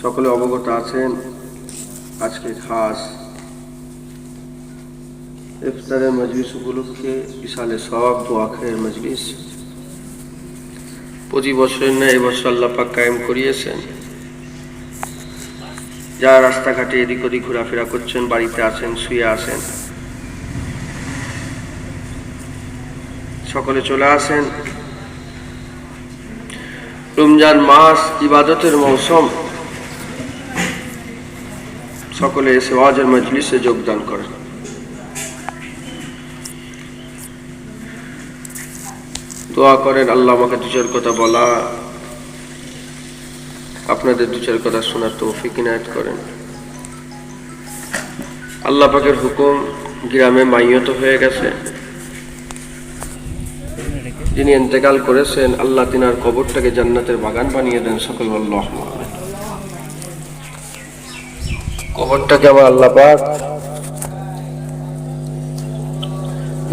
সকলে অবগত আছেন আজকে খাস ইফতারের মজলিস উপলক্ষে বিশালে সওয়াব দোয়া খায়ের মজলিস প্রতি বছরের ন্যায় এবছর আল্লাহ পাক কায়েম করিয়েছেন। যারা রাস্তাঘাটে এদিক ওদিক ঘোরাফেরা করছেন, বাড়িতে আছেন, শুয়ে আছেন, সকলে চলে আসেন। রমজান মাস ইবাদতের মৌসুম, সকলে এসে ওয়াজের মজলিসে যোগদান করেন। দোয়া করেন আল্লাহ আমাকে দু চার কথা বলা, আপনাদের দু চার কথা শোনার তৌফিক ইনায়েত করেন। আল্লাহ পাকের হুকুম, গ্রামে মাইয়ত হয়ে গেছে, যিনি ইন্তেকাল করেছেন আল্লাহ তিনার কবরটাকে জান্নাতের বাগান বানিয়ে দেন। সকল আল্লাহ কবরটাকে আমার আল্লাহ পাক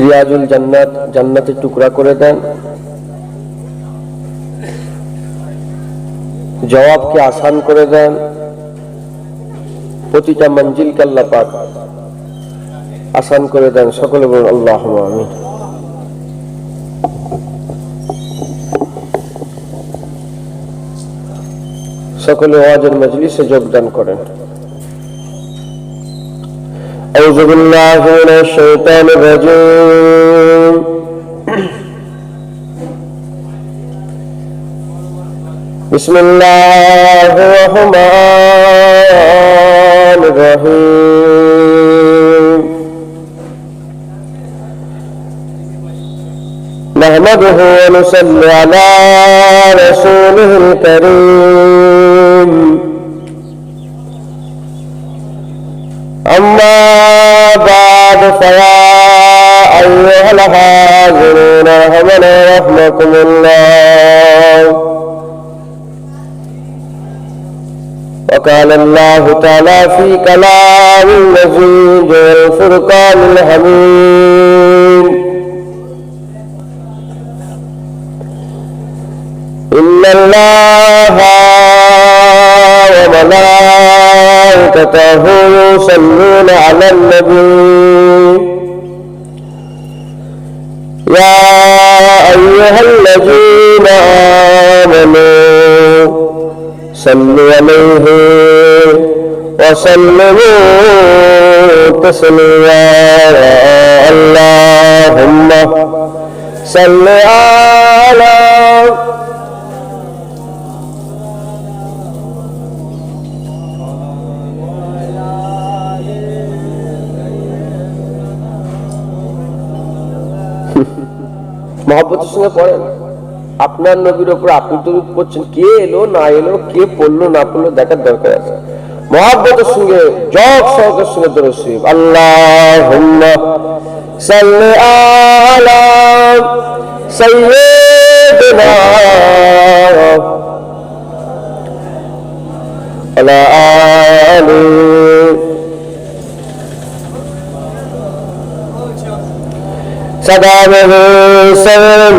রিয়াজুল জান্নাত, জান্নাতের টুকরা করে দেন। জবাবকে আসান করে দেন। প্রতিটা মঞ্জিলকে আল্লাহ পাক আসান করে দেন। সকলে বলুন আল্লাহুম্মা আমিন। সকলে ওয়াজের মজলিসে যোগদান করেন। আউযু বিল্লাহি মিনাশ শাইতানির রাজীম। বিসমিল্লাহির রহমানির রহিম। নাহমাদুহু ওয়া নুসাল্লি আলা রাসূলিহিল কারীম। أما بعد فيا أيها الحاضرون رحمنا رحمكم الله. وقال الله تعالى في كلام المجيد والفرقان الحميد: إن الله وملائكته يصلون على النبي يا أيها الذين آمنوا صلوا عليه وسلموا تسليما. اللهم صل على মহব্বতের সঙ্গে পড়েন। আপনার নবীর উপর আপনি দরুদ পড়ছেন, কে এলো না এলো, কে পড়লো না পড়লো দেখার দরকার আছে। মহব্বতের সঙ্গে জগ সহকের সঙ্গে দরুদ শরীফ। আল্লাহুম্মা সাল্লি আলা সাইয়্যিদিনা আলা আলি सदाबह सलम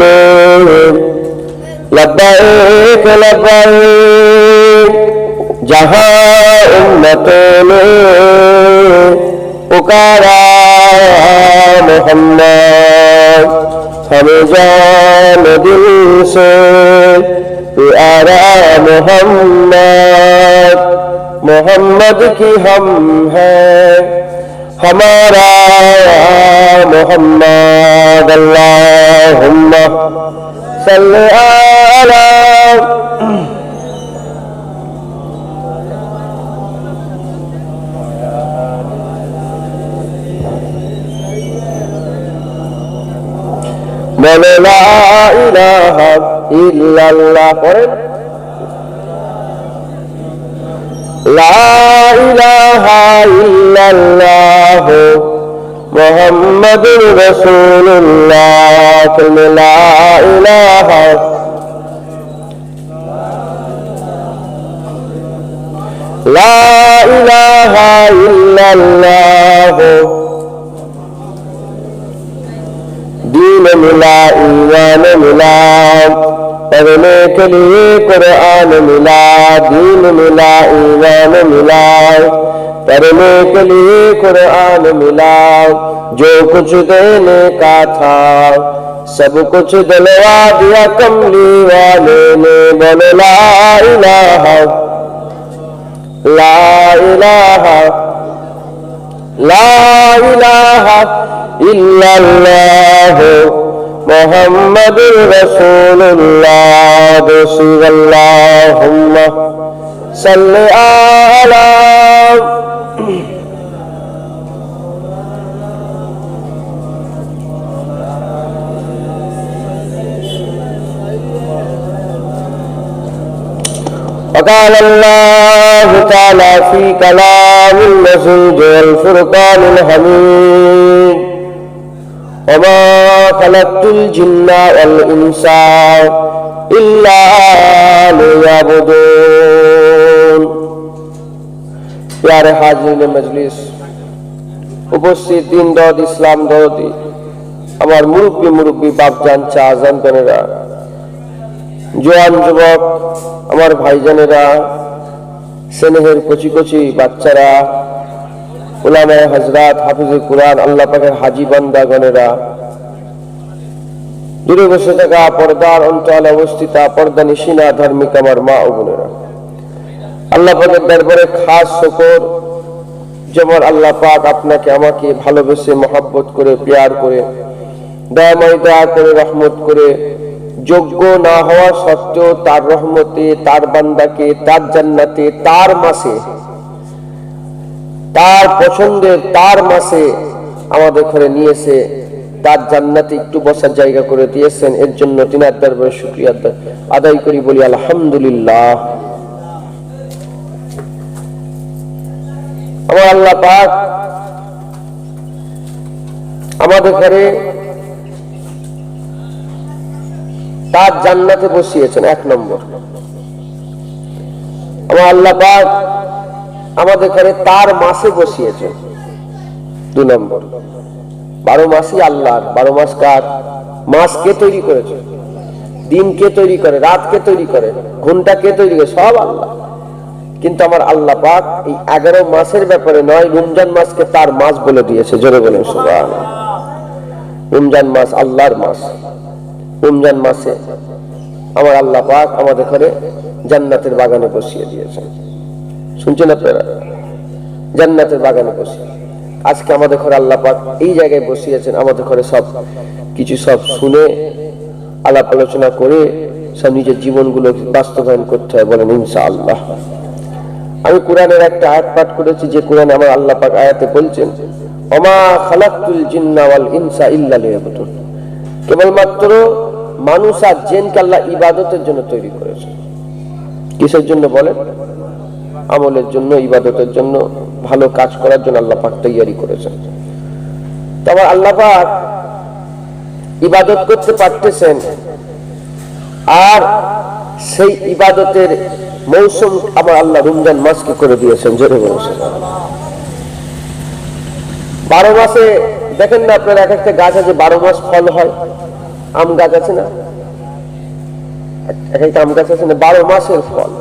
लब्बैक लब्बैक। जहां उम्मतों ने पुकारा मोहम्मद, हमें जान दिल से प्यारा मोहम्मद। मोहम्मद की हम हैं, हमारा मोहम्मद। अल्लाहुम्मा सल्ली अला बोलो ला इलाहा इल्लल्लाह। पढ़ें ला इलाहा इल्लल्लाह मुहम्मदुर रसूलुल्लाह। ला इलाहा ला इलाहा इल्लल्लाह। दीन मिला ईमान मिला पढ़ने के लिए कुरान मिला, दीन मिला, ईमान मिला। पढ़ने के लिए कुरान मिला, जो कुछ देने का था सब कुछ दिलवा दिया कमली वाले ने। बोलो ला इलाहा ला इलाहा ला इलाहा इल्लल्लाह मुहम्मदुर रसूलुल्लाह। अल्लाहुम्मा सल्ली अला। وقال الله تعالى في كلام المجيد والفرقان الحميد وما خلقت الجن والإنس إلا ليعبدون। प्यारे हाजिरीन मजलिस, उपस्थित দিন দরদ ইসলাম দরদি আমার মুরব্বী বাপজান চা আজান করেরা, জোয়ান যুবক আমার ভাইজানেরা, স্নেহের কচি কচি বাচ্চারা, উলামায়ে হযরত, হাফিজে কুরআন, আল্লাহ পাকের হাজী বান্দাগণেরা, দূরে বসে থাকা পর্দার অন্তরালে অবস্থিত পর্দা নিশিনা ধার্মিক আমার মা ও বোনেরা, আল্লাহ পাকের দরবারে খাস শুকর যেমন আল্লাহ পাক আপনাকে আমাকে ভালোবেসে মহব্বত করে প্যার করে দয়াময় দয়া করে রহমত করে যোগ্য না হওয়া সত্ত্বেও তার রহমতে তার বান্দাকে তার জান্নাতে তার মাসে তার পছন্দের তার মাসে আমাদের ঘরে নিয়েছে, তার জান্নাতে একটু বসার জায়গা করে দিয়েছেন। এর জন্য তিনার দরবারে শুকরিয়া আদায় করি, বলি আলহামদুলিল্লাহ। আমার আল্লাহ পাক আমাদের ঘরে তার জান্নাতে বসিয়েছেন, এক নম্বর। আমার আল্লাহ পাক আমাদের ঘরে তার মাসে বসিয়েছেন, 2 নম্বর। 12 মাসই আল্লাহর। 12 মাস কার? মাস কে তৈরি করেছে? দিন কে তৈরি করে? রাত কে তৈরি করে? ঘন্টা কে তৈরি করে? সব আল্লাহ। কিন্তু আমার আল্লাহ পাক এই 11 মাসের ব্যাপারে নয়, রমজান মাসকে তার মাস বলে দিয়েছে। জোরে বলেন সুবহানাল্লাহ। রমজান মাস আল্লাহর মাস। রমজান মাসে আমার আল্লাহ পাক আমাদের ঘরে জান্নাতের বাগানে বসিয়ে দিয়েছেন। শুনছেন আপনারা? জান্নাতের বাগানে বসিয়ে আজকে আমাদের ঘরে আল্লাহ পাক এই জায়গায় বসিয়েছেন। আমাদের ঘরে সব কিছু সব শুনে আলাপ আলোচনা করে সব নিজের জীবনগুলো বাস্তবায়ন করতে হয়। বলেন ইনশাআল্লাহ। আমি কোরআনের একটা আয়াত পাঠ করেছি, যে কোরআনে আমার আল্লাহ পাক আয়াতে বলছেন ওমা খালাকতুল জিন্না ওয়াল ইনসা ইল্লা লিয়াবুদুন। কেবলমাত্র মানুষ আর জিনকে আল্লাহ ইবাদতের জন্য তৈরি করেছেন। কিসের জন্য বলেন? আমলের জন্য, ইবাদতের জন্য, ভালো কাজ করার জন্য আল্লাহ পাক তৈরি করেছেন। তো আমার আল্লাহ পাক ইবাদত করতে পারতেছেন, আর সেই ইবাদতের মৌসুম আমার আল্লাহ রমজান মাসকে করে দিয়েছেন। জোরে বলেছেন 12 মাসে দেখেন না আপনারা, এক একটা গাছ আছে 12 মাস ফল হয়। আম গাছ আছে না, এক একটা আম গাছ আছে না, 12 মাসের ফল।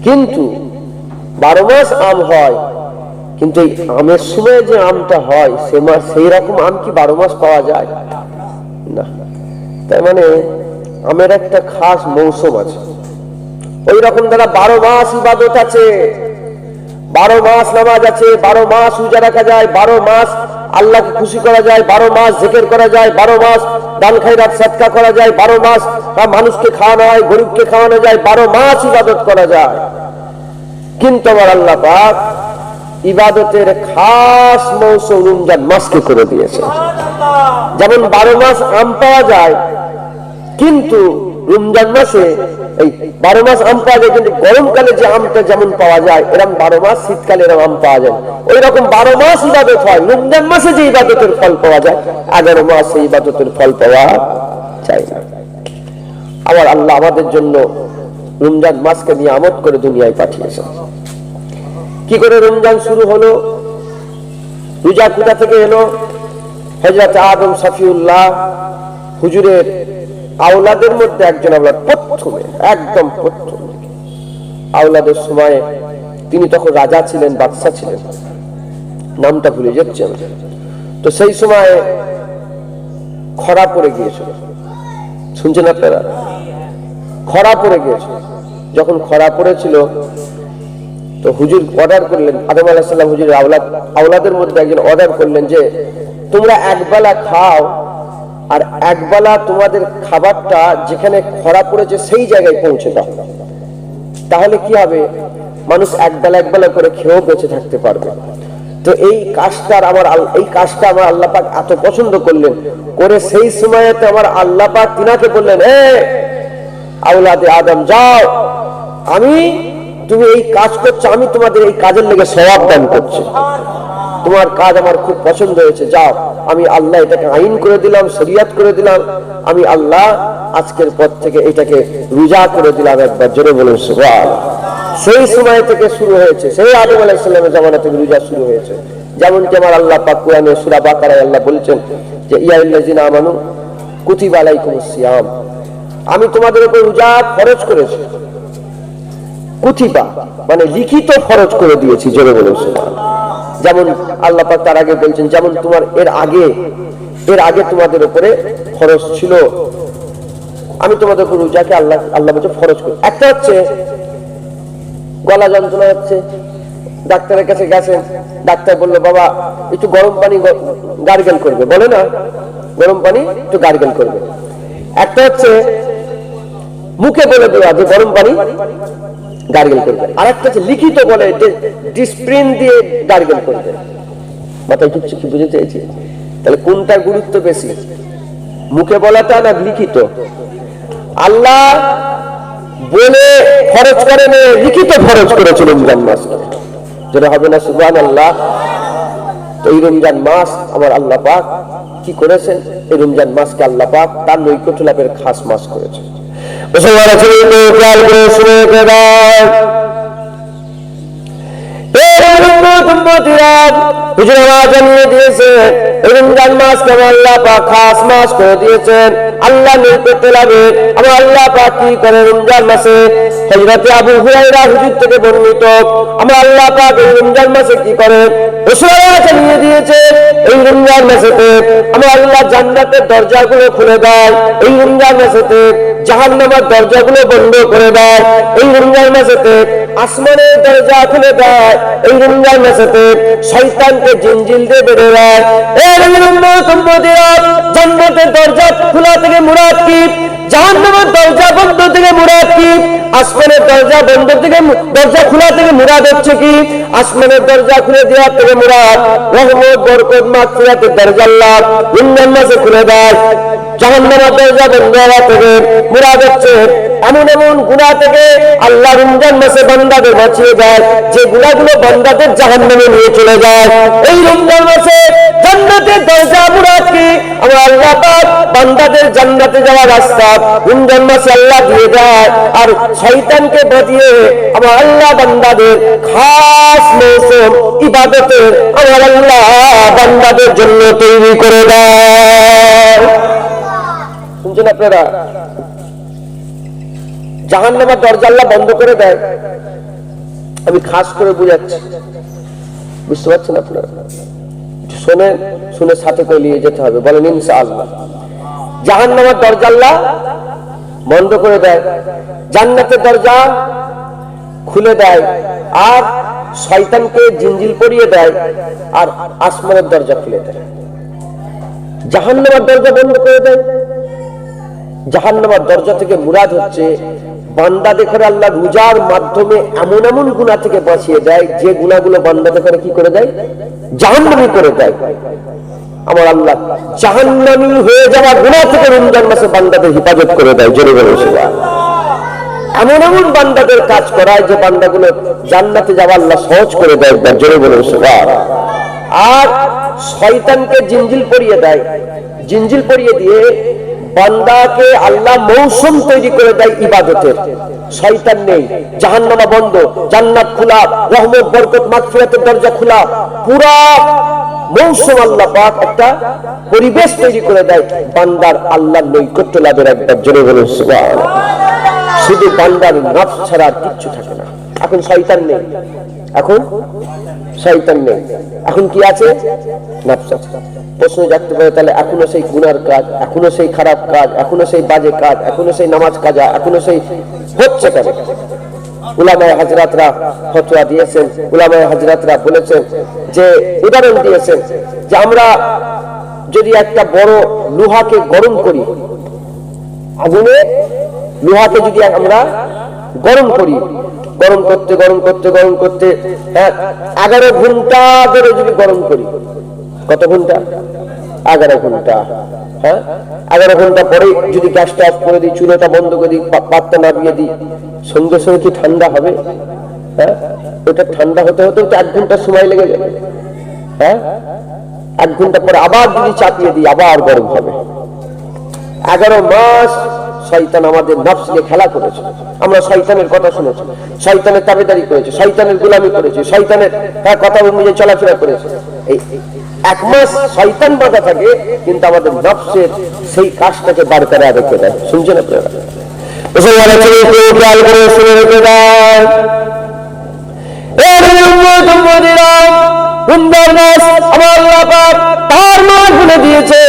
কিন্তু 12 মাস আম হয়, কিন্তু এই আমের সময় যে আমটা হয় সেই রকম আম কি 12 মাস পাওয়া যায় না। তাই মানে আমের একটা খাস মৌসুম আছে। ওই রকম দ্বারা 12 মাস ইবাদত আছে, 12 মাস নামাজ আছে, 12 মাস রোজা রাখা যায়, 12 মাস আল্লাহকে খুশি করা যায়, 12 মাস জিকির করা যায়, 12 মাস দান খায়রাত সাদকা করা যায়, 12 মাস মানুষকে খাওয়ানো হয়, গরিবকে খাওয়ানো যায়, 12 মাস ইবাদত করা যায়। কিন্তু আমার আল্লাহ পাক ইবাদতের খাস মৌসুম রমজান মাসকে করে দিয়েছে। যেমন 12 মাস আম পাওয়া যায়, কিন্তু রমজান মাসে এই 12 মাস আম পাওয়া যায়, কিন্তু গরমকালে যে আমটা যেমন পাওয়া যায় এরকম 12 মাস শীতকালে এরকম আম পাওয়া যায়। ওই রকম 12 মাস ইবাদত হয়, রমজান মাসে যে ইবাদতের ফল পাওয়া যায় 11 মাসে ইবাদতের ফল পাওয়া যায় না। আবার আল্লাহ আমাদের জন্য রমজান মাসকে নিয়ামত করে দুনিয়ায় পাঠিয়েছেন। কি করে রমজান শুরু হলো? রোজা কোথা থেকে এলো? হযরত আদম সফিউল্লাহ হুজুরের আওলাদের মধ্যে একজন আওলাদ, প্রথমে একদম প্রথম আওলাদের সময়, তিনি তখন রাজা ছিলেন, বাদশা ছিলেন, নামটা ভুলে যাচ্ছে। তো সেই সময় খরা পড়ে গিয়েছিল, শুনছেন আপনারা? খরা পড়ে গিয়েছিল। যখন খরা পড়েছিল তো হুজুর অর্ডার করলেন, আদম আলাইহিস সালাম হুজুরের আওলাদের মধ্যে একজন অর্ডার করলেন যে তোমরা একবেলা খাও, আর একবেলা তোমাদের খাবারটা যেখানে খরা পড়েছে সেই জায়গায় পৌঁছে দাও। তাহলে কি হবে, মানুষ একবেলা একবেলা করে খেয়েও বেঁচে থাকতে পারবে। তো এই কাজটা আমার আল্লাহ পাক এত পছন্দ করলেন, করে সেই সময়তে আমার আল্লাহ পাক তিনাকে বললেন, আওলাদে আদম যাও, তুমি এই কাজ করছো, আমি তোমাদের এই কাজের লেগে সওয়াব দান করছি, তোমার কাজ আমার খুব পছন্দ হয়েছে, যাও। আমি আল্লাহ এটাকে আইন করে দিলাম, শরিয়ত করে দিলাম, আমি আল্লাহ আজকের পর থেকে এটাকে রোজা করে দিলাম। একবার জোরে বলুন সুবহানাল্লাহ। সেই সময় থেকে শুরু হয়েছে, সেই আদম আলাইহিস সালামের জামানা থেকে রোজা শুরু হয়েছে। যেমন কি আমার আল্লাহ পাক কোরআনে সূরা বাকারায় আল্লাহ বলেছেন যে ইয়া আইয়ুহাল্লাযিনা আমানু কুতিবা আলাইকুমুস সিয়াম, আমি তোমাদের উপর রোজা ফরজ করেছি। কুতিবা মানে লিখিত ফরজ করে দিয়েছি, জোরে বলুন সুবহানাল্লাহ। যেমন আল্লাহ পাক তার আগে বলছেন, যেমন তোমার এর আগে তোমাদের উপরে ফরজ ছিল, আমি তোমাদের উপর রোজাকে আল্লাহ বলছে ফরজ করি। একটা হচ্ছে গলা যন্ত্রণা হচ্ছে, ডাক্তারের কাছে গেছেন, ডাক্তার বললো বাবা একটু গরম পানি গার্গেল করবে, বলে না গরম পানি একটু গার্গেল করবে। একটা হচ্ছে মুখে বলে দেওয়া যে গরম পানি গার্গেল করবে, আর একটা হচ্ছে লিখিত বলে ডিসপ্রিন দিয়ে গার্গেল করবে। মাথায় কিছু কি বুঝে চাইছি? তাহলে কোনটার গুরুত্ব বেশি, মুখে বলাটা না লিখিত? আল্লাহ বলে ফরজ করে না, লিখিত ফরজ করেছিল রমজান মাস, যেটা হবে না সুবহানাল্লাহ। তো এই রমজান মাস আমার আল্লাহ পাক কি করেছেন, এই রমজান মাসকে আল্লাহ পাক তার নৈকট্য লাভের খাস মাস করেছে। আল্লাহ নৈকট্য লাভের আমার আল্লাহ পাক কি করে রমজান মাসে, হযরত আবু হুরায়রা হুজুর থেকে বর্ণিত, আমার আল্লাহ পাক এই রমজান মাসে কি করেন, রাসূলুল্লাহ জানিয়ে দিয়েছে এই রমজান মাসেতে আমার আল্লাহ জান্নাতের দরজাগুলো খুলে দেয়, এই রমজান মাসেতে জাহান্নামের দরজাগুলো বন্ধ করে দেয়, এই রমজান মাসেতে আসমানের দরজা খুলে দেয়, এই রমজান মাসেতে শয়তানকে জিনজিল দিয়ে বেঁধে দেয়। জান্নাতের দরজা খোলা থেকে মুরাদ কি, জাহান্নামের দরজা বন্ধ থেকে মুরাদ কি? আসমানের দরজা বন্ধ থেকে দরজা খোলা থেকে মুরাদ হচ্ছে কি? আসমানের দরজা খুলে দেওয়া থেকে মুরাদ রহমত বরকত মাগফিরাতের দরজা আল্লাহ রমজান মাসে খুলে দেয়। জাহান্নামের দরজা বন্ধ হওয়া থেকে মুরাদ হচ্ছে এমন এমন গুনাহ থেকে আল্লাহ রমজান মাসে বান্দাদের বাঁচিয়ে দেয়, যে গুনাহগুলো বান্দাদের জাহান্নামে নিয়ে চলে যায়। এই রমজান মাসে জান্নাতের দরজা মুরাদ কি, আমার আল্লাহ পাক বান্দাদের জান্নাতে যাওয়ার রাস্তা রমজান মাসে আল্লাহ দিয়ে দেয়, আর শয়তানকে বাঁচিয়ে আমার আল্লাহ বান্দাদের খাস মৌসুম ইবাদতের আমার আল্লাহ বান্দাদের জন্য তৈরি করে দেয়। শুনছেন আপনারা? জাহান্নামের দরজা আল্লাহ বন্ধ করে দেয়। আমি খাস করে বুঝাচ্ছি, বুঝতে পারছেন আপনারা? শুনে সাথে করে নিয়ে যেতে হবে, বলেন ইনশাআল্লাহ। জাহান্নামের দরজা আল্লাহ বন্ধ করে দেয়, জান্নাতের দরজা খুলে দেয়, আর শয়তানকে জিনজিল পরিয়ে দেয়, আর আসমানের দরজা খুলে দেয়। জাহান্নামের দরজা বন্ধ করে দেয়। জাহান্নামের দরজা থেকে মুরাদ হচ্ছে বান্দাদের করে আল্লাহ রোজার মাধ্যমে এমন এমন গুনাহ থেকে বাঁচিয়ে দেয়, যে গুনাহগুলো বান্দাদের করে কি করে দেয়, জাহান্নামী করে দেয়। আমার আল্লাহ জাহান্নামী হয়ে যাওয়া গুনাহ থেকে রমজান মাসে বান্দাদের হেফাজত করে দেয়। জোরে বলুন সুবহানাল্লাহ। এমন এমন বান্দাদের কাজ করায় যে বান্দাগুলো জান্নাতে যাওয়া আল্লাহ সহজ করে দেয়। একবার জোরে বলুন সুবহানাল্লাহ। আর শয়তানকে জিনজিল পরিয়ে দেয়, জিনজিল পরিয়ে দিয়ে বান্দাকে আল্লাহ মৌসুম তৈরি করে দেয় ইবাদতের। শয়তান নেই, জাহান্নাম বন্ধ, জান্নাত খোলা, রহমত বরকত মাগফিরাতের দরজা খোলা, পুরা মৌসুম আল্লাহ পাক একটা পরিবেশ তৈরি করে দেয় বান্দার আল্লাহর নৈকট্য লাভের। একবার জোরে বলুন সুবহানাল্লাহ। শুধু বান্দার নফস ছাড়া আর কিচ্ছু থাকে না। এখন শয়তান নেই, এখন শয়তান নেই, এখন কি আছে? নফস আছে। প্রশ্ন জাগতে পারে তাহলে এখনো সেই গুনার কাজ, এখনো সেই খারাপ কাজ, এখনো সেই বাজে কাজ, এখনো সেই নামাজ কাজা, এখনো সেই হচ্ছে কেন? উলামায়ে হাজরাতরা ফতোয়া দিয়েছেন, উলামায়ে হাজরাতরা বলেছেন যে, উদাহরণ দিয়েছেন যে আমরা যদি একটা বড় লোহাকে গরম করি, আগুনে লোহাকে যদি আমরা গরম করি, গরম করতে গরম করতে গরম করতে 11 ঘন্টা ধরে যদি গরম করি, কত ঘন্টা? 11 ঘন্টা। 11 ঘন্টা পরে যদি গ্যাসটা অফ করে দিই, চুলাটা বন্ধ করে দিই, পাতটা নামিয়ে দিই, সঙ্গে সঙ্গে কি ঠান্ডা হবে? ওটা ঠান্ডা হতে হতে 1 ঘন্টা সময় লেগে যাবে। 1 ঘন্টা পরে আবার যদি চাপিয়ে দিই, আবার গরম হবে। 11 মাস শয়তান আমাদের নফস নিয়ে খেলা করেছে। আমরা শয়তানের কথা শুনেছি, শয়তানের তাবেদারি করেছি, শয়তানের গোলামি করেছি, শয়তানের কথা অনুযায়ী চলাফেরা করেছি। এই 1 মাস শয়তান বাধা থাকে, কিন্তু আমাদের নফসের সেই কাজটাকে বারকরার রেখে দেয়। শুনছেন আপনারা? খেয়াল করে শুনে রেখে দেয়। রমজান মাস আমার আল্লাহ পাক তার মাস বলে দিয়েছে।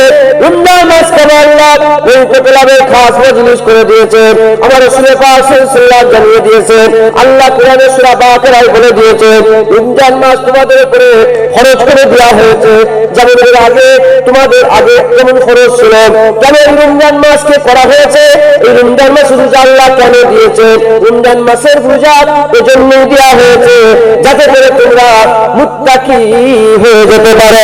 রমজান মাসকে আল্লাহ নৈকট্য লাভের খাস মজলিস করে দিয়েছে। আমার রাসূল পাক সাল্লাল্লাহু জানিয়ে দিয়েছেন, আল্লাহ কোরআনে সূরা বাকারায় বলে দিয়েছে, রমজান মাস তোমাদের উপরে ফরজ করে দেওয়া হয়েছে। যেমন এর আগে তোমাদের আগে যেমন ফরজ ছিল, কেন এই রমজান মাসকে করা হয়েছে? এই রমজান মাস রোজা আল্লাহ কেন দিয়েছে? রমজান মাসের রোজা এজন্যই দেওয়া হয়েছে যাতে করে তোমরা মুত্তাকি হয়ে যেতে পারো।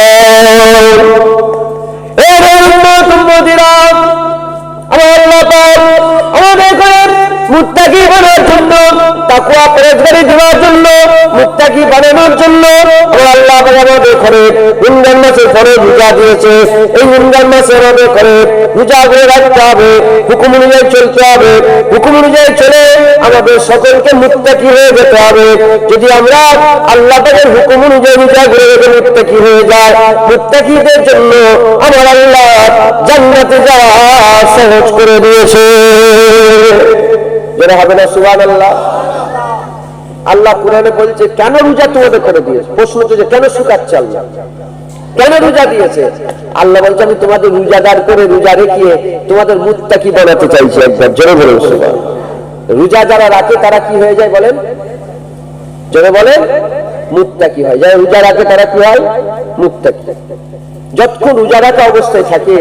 আমাদের মুত্তাকি বানার জন্য, তাকওয়া পরহেজগারি দেওয়ার জন্য, মুত্তাকি বানানোর জন্য আল্লাহ আমাদের ঘরে রমজান মাসে ফরজ রোজা দিয়েছে। এই রমজান মাসে আমাদের ঘরে রোজা করে রাখতে হবে, হুকুম অনুযায়ী চলতে হবে। হুকুম অনুযায়ী চলে আমাদের সকলকে মুত্তাকি হয়ে যেতে হবে। যদি আমরা আল্লাহ তাআলার হুকুম অনুযায়ী রোজা করে মুত্তাকি হয়ে যায়, মুত্তাকিদের জন্য আমার আল্লাহ জান্নাতে যাওয়া সহজ করে দিয়েছে। যেটা হবে না সুবহানাল্লাহ। আল্লাহ কোরআনে বলছে কেন রোজা তোমাদের করে দিয়েছে। প্রশ্ন হচ্ছে কেন শুকাচ্ছে আল্লাহ, কেন রোজা দিয়েছে? আল্লাহ বলছে আমি তোমাদের রোজাদার করে রোজা রেখে তোমাদের মুত্তাকি বানাতে চাইছি। একবার জোরে বলুন সুবহানাল্লাহ। রোজা যারা রাখে তারা কি হয়ে যায় বলেন? জোরে বলেন, মুত্তাকি হয়। যারা রোজা রাখে তারা কি হয়? মুত্তাকি। যতক্ষণ রোজা রাখা অবস্থায় থাকে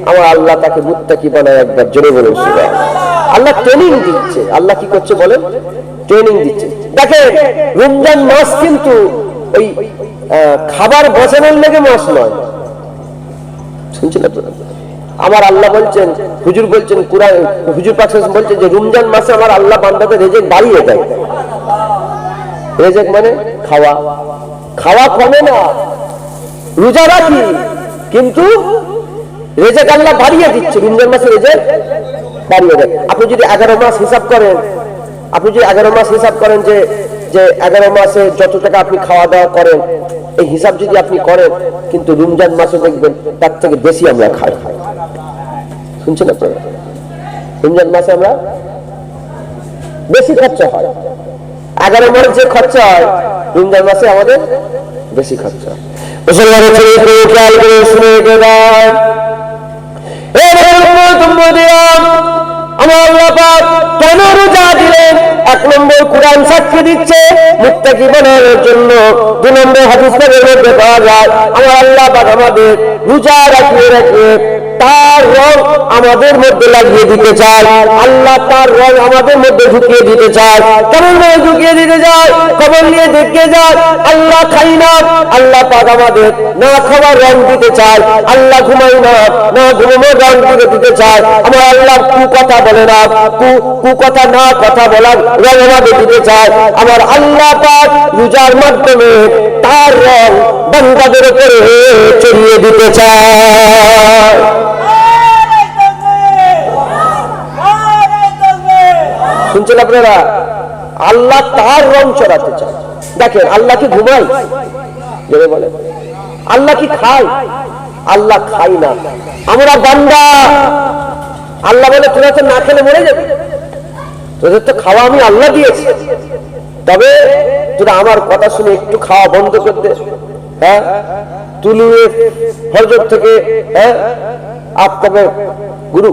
আমার আল্লাহ তাকে মুত্তাকি বানায়। একবার জোরে বলুন সুবহানাল্লাহ। আল্লাহ ট্রেনিং দিচ্ছে। আল্লাহ কি করছে বলেন? ট্রেনিং দিচ্ছে। দেখেন রমজান মাস কিন্তু ওই খাবার বসানোর লেগে মাস নয়। শুনছেন আপনারা? আমার আল্লাহ বলছেন, হুজুর বলছেন, কুরআন হুজুর পাক বলছেন যে রমজান মাসে আমার আল্লাহ বান্দাদের রিজিক বাড়িয়ে দেয়। রিজিক মানে খাওয়া, খাওয়া কমে না। রোজা রাখি কিন্তু রিজিক আল্লাহ বাড়িয়ে দিচ্ছে। রমজান মাসে রিজিক বাড়িয়ে দেয়। আপনি যদি 11 মাস হিসাব করেন, আপনি যদি 11 মাস হিসাব করেন যে 11 মাসে যত টাকা আপনি খাওয়া দাওয়া করেন, এই হিসাব যদি আপনি করেন, কিন্তু রমজান মাসে দেখবেন তার থেকে বেশি আমরা খাই। শুনছেন আপনারা? রমজান মাসে আমরা বেশি খরচা হয়। 11 মাস যে খরচা হয় রমজান মাসে আমাদের বেশি খরচা হয়। মুসলমানের ছেলে খেয়াল করে শুনে গেলাম, আমার আল্লাহ পাক কেন রোজা দিলেন? 1 নম্বর কুরআন সাক্ষী দিচ্ছে মুত্তাকি বানানোর জন্য। 2 নম্বর হাদিস থেকে পাওয়া যায় আমার আল্লাহ পাক আমাদের রোজা রাখিয়ে রাখিয়ে তার রং আমাদের মধ্যে লাগিয়ে দিতে চায়। আল্লাহ তার রং আমাদের মধ্যে ঢুকিয়ে দিতে চায়। কেমন ভাবে ঢুকিয়ে দিতে চায়? খবর নিয়ে দেখে যায় আল্লাহ খাই না, আল্লাহ পাক আমাদের না খাবার রং দিতে চায়। আল্লাহ ঘুমাই না, না ঘুমানোর রং দিতে চায়। আমার আল্লাহ কথা বলে না, কথা না কথা বলার রং আমাদের দিতে চায়। আমার আল্লাহ পাক রোজার মাধ্যমে তার রং বান্দাদের উপরে ছড়িয়ে দিতে চায়। শুনছেন আপনারা? আল্লাহ তার রং চড়াতে চায়। দেখেন আল্লাহকে ঘুমাই বলে, আল্লাহ কি খায়? আল্লাহ খাই না, আমরা বান্দা। আল্লাহ বলে তোরা তো না খেলে মরে যাবে, তোদের তো খাওয়া আমি আল্লাহ দিয়েছি, তবে তোরা আমার কথা শুনে একটু খাওয়া বন্ধ করতে। হ্যাঁ, তুলুয়ে ফজর থেকে আফতাবে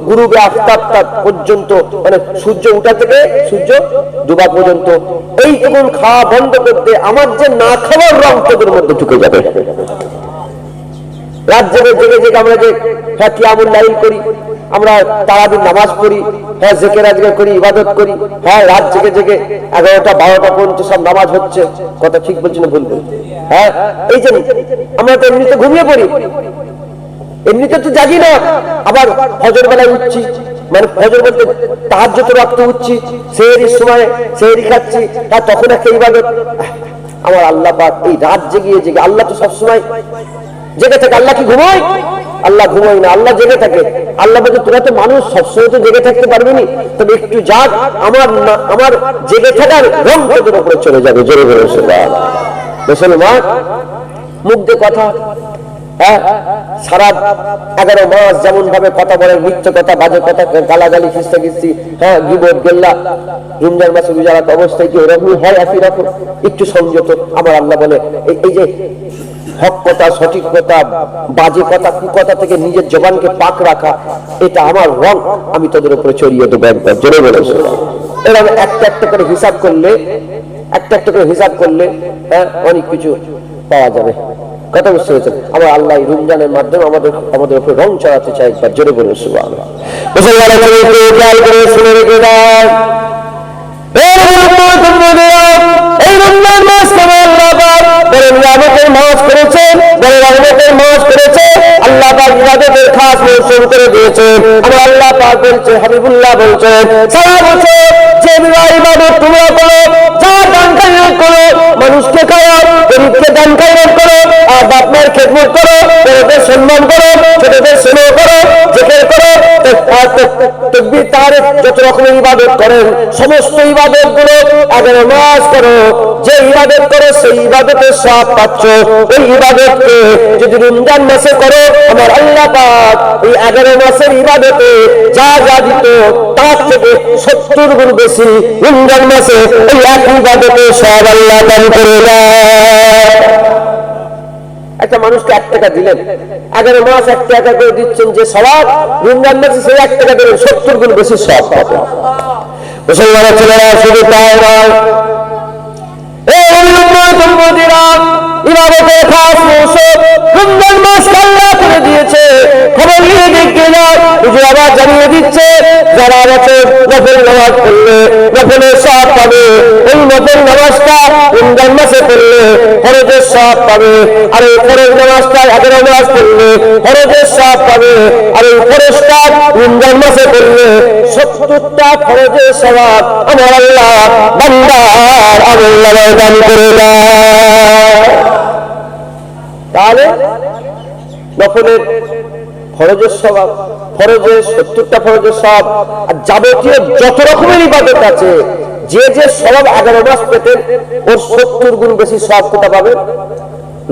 গুরুবে আফতাব পর্যন্ত, মানে সূর্য উঠা থেকে সূর্য ডুবা পর্যন্ত এইটুকুন খাওয়া বন্ধ করতে আমার যে না খাওয়ার রং তোদের মধ্যে ঢুকে যাবে। রাত জেগে জেগে জেগে আমরা যে কিয়ামুল লাইল করি, আমরা তারাবির নামাজ পড়ি, হ্যাঁ জিকির আজকার করি, ইবাদত করি, হ্যাঁ রাত জেগে জেগে 11টা 12টা পর্যন্ত সব নামাজ হচ্ছে, কথা ঠিক বলছি না ভুল বলছি? হ্যাঁ, এই যে আমরা তো এমনিতে ঘুমিয়ে পড়ি, এমনিতে তো জাগি না, আবার ফজর বেলায় উঠছি, মানে ফজর বলতে তাহাজ্জুদ রক্ত উঠছি, সেহরির সময় সেহরি খাচ্ছি, আর তখন একটা ইবাদত। আমার আল্লাহ পাক এই রাত জেগে জেগে, আল্লাহ তো সবসময় জেগে থাকে, আল্লাহ কি ঘুমায়? আল্লাহ ঘুমায় না, আল্লাহ জেগে থাকে। আল্লাহ বলতে তোরা তো মানুষ, সবসময় তো জেগে থাকতে পারবি না, তবে একটু জাগ, আমার জেগে থাকার রং তোদের উপরে চলে যাবে। জোরে বলে মুসলমান, মুখ দিয়ে কথা, হ্যাঁ সারা 11 মাস যেমন ভাবে কথা বলে, মিথ্যে কথা, বাজে কথা, গালাগালি, খিস্তা খিস্তি, হ্যাঁ গিবত গেল্লা, রমজান মাসে রোজা রাখা অবস্থায় কি ওরকমই হয়? একই রকম, একটু সংযত। আমার আল্লাহ বলে এই যে হক কথা, সঠিক কথা, বাজে কথা, কুকথা থেকে নিজের জবানকে পাক রাখা, এটা আমার রং, আমি তোদের উপরে ছড়িয়ে দেবো একবার। জোরে বলেছে। এরকম একটা একটা করে হিসাব করলে, একটা একটা করে হিসাব করলে অনেক কিছু পাওয়া যাবে। কথা বুঝতে পেরেছেন? আমার আল্লাহ রমজানের মাধ্যমে আমাদের উপরে রং চড়াতে চাই একবার। জোরে বলে সুবহানাল্লাহ। শুনে রেখে দাও, এই রমজান মাস মাস করেছে, মাস করেছে, আল্লাহ পাক ইবাদতের খাস মৌসুম করে দিয়েছে। আমার আল্লাহ পাক বলছে, হাবিবুল্লাহ বলছেন, সারা বছর যে ইবাদত তোমরা করো, যা দান খয়রাত করো, মানুষকে খাওয়াও, গরীবকে দান খয়রাত করো, আর বাপ মায়ের খেদমত করো, বড়দের সম্মান করো, ছোটদের স্নেহ করো, জিকির করো, তাকবীর তাহরিক, যত রকমের ইবাদত করেন সমস্ত ইবাদত গুলো 11 মাস করো। যে ইবাদত করো সেই ইবাদতের সব পাচ্ছ। ওই ইবাদতকে যদি রমজান মাসে করো, আমার আল্লাহ পাক এই 11 মাসের ইবাদতে যা যা দিত তার থেকে 70 গুণ বেশি রমজান মাসে এই এক ইবাদতে সব আল্লাহ দান করে দেয়। একটা মানুষকে 1 টাকা দিলেন, 11 মাস 1 টাকা করে দিচ্ছেন, যে সওয়াব রমজান মাসে সেই 1 টাকা দিলেন 70 গুণ বেশি সওয়াব পাবে। মুসলমানের ছেলেরা শুধু তাই নয়, ইবাদতের খাস মৌসুম রমজান মাস আল্লাহ করে দিয়েছে। খবর নিয়ে দেখে যাও, হুজুর আবার জানিয়ে দিচ্ছে, যারা বছর নফল নামাজ পড়লে নফলের সওয়াব পাবে। এই নফল নামাজটা রমজান মাসে পড়লে ফরজের সওয়াব পাবে, আর এই ফরজ নামাজটা 11 মাস পড়লে ফরজের সওয়াব পাবে, আর এই ফরজটা রমজান মাসে পড়লে 70টা ফরজের সওয়াব আমার আল্লাহ বান্দার আমলনামায় দান করে দেয়। তাহলে নফলের ফরজের সওয়াব, ফরজের 70টা ফরজের সওয়াব, আর যাবতীয় যত রকমের ইবাদত আছে, যে যে সওয়াব 11 মাস পেতেন ওর 70 গুণ বেশি সওয়াব কোথা পাবে?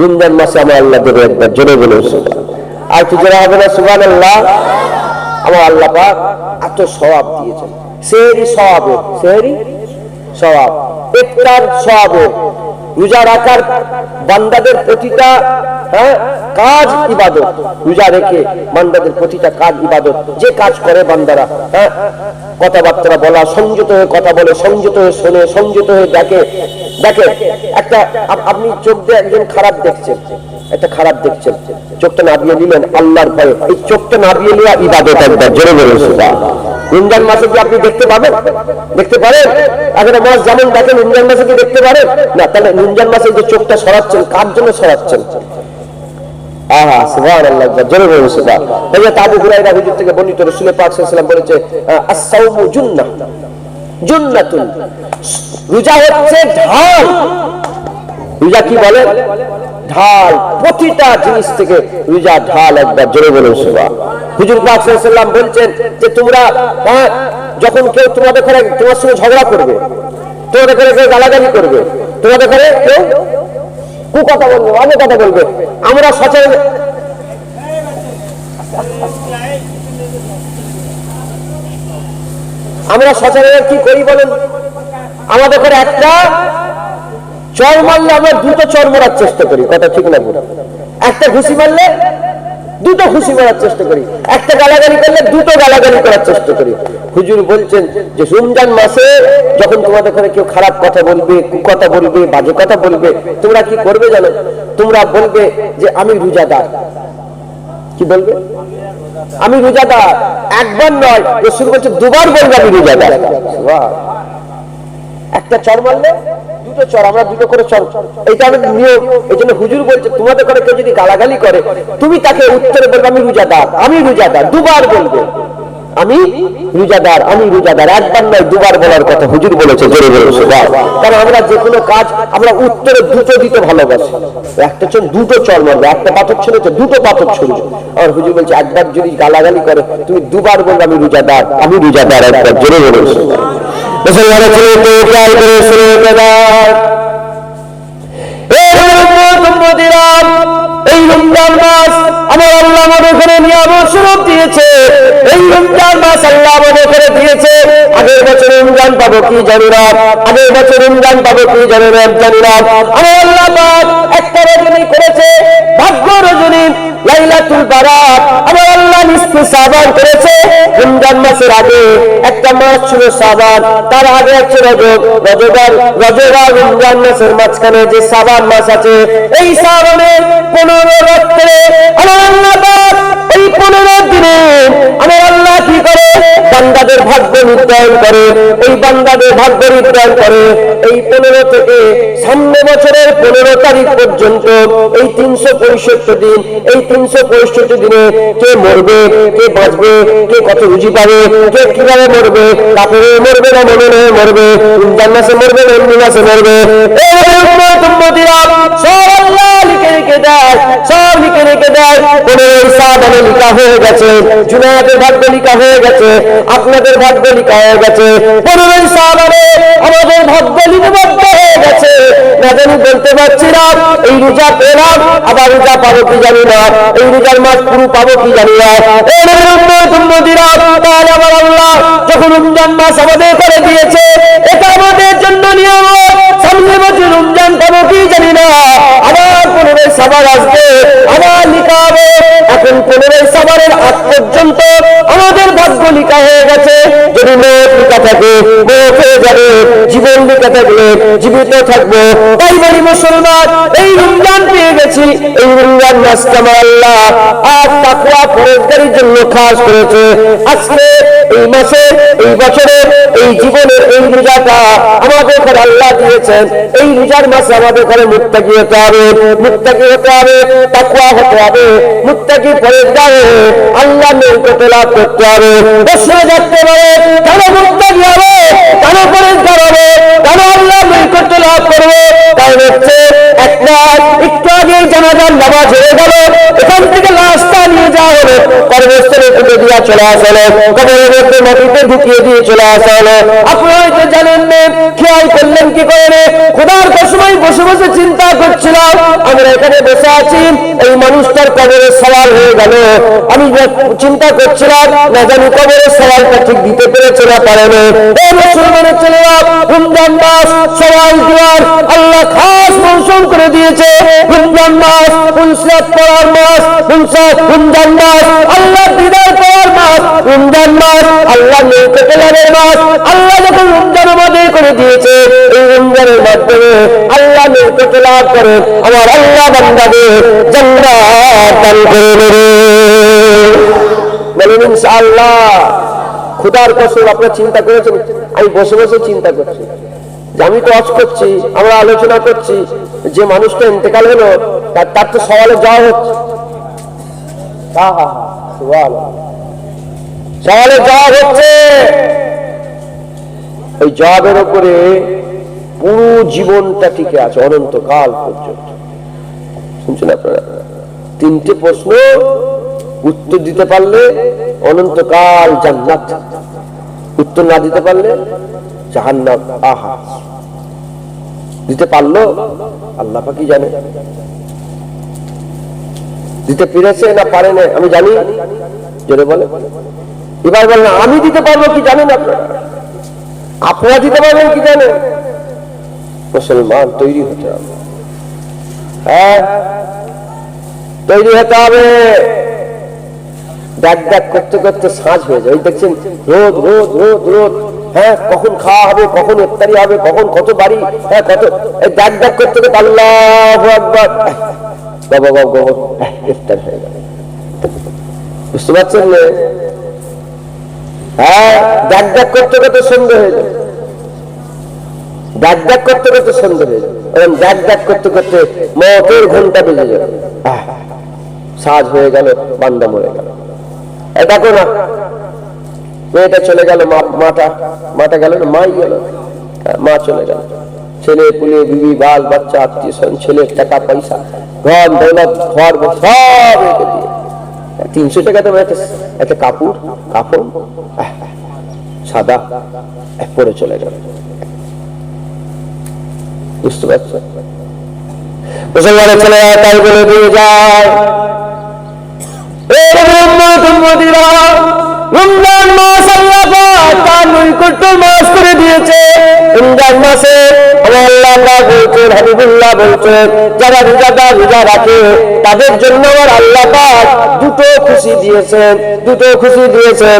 রমজান মাসে আমার আল্লাহ দেবে একবার। জোরে বলে আর কি জোরে হবে না সুবহানাল্লাহ? আমার আল্লাহ পাক এত সওয়াব দিয়েছেন। সেহরি সওয়াবে, সেহরি সওয়াব, ইফতার সওয়াবে, রোজা রাখার বান্দাদের প্রতিটা কাজ ইবাদত, রোজা রেখে বান্দাদের প্রতিটা কাজ ইবাদত। যে কাজ করে বান্দারা, কথাবার্তা বলা, সংযত হয়ে কথা বলে, সংযত হয়ে শোনে, সংযত হয়ে দেখে। একটা আপনি চোখ দিয়ে একজন খারাপ দেখছেন, একটা খারাপ দেখছেন, চোখটা নাবিয়ে নিলেন আল্লাহর ভয়ে, এই চোখটা নাবিয়ে নেওয়া ইবাদত একবার। জোরে বলুন সুবহানাল্লাহ। রমজান মাসে কি আপনি দেখতে পাবেন? দেখতে পারেন? 11 মাস যেমন দেখেন, রমজান মাসে কি দেখতে পারেন না? তাহলে রমজান মাসে যে চোখটা সরাচ্ছেন, কার জন্য সরাচ্ছেন? সুবহানাল্লাহ, জোরে বলুন সুবহানাল্লাহ। হযরত আবু হুরায়রা হুজুর থেকে বর্ণিত, রাসূল পাক সাল্লাল্লাহু আলাইহি ওয়াসাল্লাম বলেছে, আস-সাওমু জুন্নাহ, জুন্নাতুন, রোজা হচ্ছে ঢাল। রোজা কি বলে? ঢাল। প্রতিটা জিনিস থেকে রোজা ঢাল একবার। জোরে বলুন সুবহানাল্লাহ। হুজুর পাক সাল্লাল্লাহু আলাইহি ওয়াসাল্লাম বলছেন যে তোমরা যখন কেউ তোমাদের ঘরে তোমার সঙ্গে ঝগড়া করবে, তোমাদের ঘরে কেউ গালাগালি করবে, তোমাদের ঘরে কেউ কথা বলবে, বাজে কথা বলবে। আমরা সচরাচর কি করি বলেন? আমাদের করে একটা চর মারলে আমরা দুটো চর মারার চেষ্টা করি, কথা ঠিক না বলে। একটা ঘুষি মারলে দুটো ঘুষি মারার চেষ্টা করি, একটা গালাগালি করলে দুটো গালাগালি করার চেষ্টা করি। হুজুর বলছেন যে রমজান মাসে যখন তোমাদের ঘরে কেউ খারাপ কথা বলবে, কুকথা বলবে, বাজে কথা বলবে, তোমরা কি করবে জানো? তোমরা বলবে যে আমি রোজাদার। কি বলবে? আমি রোজাদার। একবার নয়, রাসূল বলছে দুবার বলবে আমি রোজাদার। একটা চর মারলে দুটো চর, আমরা দুটো করে চর, এটা আমাদের নিয়ম। এই জন্য হুজুর বলছে তোমাদের ঘরে কেউ যদি গালাগালি করে, তুমি তাকে উত্তরে বলবে আমি রোজাদার, আমি রোজাদার। দুবার বলবে আমি রোজাদার, আমি রোজাদার। একবার নয়, দুবার বলার কথা হুজুর বলেছে, জোরে বলেছে। কারণ আমরা যে কোনো কাজ আমরা উত্তরে দুটো দিতে ভালোবাসি। একটা চর দুটো চর মারবে, একটা পাথর ছুঁড়েছে দুটো পাথর ছুঁড়বে। আর হুজুর বলছে একবার যদি গালাগালি করে তুমি দুবার বলবে আমি রোজাদার, আমি রোজাদার। একবার জোরে বলেছে। এই রমজান মাস আমার আল্লাহ আমাদের ঘরে নিয়ামত স্বরূপ দিয়েছে। এই রমজান মাস আল্লাহ আমাদের ঘরে দিয়েছে। আগের বছর রমজান পাবো কি জানি না, আগের বছর রমজান পাবো কি জানি না, জানি না। আমার আল্লাহ পাক একটা রজনী করেছে, ভাগ্য রজনী লাইলাতুল বারাত। আমার আল্লাহ নিসফে শাবান করেছে। রমজান মাসের আগে একটা মাস ছিল শাবান, তার আগে আছে রজব। রজব রমজান মাসের মাঝখানে যে শাবান মাস আছে, এই শাবানের 15 রাত্রে আমার আল্লাহ পাক এই 15 দিনে আমার আল্লাহ কি করে? বান্দাদের ভাগ্য নির্ধারণ করে। এই বান্দাদের ভাগ্য নির্ধারণ করে এই 15 থেকে সামনে বছরের 15 তারিখ পর্যন্ত এই 365 দিন। এই 365 দিনে কে মরবে, কে বাঁচবে, কে কত রুজি পাবে, কে কিভাবে মরবে, কাপড়ে মরবে না মনে মরবে, রমজান মাসে মরবে না এমনি মাসে মরবে, সব আল্লাহ লিখে রেখে দেয়, সব লিখে রেখে দেয়। 15 শাবানে লিখা হয়ে গেছে, জুনায়েদের ভাগ্য লিখা হয়ে গেছে, আপনাদের ভাগ্য লিখা হয়ে গেছে। 15 শাবানে আমাদের ভাগ্য লিপিবদ্ধ হয়ে গেছে। না জানি বলতে পারছি না, এই রোজা পেলাম, আবার রোজা পাবো কি জানি না, এই রোজার মাস পুরো পাবো কি জানি না। তাহলে আমার আল্লাহ যখন রমজান মাস আমাদের করে দিয়েছে, এটা আমাদের জন্য নিয়ামত। সামনে বছর রমজান পাবো কি জানি না, আবার 15 শাবান আসবে, আবার লিখা হবে। এখন 15 শাবানের আগ পর্যন্ত আমাদের ভাগ্য লিখা হয়ে গেছে। যদি মত লিখা থাকে মত হয়ে যাবে, জীবন লিখা থাকলে জীবিত থাকবো। তাই বলি মুসলমান, এই রমজান পেয়ে গেছি, এই রমজান মাসকে আমার আল্লাহ আর তাকওয়া পরহেজগারির জন্য খাস করেছে। আজকে এই মাসে, এই বছরে, এই জীবনের এই রোজাটা আমাদের ঘরে আল্লাহ দিয়েছেন। এই রোজার মাসে আমাদের ঘরে মুত্তাকি হতে হবে, মুত্তাকি হতে হবে, তাকওয়া হতে হবে, মুত্তাকি পরহেজগার আল্লাহ নিকট লাভ করতে হবে। প্রশ্ন জাগতে পারে, কেন মুত্তাকি হবে, কেন পরহেজগার হবে, কেন আল্লাহ নিকট লাভ করবে? কারণ হচ্ছে একটা একটু আগে জানাজার নামাজ হয়ে গেল, এখান থেকে লাশটা নিয়ে যাওয়া হলো, কর্মস্থলে তুলে দিয়ে চলে আসা হলো, কবরের মধ্যে মাটিতে ঢুকিয়ে দিয়ে চলে আসা হলো। আপনারা হয়তো জানেন না, খেয়াল করলেন কি করে? খোদার কসমই বসে বসে চিন্তা করছিলাম, আমরা এখানে বসে আছি, এই মানুষটার কবরের সওয়াল হয়ে গেল। আমি চিন্তা করছিলাম, না জানি কবরের সওয়ালটা ঠিক দিতে পেরেছে না পারেনি। এই মুসলমানের ছেলেরা, রমজান মাস সওয়াল দেওয়ার আল্লাহ খাস মৌসুম করে দিয়েছে। রমজান মাস ফুলসিরাত পড়ার মাস, রমজান মাস আল্লাহ দিদার পাওয়ার মাস, রমজান মাস আল্লাহ নিকট লাভের মাস। আল্লাহ যখন রমজান আমাদের করে দিয়েছে, এই রমজানের মাধ্যমে আল্লাহ নিকট লাভ করে আমার আল্লাহ বান্দাদের জান্নাত দান করে দেবে। বলুন ইনশাআল্লাহ। খোদার কসম, আপনারা চিন্তা করেছেন? আমি বসে বসে চিন্তা করছি, আমি তো ওয়াজ করছি, আমরা আলোচনা করছি, যে মানুষটা ইন্তেকাল হলো তার তো সওয়ালে যাওয়া হচ্ছে, সওয়ালে যাওয়া হচ্ছে। ওই জবাবের উপরে পুরো জীবনটা টিকে আছে অনন্তকাল পর্যন্ত। শুনছেন আপনারা? 3টে প্রশ্ন উত্তর দিতে পারলে অনন্তকাল জান্নাত, উত্তর না দিতে পারলে জাহান্নাম। আহা, দিতে পারলো আল্লাহ পাকই জানে। দিতে পেরেছে না পারে না আমি জানি, জোরে বলে। এবার বলেন আমি দিতে পারবো কি জানেন আপনারা? আপনারা দিতে পারবেন কি জানেন? মুসলমান তৈরি হতে হবে, হ্যাঁ তৈরি হতে হবে। ডাক ডাক করতে করতে সাঁঝ হয়ে যায়। দেখছেন রোদ রোদ রোদ রোদ, হ্যাঁ কখন খাওয়া হবে, কখন ইফতারি হবে, কখন কত বাড়ি, হ্যাঁ কত ডাক ডাক করতে করতে আল্লাহু আকবার বাবা বাবা ইফতার হয়ে গেল। বুঝতে পারছেন না? হ্যাঁ ডাক ডাক করতে করতে সন্ধ্যা হয়ে যায়, ডাক ডাক করতে করতে সন্ধ্যা হয়ে যায়, এবং ডাক ডাক করতে করতে মতের ঘন্টা বেজে যাবে, সাজ হয়ে গেল, বান্দা মরে গেল। দেখো না মেয়েটা চলে গেল, মাটা গেল না, মাই গেল, মা চলে গেল, ছেলে পুলে বিবি বাল বাচ্চা আত্মীয় স্বজন, ছেলের টাকা পয়সা ঘর দৌলত ঘর সব রেখে দিয়ে 300 টাকা দাম একটা কাপড় কাপড় সাদা পরে চলে গেল। বুঝতে পারছো? মুসলমানের ছেলে তাই বলে দিয়ে যায় রমজান মাস আল্লাহ পাক তার নৈকট্য মাস করে দিয়েছে। রমজান মাসে আল্লাহ পাক বলছেন, হাবিবুল্লাহ বলছেন, যারা রোজা রাখে তাদের জন্য আমার আল্লাহ পাক দুটো খুশি দিয়েছেন, দুটো খুশি দিয়েছেন।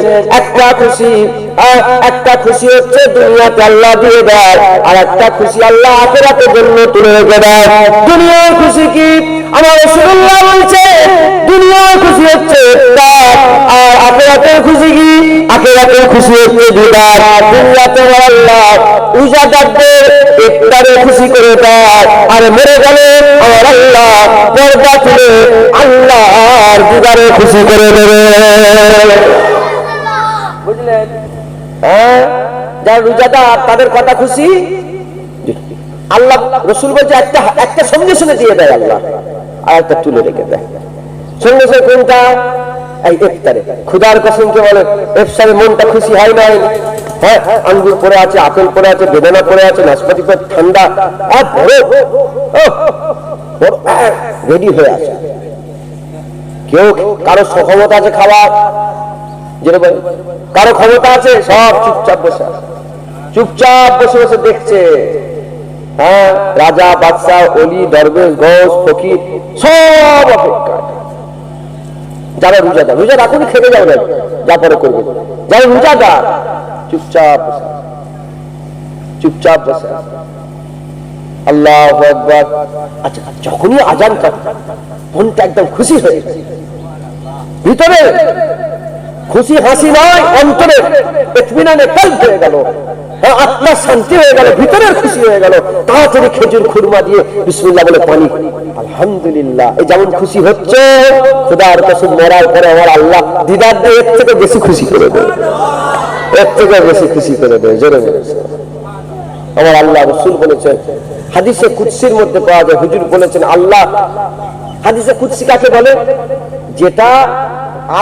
একটা খুশি হচ্ছে দুনিয়াতে আল্লাহ দিয়ে দেয়, আর একটা খুশি আল্লাহ আখিরাতের জন্য তুলে রেখে দেয়। দুনিয়ার খুশি কি? আমার রাসূলুল্লাহ বলছে দুনিয়ার খুশি হচ্ছে আর আখিরাতের খুশি কি? আখিরাতের খুশি হচ্ছে দিদার। দুনিয়াতে আল্লাহ রোজাদারদের ইফতারে খুশি করে দেয়, আর মরে গেলে আমার আল্লাহ পর্দা তুলে আল্লাহর দিদারে খুশি করে দেবে। বুঝলেন? হ্যাঁ যারা রোজাদার তাদের কথা খুশি আল্লাহ। রাসূল বলছে একটা সঙ্গে সঙ্গে দিয়ে দেয় আল্লাহ, আর একটা তুলে রেখে দেয়। সঙ্গে সঙ্গে কোনটা? এই ইফতারে। খুদার কসমকে বলে ইফতারে মনটা খুশি হয় নাই, হ্যাঁ আঙ্গুর পড়ে আছে, আপেল পড়ে আছে, বেদানা পড়ে আছে, নাশপাতি পড়ে ঠান্ডা রেডি হয়ে আছে। কেউ কারো ক্ষমতা আছে খাবার, যেটা বলে কারো ক্ষমতা আছে, সব চুপচাপ বসে বসে দেখছে। হ্যাঁ রাজা বাদশাহ অলি দরবেশ গৌস ফকির সব অপেক্ষা। যারা রোজাদার, রোজা রাখুন খেতে যাও না, যা পরে করবে। যারা রোজাদার চুপচাপ বসে আল্লাহু আকবার। আচ্ছা যখনই আজান কাটে মনটা একদম খুশি হয়ে যায়, ভিতরে খুশি হাসি নয়, অন্তরে ইতমিনানে কলব হয়ে গেল, আত্মার শান্তি হয়ে গেল, ভিতরের খুশি হয়ে গেল। তাড়াতাড়ি খেজুর খুরমা দিয়ে বিসমিল্লাহ বলে পানি, আলহামদুলিল্লাহ। এই যেমন খুশি হচ্ছে, খুদার কসম মরার পরে আমার আল্লাহ দিদার দিয়ে এর থেকে বেশি খুশি করে দেয়, এর থেকে বেশি খুশি করে দেয়। জোরে বলেছে আমার আল্লাহ। রাসূল বলেছেন, হাদিসে কুদসির মধ্যে পাওয়া যায়, হুজুর বলেছেন আল্লাহ। হাদিসে কুদসি কাকে বলে? যেটা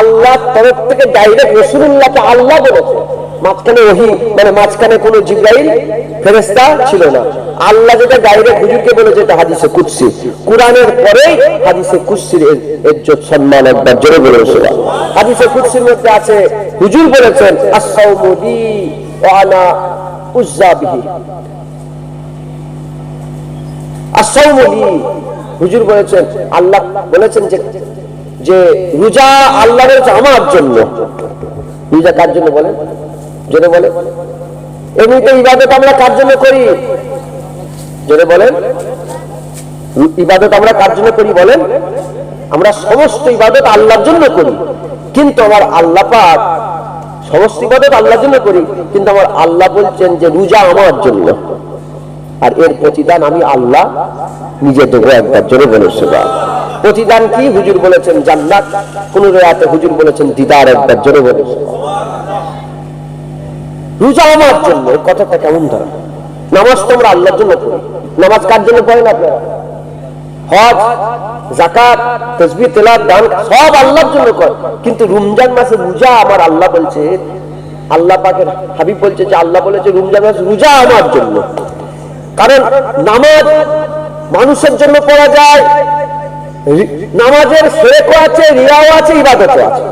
আল্লাহ তরফ থেকে ডাইরেক্ট রাসূলুল্লাহকে আল্লাহ বলেছে, মাঝখানে ওহী মানে মাঝখানে কোনো জিবরাইল ফেরেশতা ছিল না। আল্লাহ যেটা ডাইরেক্ট হুজুরকে বলেছে এটা হাদিসে কুদসি। কুরআনের পরে হাদিসে কুদসির ইজ্জত সম্মান একবার জোরে বলে সুবহানাল্লাহ। হাদিসে কুদসির মধ্যে আছে, হুজুর বলেছেন আস-সাওমু লি ওয়া আনা উযযা বিহি। আস-সাওমু লি, হুজুর বলেছেন, আল্লাহ বলেছেন যে রোজা আল্লাহ বলেছে আমার জন্য। রোজা কার জন্য বলেন? জোরে বলেন। এমনিতে ইবাদত আমরা কার জন্য করি? জোরে বলেন। ইবাদত আমরা কার জন্য করি বলেন? আমরা সমস্ত ইবাদত আল্লাহর জন্য করি, কিন্তু আমার আল্লাহ পাক সমস্ত ইবাদত আল্লাহর জন্য করি, কিন্তু আমার আল্লাহ বলছেন যে রোজা আমার জন্য, আর এর প্রতিদান আমি আল্লাহ নিজে দেবো। একবার জোরে বলে সুবহানাল্লাহ। প্রতিদান কি? হুজুর বলেছেন জান্নাত, কোন রাতে হুজুর বলেছেন দিদার। একবার জোরে বলে রোজা আমার জন্য, কথাটা কেমন ধরা? নামাজ তো আমরা আল্লাহর জন্য পড়ি, নামাজ কার জন্য পড়েন আপনারা? হজ যাকাত তাসবিহ তেলাওয়াত দান সব আল্লাহর জন্য করে, কিন্তু রমজান মাসে রোজা আমার আল্লাহ বলছে, আল্লাহ পাকের হাবিব বলছে যে আল্লাহ বলেছে রমজান মাস রোজা আমার জন্য। কারণ নামাজ মানুষের জন্য পড়া যায়, নামাজের শিরকও আছে, রিয়াও আছে, ইবাদতও আছে।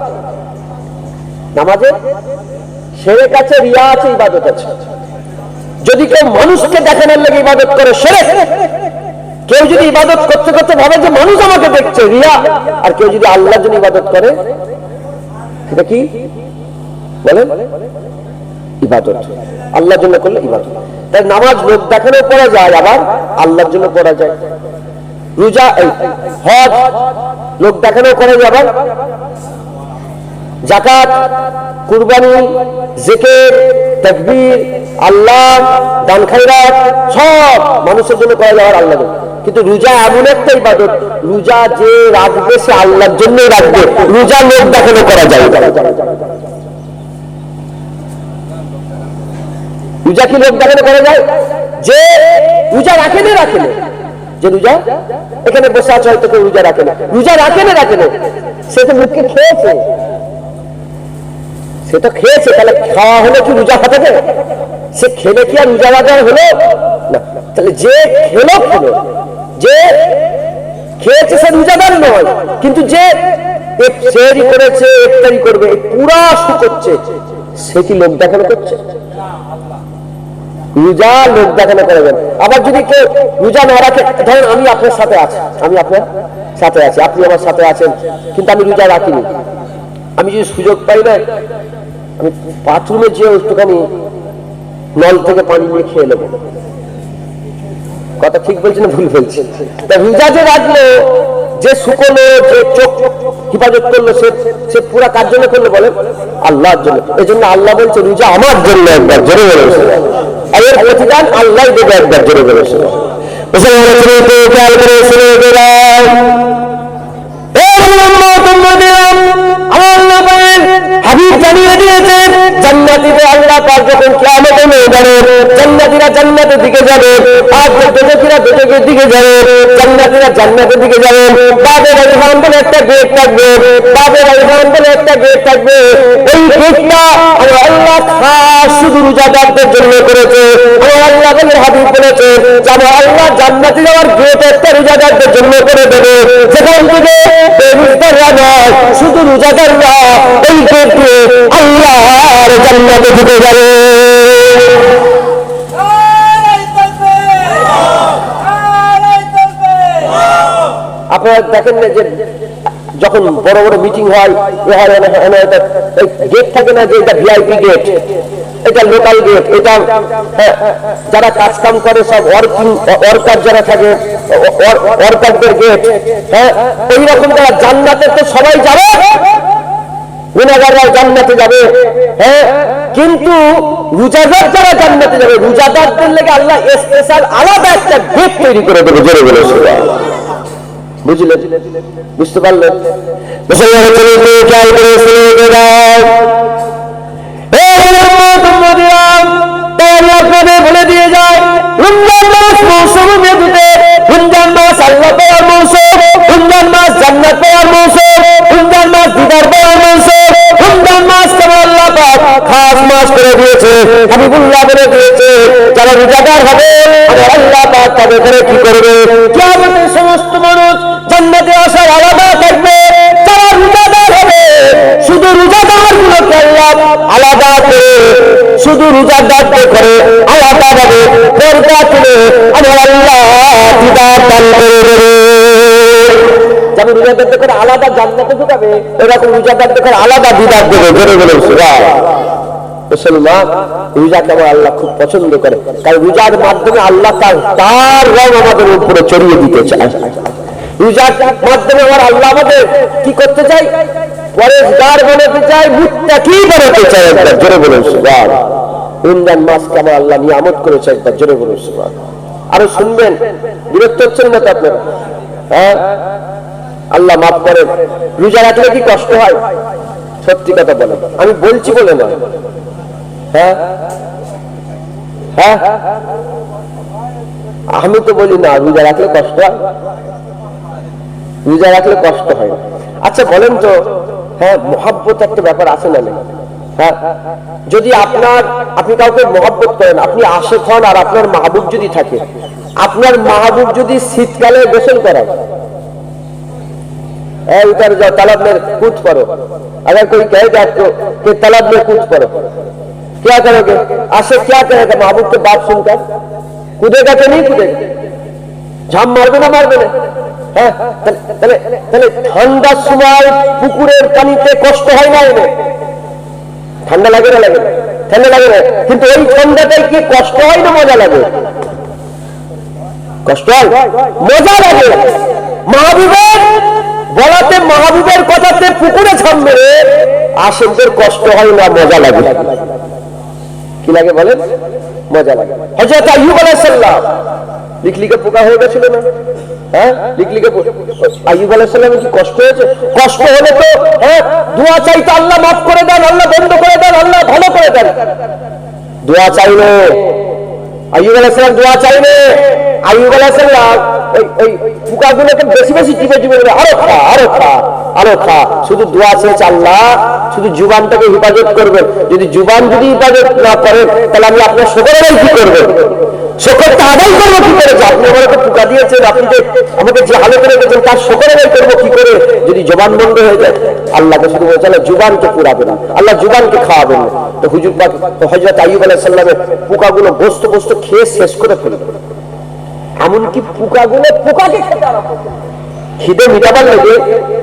নামাজের শিরক আছে, রিয়া আছে, ইবাদত আছে। যদি কেউ মানুষকে দেখানোর লাগে ইবাদত করে, শিরক। কেউ যদি ইবাদত করতে করতে ভাবে যে মানুষ আমাকে দেখছে, রিয়া। আর কেউ যদি আল্লাহর জন্য ইবাদত করে, সেটা কি বলেন? ইবাদত। আল্লাহর জন্য করলে ইবাদত। তাই নামাজ লোক দেখানো পড়া যায়, আবার আল্লাহর জন্য পড়া যায়। রোজা, হজ লোক দেখানো করা যায়, আবার যাকাত, কুরবানি, জিকির, তাকবীর, আল্লাহ, দান খায়রাত সব মানুষের জন্য করা যায়, আল্লাহর জন্য। কিন্তু রোজা এমন একটা ইবাদত, রোজা যে রাখবে সে আল্লাহর জন্যই রাখবে। রোজা লোক দেখানো করা যায়। রোজা কি লোক দেখানো করা যায়? যে রোজা রাখেন রাখেন, যে রোজা এখানে বসে আছে হয়তো কেউ রোজা রাখেন, রোজা রাখেন রাখেন, সে তো মুখে খেয়েছে, সে তো খেয়েছে, তাহলে খাওয়া হলে কি রোজা খাতে? সে খেলে কি আর রোজা রাখা হলো না? তাহলে যে খেলো খেলো, যে খেয়েছে সে রোজাদার নয়। কিন্তু যে সেহরি করেছে, ইফতারি করবে, পুরা শু করছে, সে কি লোক দেখানো করছে? রোজা লোক দেখানো করবেন। আবার যদি কেউ রোজা না রাখে, ধরেন আমি আপনার সাথে আছি, আমি আপনার সাথে আছি, আপনি আমার সাথে আছেন, কিন্তু আমি রোজা রাখিনি। আমি যদি সুযোগ পাই না, আমি বাথরুমে যে একটুখানি নল থেকে পানি নিয়ে খেয়ে নেবো। কথা ঠিক বলছি না ভুল বলছি? তা রোজা যে রাখলো, যে শুকনো, যে চোখ হিফাজত করলো, সে পুরা কার জন্য করলো বলেন? আল্লাহর জন্য। এই জন্য আল্লাহ বলছে রোজা আমার জন্য, একবার জোরে বলেছে, আর এর প্রতিদান আল্লাহ দেবে, একবার জোরে বলেছে। হাবিব জানিয়ে দিয়েছেন জান্নাতীদের আল্লাহ পাক যখন কিয়ামতের ময়দানে জান্নাতীরা জান্নাতের দিকে যাবে, আর দোজখীরা দোজখের দিকে যাবে। জান্নাতীরা জান্নাতের দিকে যাবে, বাবের রায়হান বলে একটা গেট থাকবে, বাবের রায়হান বলে একটা গেট থাকবে। এই গেটটা আল্লাহ খাস শুধু রোজাদারদের জন্য করেছে। আল্লাহ বলে, হাবিব বলেছে যাবে আল্লাহ জান্নাতে যাওয়ার গেট একটা রোজাদারদের জন্য করে দেবে, যেখান থেকে বেরোজগাররা নয়, শুধু রোজাদাররা এই গেট দিয়ে আল্লাহর জান্নাতে ঢুকে যাবে। আপনারা দেখেন না যে যখন বড় বড় মিটিং হয়, গেট থাকে না যে এটা ভিআইপি গেট, এটা লোকাল গেট, এটা যারা কাজ কাম করে সব ওয়ার্কার যারা থাকে ওয়ার্কারদের গেট। হ্যাঁ, এইরকম যারা জান্নাতে তো সবাই যাবে, গুনাহগাররা জান্নাতে যাবে। হ্যাঁ, কিন্তু রোজাদার যারা জান্নাতে যাবে, রোজাদারদের লেগে আল্লাহ স্পেশাল আলাদা একটা গেট তৈরি করে দেবে। জোরে বলে বুঝলেন? বুঝতে পারলেন? আপনাদের বলে দিয়ে যায় রমজান মাস মৌসুমে দুটো, রমজান মাস আল্লাহ পাওয়ার মৌসুম, রমজান মাস জান্নাত পাওয়ার মৌসুম, রমজান মাস দিদার পাওয়ার মৌসুম। রমজান মাস কেন আল্লাহ পাক খাস মাস করে দিয়েছে, হাবিবুল্লাহ বলে দিয়েছে যারা রোজাদার হবে আল্লাহ পাক তাদের করে কি করবে? কিয়ামতের সমস্ত মানুষ জান্নাতে আসার আলাদা থাকবে। যারা রোজাদার হবে শুধু রোজাদার গুলোকে আল্লাহ আলাদা করে, শুধু রোজাদারকে করে আলাদা ভাবে পর্দা তুলে আমার আল্লাহ দিদার দান করে দেবে। যেমন রোজাদারদের করে আলাদা জান্নাতে ঢুকাবে, এরকম রোজাদারদের করে আলাদা দিদার দেবে। জোরে বলে মুসলমান, রোজাকে আমার আল্লাহ খুব পছন্দ করে, কারণ রোজার মাধ্যমে আল্লাহ তার রং আমাদের উপরে চড়িয়ে দিতে চায়। রোজার মাধ্যমে আমার আল্লাহ আমাদের কি করতে চাই? পরেশগার বানাতে চাই, মুত্তাকি বানাতে চাই। একবার জোরে বলুন সুবহান। রমজান মাসকে আমার আল্লাহ নিয়ামত করেছে, একবার জোরে বলুন সুবহান। আরো শুনবেন, বিরক্ত হচ্ছেন না তো আপনারা? হ্যাঁ, আল্লাহ মাফ করেন। রোজা রাখলে কি কষ্ট হয়? সত্যি কথা বলেন, আমি বলছি বলে না। হ্যাঁ হ্যাঁ, আমি তো বলি না রোজা রাখলে কষ্ট হয়, রোজা রাখলে কষ্ট হয়। আচ্ছা বলেন তো, হ্যাঁ মহব্বত একটা ব্যাপার আছে না? হ্যাঁ, যদি আপনি কাউকে মহব্বত করেন, আপনি আশিক হন, আর আপনার মাহবুব যদি থাকে, আপনার মাহবুব যদি শীতকালে গোসল করেন, उतर जाओ तालाब में कूद पड़ो, अगर कोई कहे कि आपको कि तालाब में कूद पड़ो, क्या करोगे? आशिक क्या करेगा महबूब के बात सुनकर? कूदेगा कि नहीं कूदेगा? झाम मारबे ना मारबे ना? তাহলে ঠান্ডার সময় পুকুরের পানিতে কষ্ট হয় না? এনে ঠান্ডা লাগে না? লাগে, ঠান্ডা লাগে না, কিন্তু ওই ঠান্ডাটাই কি কষ্ট হয় না মজা লাগে? কষ্ট হয়, মজা লাগে। মাহবুবের বলাতে, মাহবুবের কথাতে পুকুরে ঝাম মেরে আশিকদের কষ্ট হয় না, মজা লাগে। কি লাগে বলেন? মজা লাগে। হযরত আইয়ুব আলাইহিস সালাম লিকলিকে পোকা হয়ে গেছিল না? হ্যাঁ, লিকলিকে আইয়ুব আলাইহিস সালামের কি কষ্ট হয়েছে? কষ্ট হলে তো দোয়া চাইতে, আল্লাহ মাফ করে দেন, আল্লাহ বন্ধ করে দেন, আল্লাহ ভালো করে দেন। দোয়া চাইলে আইয়ুব আলাইহিস সালাম দোয়া চাইলে আইয়ুব আলাইহিস সালাম ওই পোকাগুলোকে বেশি বেশি টিপে টিপে আরো খা, আরো খা, আরো খা। শুধু দোয়া চেয়েছে আল্লাহ শুধু জুবানটাকে হেফাজত করবেন। যদি জুবান যদি হেফাজত না করেন, তাহলে আমি আপনার শুকর আদায় কি করবেন? শুকরটা আদায় করবো কি করে? আপনি আমাকে পোকা দিয়েছেন, আপনি যে আমাকে যে হালে করে গেছেন, তার শুকর আদায় করবো কি করে যদি জবান বন্ধ হয়ে যায়? আল্লাহকে শুধু বলছে আল্লাহ জুবানকে পুরাবে না, আল্লাহ জুবানকে খাওয়াবেন না। তো হুজুর পাক হযরত আইয়ুব আলাইহিস সালামের পোকাগুলো গোস্ত গোস্ত খেয়ে শেষ করে ফেলবে। এমনকি পোকাকে খেতে আরম্ভ করলো, খিদে মিটাবার লেগে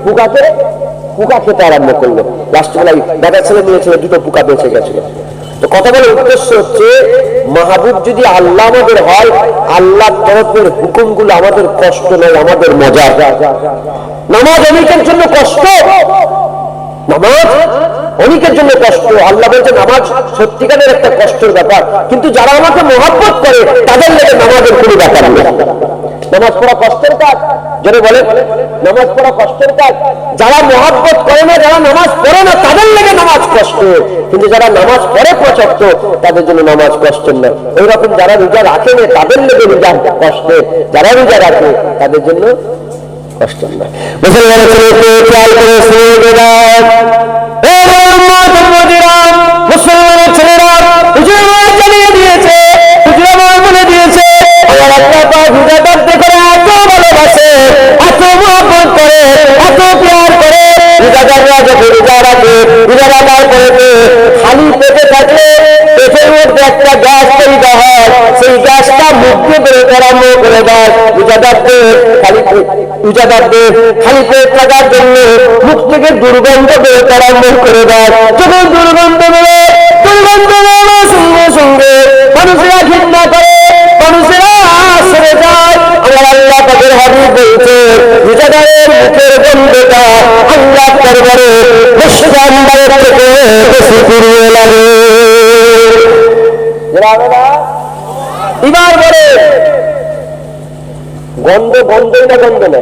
পোকা খেতে আরম্ভ করলো। লাস্টবেলায় দাদা ছেলে নিয়েছিল, দুটো পোকা বেঁচে গেছিল। তো কথা বলার উদ্দেশ্য হচ্ছে, মাহবুব যদি আল্লাহ আমাদের হয়, আল্লাহর তরফের হুকুমগুলো আমাদের কষ্ট নয়, আমাদের মজা। নামাজ অনেকের জন্য কষ্ট, নামাজ অনেকের জন্য কষ্ট। আল্লাহ বলছেন নামাজ সত্যিকারের একটা কষ্টের ব্যাপার, কিন্তু যারা আমাকে মহব্বত করে তাদের লেগে নামাজের কোনো ব্যাপার নেই। নামাজ পড়া কষ্টের কাজ, যারা বলে নামাজ পড়া কষ্টের কাজ। যারা মহব্বত করে না, যারা নামাজ পড়ে না, তাদের লেগে নামাজ কষ্ট, কিন্তু যারা নামাজ পড়ে প্রচক্ত, তাদের জন্য নামাজ কষ্টের না। ওই রকম যারা রোজা রাখে না, তাদের লেগে রোজা কষ্টে, যারা রোজা রাখে তাদের জন্য কষ্ট না। মুসলমানের ছেলেকে খেয়াল করে শুনে দেন, মুসলমানের ছেলেরা হুজুর জানিয়ে দিয়েছে, হুজুর বলে দিয়েছে, আমার আল্লাহ পাক রোজাদারদের করে এত ভালোবাসে, এত মহব্বত করে, এত প্যার করে। রোজাদাররা যখন রোজা রাখে, রোজা রাখার পরে খালি পেটে থাকলে পেটের মধ্যে একটা গ্যাস তৈরি হয়, সেই গ্যাসটা মুখকে বেরোতে আরম্ভ করে দেয়। রোজাদারদের খালি পেট থাকার জন্য মুখ থেকে দুর্গন্ধ বেরোতে আরম্ভ করে দেয়। যখন দুর্গন্ধ বেরোয়, দুর্গন্ধ বেরোনোর সঙ্গে সঙ্গে মানুষেরা ঘৃণা করে, মানুষেরা সরে যায়। আমার আল্লাহ পাকের হাবিব বলছে, রোজাদারের মুখের গন্ধটা আল্লাহর দরবারে মুসলমানদের থেকে বেশি প্রিয় লাগে। এবার বলে গন্ধ গন্ধই না গন্ধ না,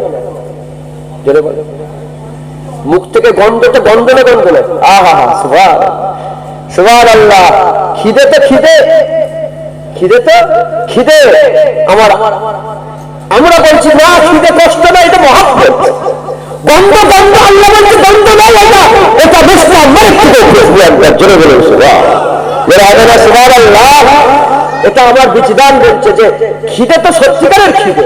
মুখ থেকে গন্ধটা গন্ধ না গন্ধ না। আহা হা, সুবহানাল্লাহ। খিদে তো খিদে, খিদে তো খিদে। আমরা বলছি না খিদে কষ্ট না, এটা মহব্বত। গন্ধ গন্ধ, আল্লাহ বলছে গন্ধ নয়, এটা বেশি আমার থেকে খুশবু একবার জোরে বলে সুবহানাল্লাহ। এটা আমার বিচদান বলছে যে খিদে তো সত্যিকারের খিদে,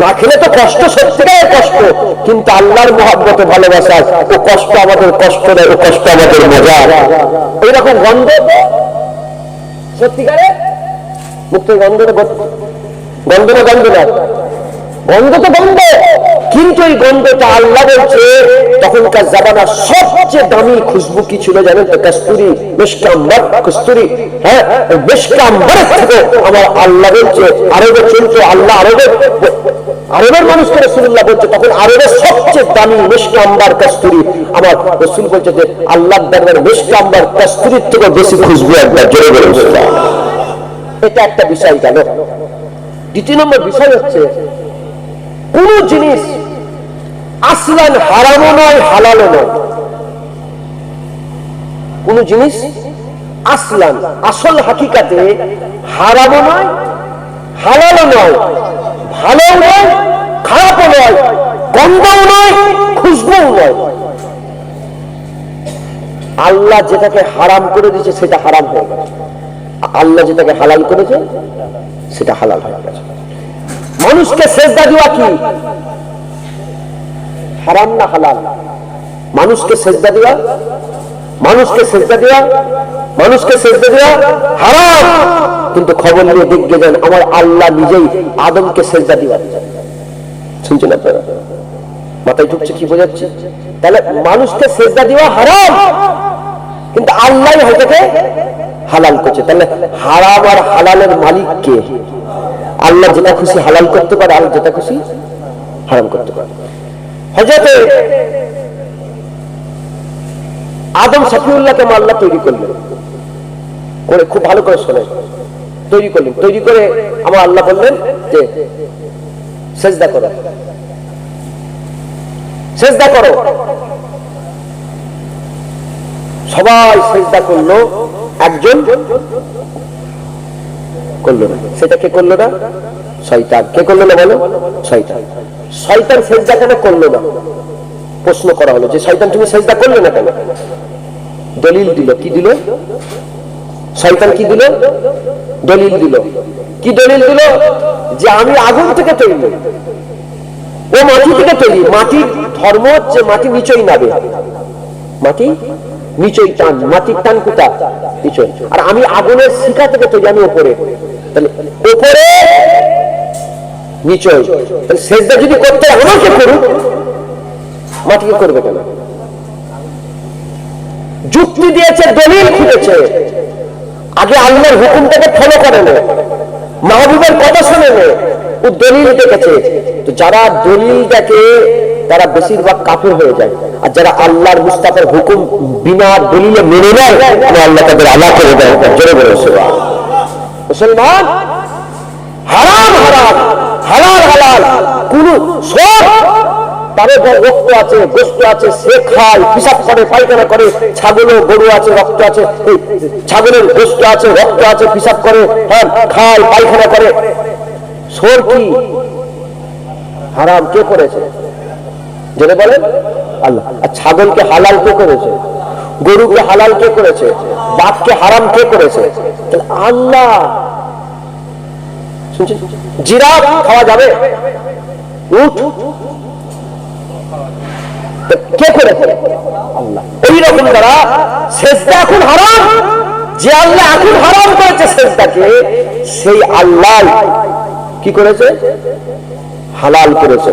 না খেলে তো কষ্ট, সত্যিকারের কষ্ট, কিন্তু আল্লাহর মহব্বতে ভালোবাসা, ও কষ্ট আমাদের কষ্ট নয়, ও কষ্ট আমাদের মজা। এইরকম গন্ধ সত্যিকারের মুক্ত গন্ধ না, গন্ধ না গন্ধ না, গন্ধ তো গন্ধ, কিন্তু এই গন্ধটা আল্লাহ বলছে তখনকার জামানার সবচেয়ে দামি খুশবু কি ছিল জানেন? কস্তুরি, মিশকে আম্বার, কস্তুরি। হ্যাঁ, মিশকে আম্বারের থেকে আমার আল্লাহ বলছে, আরবে চলতো, আল্লাহ আরবের মানুষকে রাসূলুল্লাহ বলছে, তখন আরবের সবচেয়ে দামি মিশকে আম্বার, কস্তুরি। আমার রাসূল বলছে যে আল্লাহর দরবারে মিশকে আম্বার, কস্তুরির থেকে বেশি খুশবু একবার জোরে বলে সুবহানাল্লাহ। এটা একটা বিষয় গেল। দ্বিতীয় নম্বর বিষয় হচ্ছে, কোন জিনিস আসলান হারামও নয়, হালালও নয়। কোন জিনিস আসলান, আসল হাকিকাতে হারামও নয়, হালালও নয়, ভালোও নয়, খারাপও নয়, গন্ধও নয়, খুশবুও নয়। আল্লাহ যেটাকে হারাম করে দিয়েছে সেটা হারাম হয়ে গেছে, আল্লাহ যেটাকে হালাল করেছে সেটা হালাল হয়ে গেছে। মানুষকে সেজদা দেওয়া কি হারাম না হালাল? মানুষকে সেজদা দেওয়া, মানুষকে সেজদা দেওয়া, মানুষকে সেজদা দেওয়া হারাম। কিন্তু খবর নিয়ে দেখবে যান আমার আল্লাহ নিজেই আদমকে সেজদা দেওয়া, শুনছেন আপনারা? মাথায় ঢুকছে কি বোঝাচ্ছে? তাহলে মানুষকে সেজদা দেওয়া হারাম, কিন্তু আল্লাহ হয়তোকে হালাল করছে। তাহলে হারাম আর হালালের মালিক কে? আল্লাহ যেটা খুশি হালাল করতে পারে, আর যেটা খুশি হারাম করতে পারে। হযরতে আদম সফিউল্লাহকে আল্লাহ তৈরি করলেন, করে খুব ভালো করে শোনেন, তৈরি করলেন। তৈরি করে আমার আল্লাহ বললেন যে সেজদা করো, সেজদা করো। সবাই সেজদা করলো, একজন করলো না। সেটা কে করলো না? শয়তান। কে করলো না বলো? শয়তান। শয়তান সেজদা কেন করলো না? প্রশ্ন করা হলো যে শয়তান তুমি সেজদা করলে না কেন? দলিল দিল। কি দিল? শয়তান কি দিল? দলিল দিল। কি দলিল দিল? যে আমি আগুন থেকে তৈরি, ও মাটি থেকে তৈরি। মাটির ধর্ম হচ্ছে মাটি নিচই নাবে, মাটি নিচই টান, মাটির টান কোথা? নিচই। আর আমি আগুনের শিখা থেকে তৈরি, আমি ওপরে। তাহলে ওপরে নিচই, তাহলে সেজদা যদি করতে আমাকে করুক, মাটিকে করবে কেন? যুক্তি দিয়েছে, দলিল খুঁজেছে। আগে আল্লাহর হুকুমটাকে ফলো করে না, মাহবুবের কথা শোনে না, ও দলিল দেখেছে। তো যারা দলিল দেখে তারা বেশিরভাগ কাফের হয়ে যায়, আর যারা আল্লাহর মুস্তাফার হুকুম বিনা দলিলে মেনে নেয়, আল্লাহ তাদের আল্লাহ করে দেয়। জোরে বলে মুসলমান, হারাম হারাম, হালাল হালাল, কোন সব তাদের রক্ত আছে, গোস্ত আছে, সে খায়, পিসাব করে, পায়খানা করে। ছাগলও গরু আছে, রক্ত আছে, ছাগলের গোস্ত আছে, রক্ত আছে, পিসাব করে, হ্যাঁ খায়, পায়খানা করে। সোর কি হারাম কে করেছে? যেটা বলেন আল্লাহ। আর ছাগলকে হালাল কে করেছে? গরুকে হালাল কে করেছে? বাঘকে হারাম কে করেছে? আল্লাহ। শুনছেন? জিরাফ খাওয়া যাবে? উট কে করেছে? আল্লাহ। এইরকম দ্বারা সেজদা এখন হারাম। যে আল্লাহ এখন হারাম করেছে সেজদাকে, সেই আল্লাহ কি করেছে? হালাল করেছে।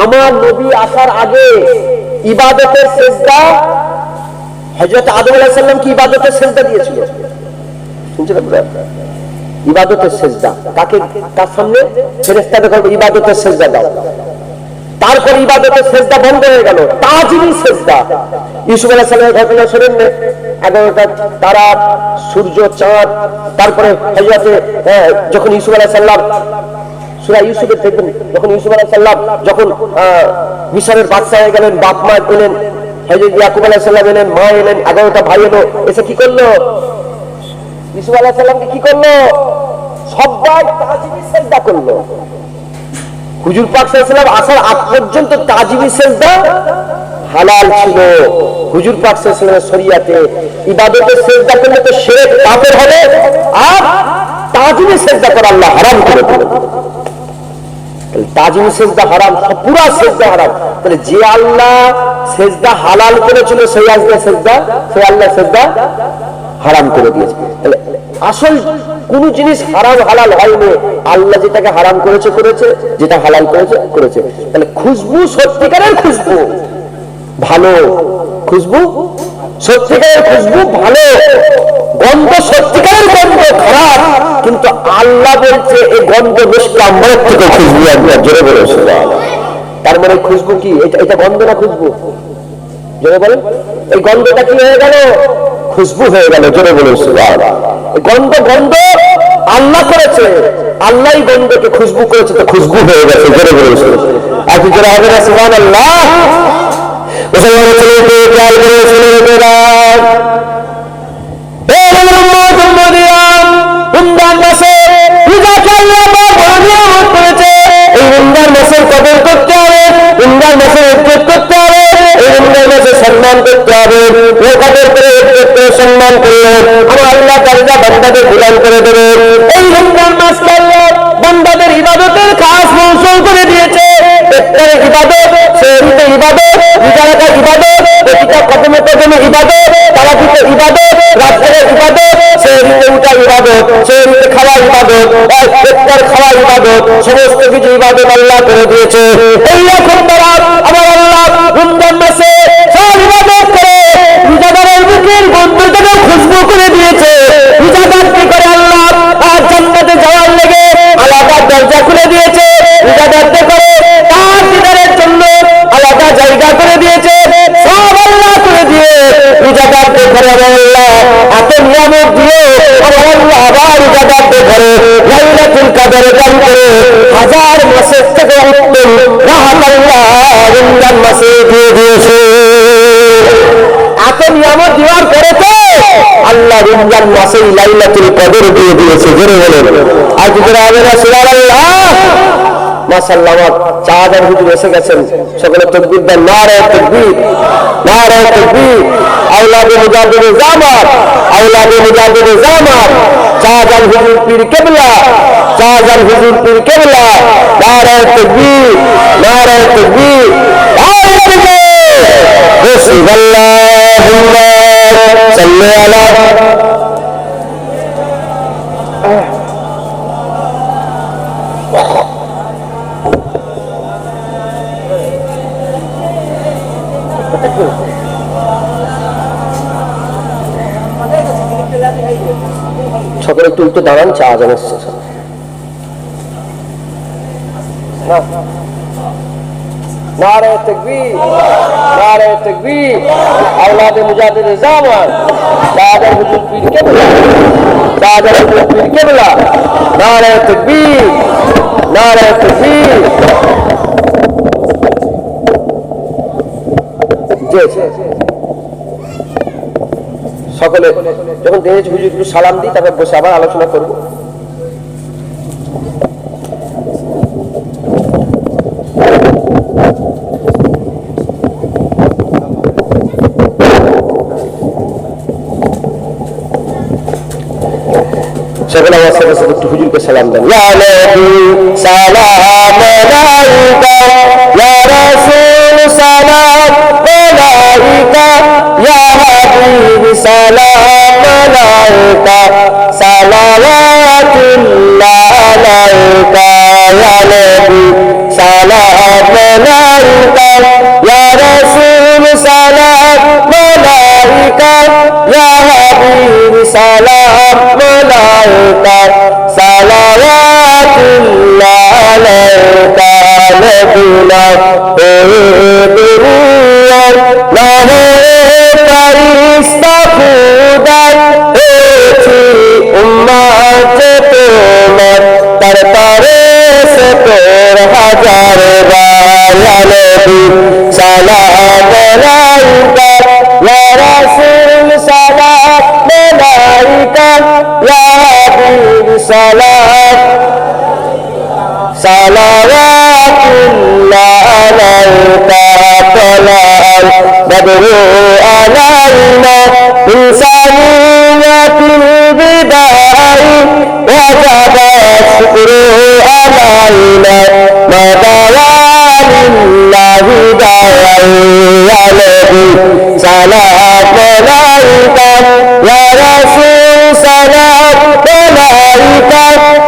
আমার নবী আসার আগে ইবাদতের সেজদা হযরত আদম আলাইহিস সালাম কি ইবাদতের সেজদা দিয়েছিল? শুনছেন আপনারা? ইবাদতের সেজদা কাকে? কার সামনে? ফেরেশতাদের কাছে ইবাদতের সেজদা দাও। তারপর ইবাদতের সেজদা বন্ধ হয়ে গেল, তাজিমি সেজদা। ইউসুফ আলাইহিস সালামের ঘটনা শোনেন না? 11টা তারা, সূর্য, চাঁদ। তারপরে হযরতে যখন ইউসুফ আলাইহিস সালাম সূরা ইউসুফে দেখবেন, যখন ইউসুফ আলাইহিস সালাম যখন মিশরের বাদশা হয়ে গেলেন, বাপ মা এলেন, হযরত ইয়াকুব আলাইহিস সালাম এলেন, মা এলেন, 11টা ভাই এলো, এসে কি করলো? ইউসুফ আলাইহিস সালামকে কি করলো? সবাই তাজিমি সেজদা করলো। হুজুর পাক সাল্লাল্লাহু আলাইহি ওয়াসাল্লাম আসার আগ পর্যন্ত তাজিমি সেজদা হালাল ছিল। হুজুর পাক সাল্লাল্লাহু আলাইহি ওয়াসাল্লামের শরীয়তে ইবাদতের সেজদা করলে তো শিরক কাফের হবে, আর তাজিমি সেজদা করা আল্লাহ হারাম করে দিলেন। তাজিমি সেজদা হারাম, পুরা সেজদা হারাম। তাহলে যে আল্লাহ সেজদা হালাল করেছিল সেই আল্লাহ সেজদা হারাম করে দিয়েছে। তাহলে আসল কোন জিনিস হারাম হালাল হয়নি, আল্লাহ যেটাকে হারাম করেছে করেছে, যেটা হালাল করেছে করেছে। তাহলে খুশবু সত্যিকারের খুশবু ভালো, খুশবু সত্যিকারের খুশবু ভালো, গন্ধ সত্যিকারের গন্ধ খারাপ, কিন্তু আল্লাহ বলছে এই গন্ধ বেশি আমার থেকে খুশবু একবার জোরে বলে। তার মানে খুশবু কি? এটা গন্ধ না খুশবু? জোরে বলেন। এই গন্ধটা কি হয়ে গেল? খুশবু হয়ে গেল। জোরে বলে গন্ধ, গন্ধ আল্লাহ করেছে, আল্লাহ গন্ধকে খুশবু করেছে, তো খুশবু হয়ে গেছে। জোরে বলে আর কি জোরে হবে না? সুবহানাল্লাহ। সম্মান করতে হবে, কদর করে সম্মান করলেন। আমার আল্লাহ তাআলা বান্দাদের গুলাম করে দেবেন। এই রমজান মাসকে আল্লাহ বান্দাদের ইবাদতের খাস মৌসুম করে দিয়েছে। ইফতারের ইবাদত, সেহরিতে ইবাদত, রোজা রাখার ইবাদত, প্রতিটা কদমে কদমে ইবাদত, তারাবিতে ইবাদত, রাতের ইবাদত, সেহরিতে উঠা ইবাদত, সেহরিতে খাওয়া ইবাদত, ইফতার খাওয়া ইবাদত, সমস্ত কিছু ইবাদত আল্লাহ করে দিয়েছে। এই রকম তারা আমার আল্লাহ রমজান মাসে সব ইবাদত করে রোজাদারের বুকের গন্ধটাকে খুশবু করে দিয়েছে। রোজাদার কি করে আল্লাহ আর জান্নাতে যাওয়ার লেগে আলাদা দরজা খুলে দিয়েছে। রোজাদারদের করে তার দিদারের জন্য আলাদা জায়গা করে দিয়েছে। সব আল্লাহ করে দিয়ে রোজাদারদের ঘরে আমার আল্লাহ এত নিয়ামত দিয়ে আমার আল্লাহ আবার রোজাদারদের ঘরে লাইলাতুল কদর দান করে 1000 মাসের থেকে উত্তম রাহাত আল্লাহ রমজান মাসে দিয়ে দিয়েছে। এত নিয়ামত দেওয়ার পরে তো আল্লাহ রমজান মাসেই লাইলাতুল কদর দিয়ে দিয়েছে। জোরে বলেন আর যদি হবে না সুবহানাল্লাহ। মাশাআল্লাহ, আমার চাঁদার হুজুর এসে গেছেন, সকলে তাকবীর দেন। নারায়ে তাকবীর, নারায়ে তাকবীর। আওলাদে মুজাদ্দিদ জামাত, আওলাদে মুজাদ্দিদ জামাত, চাঁদার হুজুর পীর কেবলা, চাঁদার হুজুর পীর কেবলা। নারায়ে তাকবীর, নারায়ে তাকবীর, নারায়ে তাকবীর। বিসমিল্লাহিল্লাহুম্মা সাল্লি আলা সকলে একটু উল্টো দাঁড়ান, চা আজান এসছে। নারায়ে তাকবীর, নারায়ে তাকবীর। আওলাদে মুজাদ্দিদ জামান, চাঁদার হুজুর পীর কেবলা, চাঁদার হুজুর পীর কেবলা। নারায়ে তাকবীর, নারায়ে তাকবীর। সকলে যখন দেশ হুজুর একটু সালাম দিই, তারপর বসে আবার আলোচনা করবো। সকলে আমার সাথে সাথে একটু হুজুরকে সালাম দেন। ইয়া নবী সালাম আলাইকা, ইয়া রাসূল সালাম আলাইকা, ইয়া হাবিব সালাম আলাইকা, সালাওয়াতুল্লাহ আলাইকা। ইয়া নবী সালাম আলাইকা, ইয়া রাসূল সালাম আলাইকা, ইয়া হাবিব সালাম আলাইকা, সালাওয়াতুল্লাহ আলাইকা। নবীনা হে দুনিয়ার নাহে ফেরেশতা খুদা এসেছি উম্মত তোমার, তারপরে সে তোর হাজার বার। নবী সালাম আলাইকা, ইয়া রাসূল সালাম আলাইকা, ইয়া হাবিব সালাম, সালাওয়াতুল্লাহ আলাইকা। তালাল বদরু আলাইনা ইনসানিয়াতুল বিদাই, ওয়াজাবা শুকরু আলাইনা মাদাওয়ালিল্লাহি দাই। ইয়া নবী সালাম আলাইকা, ইয়া রাসূল সালাম আলাইকা,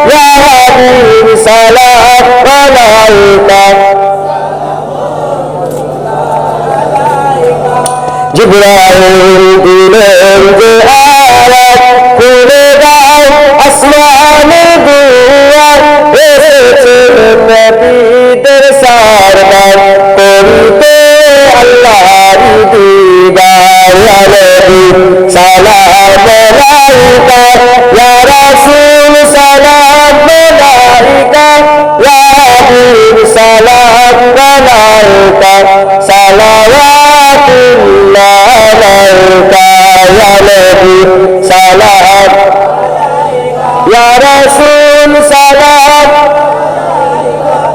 ইয়া হাবিব সালাম আলাইকা। জিবরাইল দিলেন যে আওয়াজ, খুলে দাও আসমানে দুয়ার, এসেছে নবীদের সরদার, করিতে আল্লাহর দিদার। ইয়া নবী সালাম আলাইকা, ইয়া রাসূল সালাম আলাইকা, ইয়া হাবিব সালাম আলাইকা, সালাওয়াতুল্লাহ আলাইকা। ইয়া নবী সালাম, ইয়া রাসূল সালাম,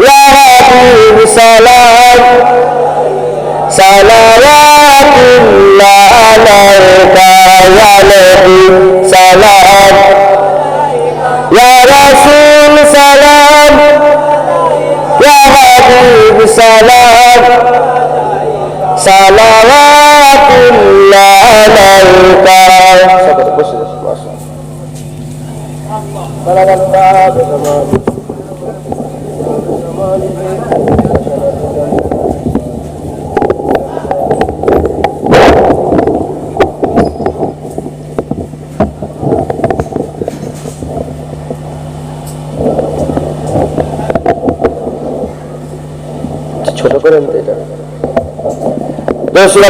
ইয়া হাবিব সালাম, সালাওয়াতুল্লাহ আলাইকা। আলাইকা ইয়া নবী সালাম, ইয়া রাসূল সালাম, ইয়া হাবিব সালাম, সালাওয়াতুল্লাহ আলাইকা। ছোট করেন তো এটা।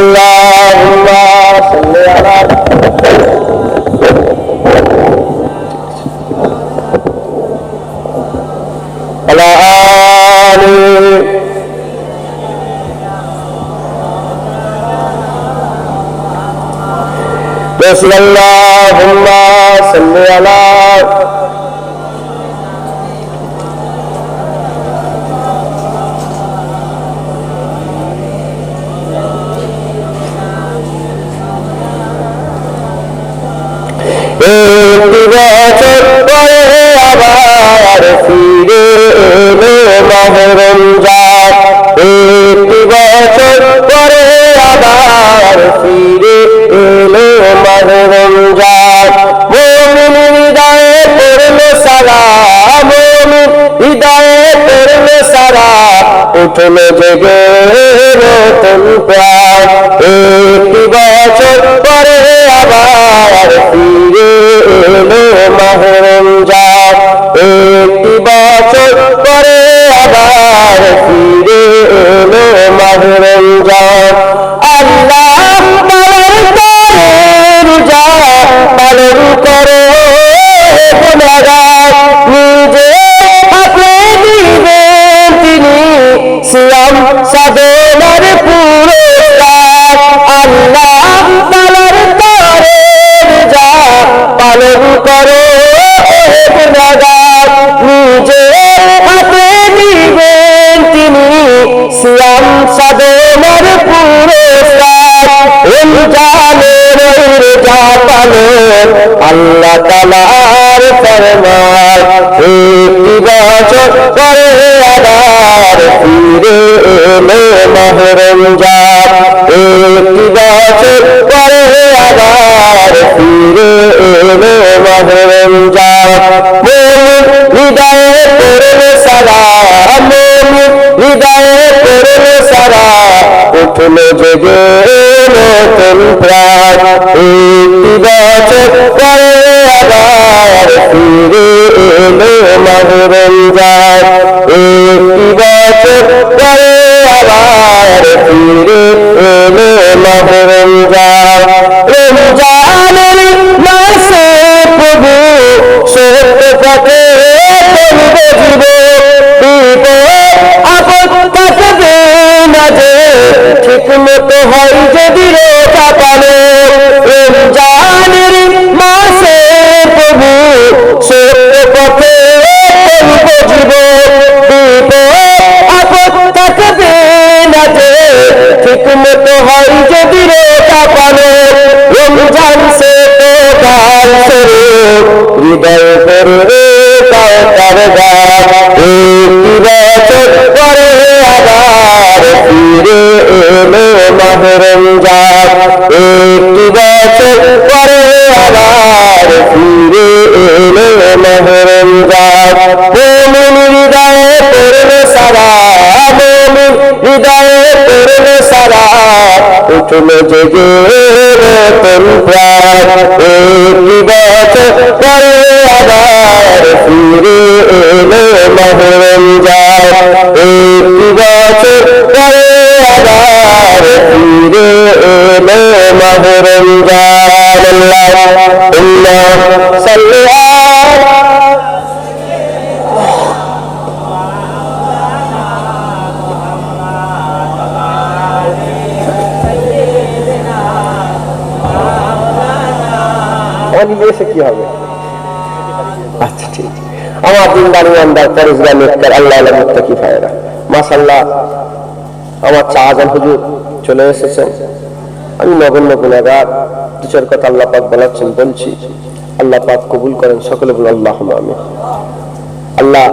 আল্লাহুম্মা সাল্লি আলা আলা আলি আল্লাহুম্মা সাল্লি আলা বছর পরে আবার ফিরে এলো মাহে রমজান, একটি বছর পরে আবার ফিরে এলো মাহে রমজান। মুমিন হৃদয়ে পড়লো সালাম, মুমিন হৃদয়ে পড়লো সালাম, উঠলো জেগে নতুন প্রাণ। একটি বছর পরে আবার ফিরে এলো মাহে রমজান, একটি বছর পরে আবার ফিরে এলো মাহে রমজান। আল্লাহ পালন করে রোজা পালন করো গুনাহগার, নিজে হাতে দিবেন তিনি সিয়াম সাধনার পুরস্কার। আল্লাহ পালন করে রোজা পালন করো গুনাহগার, নিজে হাতে দিবেন তিনি সিয়াম সাধনার পুরস্কার। রমজানের রোজা পালন আল্লাহ তাআলার ফরমান, একটি বছর পরে আবার ফিরে এলো মাহে রমজান, একটি বছর পরে আবার ফিরে এলো মাহে রমজান। মুমিন হৃদয়ে পড়লো সালাম, মুমিন হৃদয়ে পড়লো সালাম, উঠলো জেগে নতুন প্রাণ। একটি বছর পরে আবার ফিরে এলো মাহে রমজান, একটি বছর পরে আবার ফিরে এলো মাহে রমজান। রমজানের মাসে প্রভু সত্য পথে চলবে জীবন, বিপদ আপদ কাটবে না যে ঠিক মতো হয় যদি রোজা পালন। রমজানের মাসে প্রভু সত্য পথে চলবে জীবন, বিপদ আপদ কাটবে না যে ঠিক মতো হয় যদি রোজা পালন। রমজান সে তো গান সরে হৃদয় করে তার গান, একটি বছর পরে আবার ফিরে এলো মাহে রমজান, একটি বছর পরে আবার ফিরে এলো মাহে রমজান। মুমিন হৃদয়ে পড়লো সালাম, মুমিন হৃদয়ে পড়লো সালাম, উঠলো জেগে নতুন প্রাণ। একটি বছর পরে আবার ফিরে এলো মাহে রমজান, একটি বছর পরে আবার ফিরে এলো মাহে রমজান। আল্লাহুম্মা সাল্লি আলা এসে কি হবে? আচ্ছা ঠিক, আমার দিনদারি আন্দার পরেশগার নেককার আল্লাহ মুত্তাকি ভাইরা, মাশাআল্লাহ আমার চা আজান হুজুর চলে এসেছেন। আমি নগণ্য গুনাহগার, দু চার কথা আল্লাহ পাক বলাচ্ছেন, বলছি। আল্লাহ পাক কবুল করেন, সকলে বলুন আল্লাহুম্মা আমিন। আল্লাহ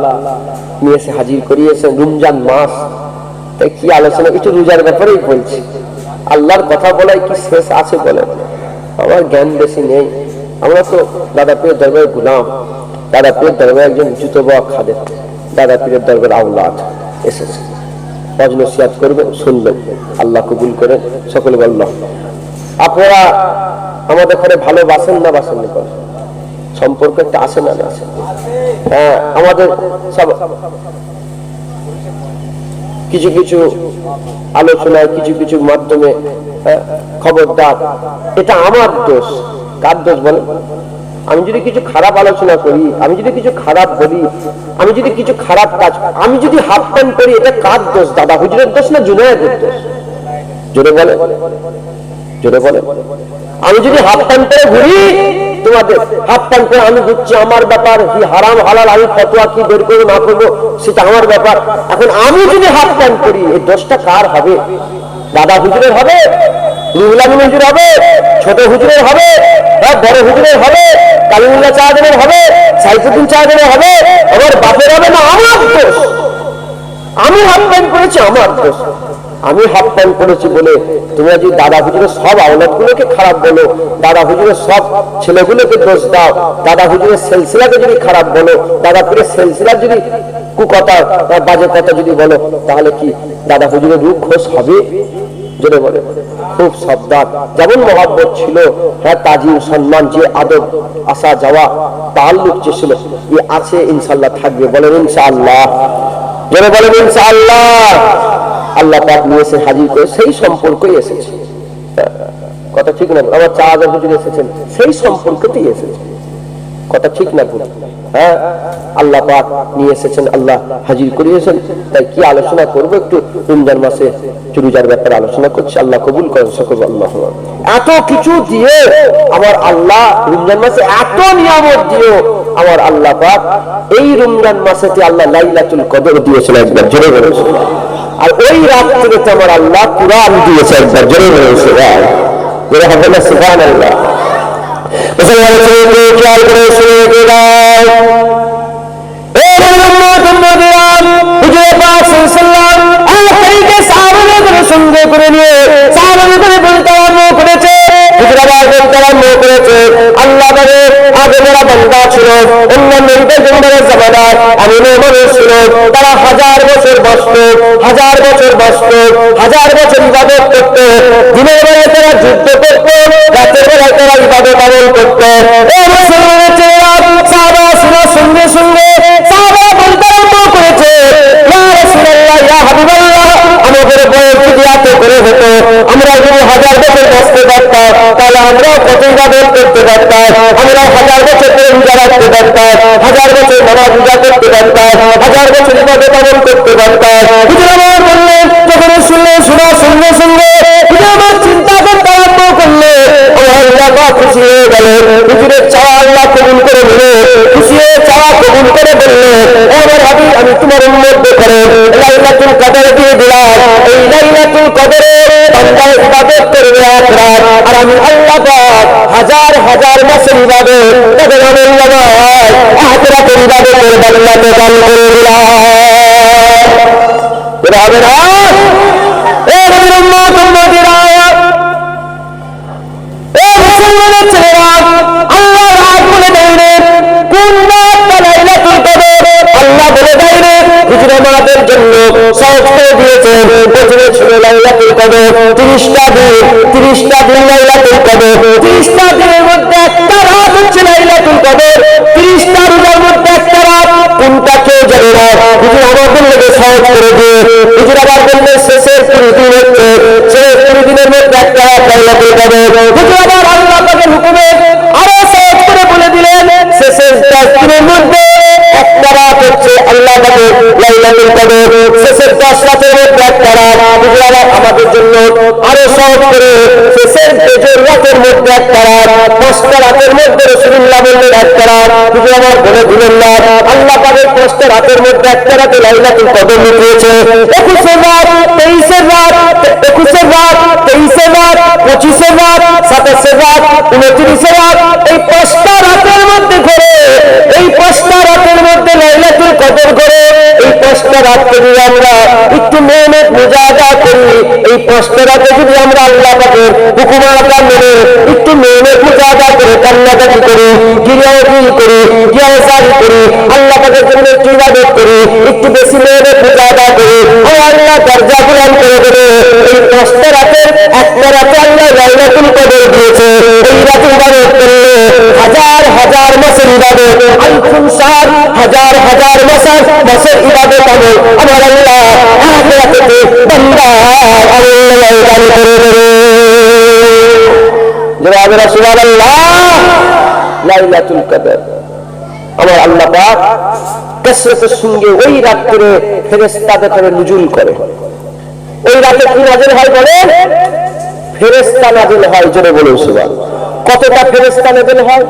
নিয়ে এসে হাজির করিয়েছেন রমজান মাস। তাই কি আলোচনা, একটু রোজার ব্যাপারেই বলছি। আল্লাহর কথা বলাই কি শেষ আছে বলেন? আমার জ্ঞান বেশি নেই। আমরা তো দাদা পীরের দরবারে গুলাম, দাদা পীরের দরবারে একজন জুতো বাওয়া খাদেম, দাদা পীরের দরবারে আওলাদ এসেছে। ওয়াজ নসিহত করবেন, শুনবেন। আল্লাহ কবুল করেন, সকলে বললাম। আপনারা আমাদের ঘরে ভালোবাসেন না বাসেন না? সম্পর্ক একটা আসে না আসে? হ্যাঁ, আমাদের সব কিছু কিছু আলোচনায়, কিছু কিছু মাধ্যমে খবরদার, এটা আমার দোষ। কার দোষ বলেন? আমি যদি কিছু খারাপ আলোচনা করি, আমি যদি কিছু খারাপ বলি, আমি যদি কিছু খারাপ কাজ, আমি যদি হাফ প্যান্ট করি, এটা কার দোষ? দাদা হুজুরের দোষ না জুনায়েদের দোষ? জোরে বলে, জোরে বলে। আমি যদি হাফ প্যান্ট করে ঘুরি, তোমাদের হাফ প্যান্ট করে আমি ঘুরছি, আমার ব্যাপার। কি হারাম হালাল আমি ফতোয়া কি বের করে না করবো সেটা আমার ব্যাপার। এখন আমি যদি হাফ প্যান্ট করি, এই দোষটা কার হবে? দাদা হুজুরের হবে, রুহুল আমিন হুজুর হবে, ছোট হুজুরের হবে, বড় হুজুরের হবে, কালিমুল্লাহ চাঁদের হবে, সাইফুদ্দিন চাঁদের হবে, আমার বাপের হবে না? আমার দোষ। আমি হাফ প্যান্ট করেছি, আমার দোষ। আমি হাফ প্যান্ট করেছি বলে তোমরা যদি দাদা হুজুরের সব আওলাদগুলোকে খারাপ বলো, দাদা হুজুরের সব ছেলেগুলোকে দোষ দাও, দাদা হুজুরের সিলসিলাকে যদি খারাপ বলো, দাদা পীরের সিলসিলার যদি কুকথা বাজে কথা যদি বলো, তাহলে কি দাদা হুজুরের রূপ ঘোষ হবে? জোরে বলে। খুব সাবধান। যেমন মহব্বত ছিল, হ্যাঁ, তাজিম সম্মান, যে আদব আসা যাওয়া তাআল্লুক যে ছিল, এ আছে, ইনশাআল্লাহ থাকবে। বলেন ইনশাআল্লাহ, জোরে বলেন ইনশাআল্লাহ। আল্লাহ পাক নিয়ে এসে হাজির করে সেই সম্পর্কই এসেছে। কথা ঠিক না? আমার চাঁদের হুজুর এসেছেন, সেই সম্পর্কতেই এসেছে। কথা ঠিক না ভুল? হ্যাঁ, আল্লাহ পাক নিয়ে এসেছেন, আল্লাহ হাজির করিয়েছেন। তাই কি আলোচনা করবো? একটু রমজান মাসে রোজার ব্যাপারে আলোচনা করছি। আল্লাহ কবুল করেন, সকল আল্লাহ। এত কিছু দিয়ে আমার আল্লাহ রমজান মাসে এত নিয়ামত দিও আমার আল্লাহ পাক এই রমজান মাসেতে আল্লাহ লাইলাতুল কদর দিয়েছেন একবার, জোরে বলেছেন। আর ওই রাত থেকে তো আমার আল্লাহ কুরআন দিয়েছে একবার, জোরে বলেছে। জোরে হবে না? সুবহানাল্লাহ। খেয়াল করে শুনে গেলাম, সঙ্গে করে নিয়ে করেছে, আল্লাহ আগে যারা বান্দা ছিল অন্যান্য জামানায়, আমি মানুষ ছিল, তারা 1000 বছর বসত, 1000 বছর বসত, 1000 বছর ইবাদত করত। দিনের বেলায় তারা যুদ্ধ করত, রাতের বেলায় তারা ইবাদত আমল করত। সঙ্গে সঙ্গে সাহাবা বলতে আরম্ভ করেছে, ইয়া রাসূলুল্লাহ, ইয়া হাবিবাল্লাহ, আমাদের বয়স যদি এত করে হতো, আমরা যদি 1000 বছর বসতে পারতাম, তাহলে আমরা কত ইবাদত করতে পারতাম, আমরা 1000 বছর রোজা রাখতে পারতাম, 1000 বছর নামাজ রোজা করতে পারতাম, 1000 বছর ইবাদত আমল করতে পারতাম। হুজুর আমার বললেন, যখন শুনলেন, শোনা সঙ্গে সঙ্গে হুজুর আমার চিন্তা করতে আরম্ভ করলেন, আল্লাহ খুশি হয়ে গেলেন। হুজুরের চাওয়া আল্লাহ কবুল করে নিলেন, খুশি হয়ে চাওয়া কবুল করে বললেন, আমার হাবিব, আমি তোমার উম্মত করে লাইলাতুল কদর দিয়ে দিলাম। এই লাইলাতুল কদরে বান্দা ইবাদত করবে এক রাত, আর আমি আল্লাহ পাক 1000 1000 মাসের ইবাদত তাদের আমল নামায় এক রাতের ইবাদতের বান্দাকে দান করে দিলাম। এটা হবে না? এ নবীর উম্মত, উম্মতিরা, এ মুসলমানের ছেলেরা, আল্লাহ রাত বলে দেয়, কোন রাত লাইলাতুল কদর আল্লাহ বলে দেয়, হুজুর আমাদের জন্য সহজ করে দিয়েছেন। প্রথমে ছিল লাইলাতুল কদর 30টা দিন, 30টা দিন লাইলাতুল কদর, 30টা দিনের মধ্যে একটা রাত হচ্ছে লাইলাতুল কদর, 30টা রোজার মধ্যে একটা রাত। কোনটা কেউ জানে না, হুজুর আমাদের লেগে সহজ করে দিয়ে হুজুর আবার বললেন শেষের 20 দিন হচ্ছে, শেষের 20 দিনের মধ্যে একটা রাত লাইলাতুল কদর। হুজুর আবার আল্লাহ পাকের হুকুমে আরো সহজ করে বলে দিলেন শেষের 10 দিনের মধ্যে একটা রাত হচ্ছে আল্লাহ পাকের লাইলাতুল কদর, শেষের 10 রাতের মধ্যে একটা রাত। হুজুরা আমাদের জন্য আরো সহজ করে শেষের 5 রাতের মধ্যে একটা রাত, 5টা রাতের মধ্যে রাসূলুল্লাহ বললেন একটা রাত। হুজুরা আমার বলে দিলেন না, আল্লাহ পাকের 5টা রাতের মধ্যে একটা রাতে লাইলাতুল কদর লুকিয়েছে। 21 রাত, 23 রাত, 21 রাত, 23 রাত, 25 রাত, 27 রাত, 29 রাত, এই 5টা রাতের মধ্যে করে, এই 5টা রাতের মধ্যে লাইলাতুল কদর করে, এই 5টা রাতকে যদি আমরা একটু মেহনত মুজাহাদা করি, এই 5টা রাতে যদি আমরা আল্লাহ পাকের হুকুম আহকাম মেনে একটু মেহনত মুজাহাদা করে কান্নাকাটি করি, গিরিয়াওয়াজি করি, গিয়াসারি করি, আল্লাহ পাকের জন্য একটু ইবাদত করি, একটু বেশি মেহনত মুজাহাদা করি, আল্লাহ দরজা বুলন্দ করে দেবে। এই 5টা রাতের একটা রাতে আল্লাহ লাইলাতুল কদর দিয়েছে। এই রাতে ইবাদত করলে হাজার হাজার মাসের ইবাদত, আলফুন শাহর, হাজার হাজার মাসের ইবাদত আমল আমার আল্লাহ এক রাতেতে বান্দার আল্লাহ দান করে দেবে। যারা সুবহানাল্লাহ, লাইলাতুল কদর আমার আল্লাহ পাক কাসরাতের সঙ্গে ওই রাতে ফেরেশতাদের উপরে নুজুল করে। ওই রাতে কি নাযিল হয় বলেন? ফেরেশতা নাযিল হয়। জোরে বলুন সুবহানাল্লাহ। কতটা ফেরেশতা নাযিল হয়?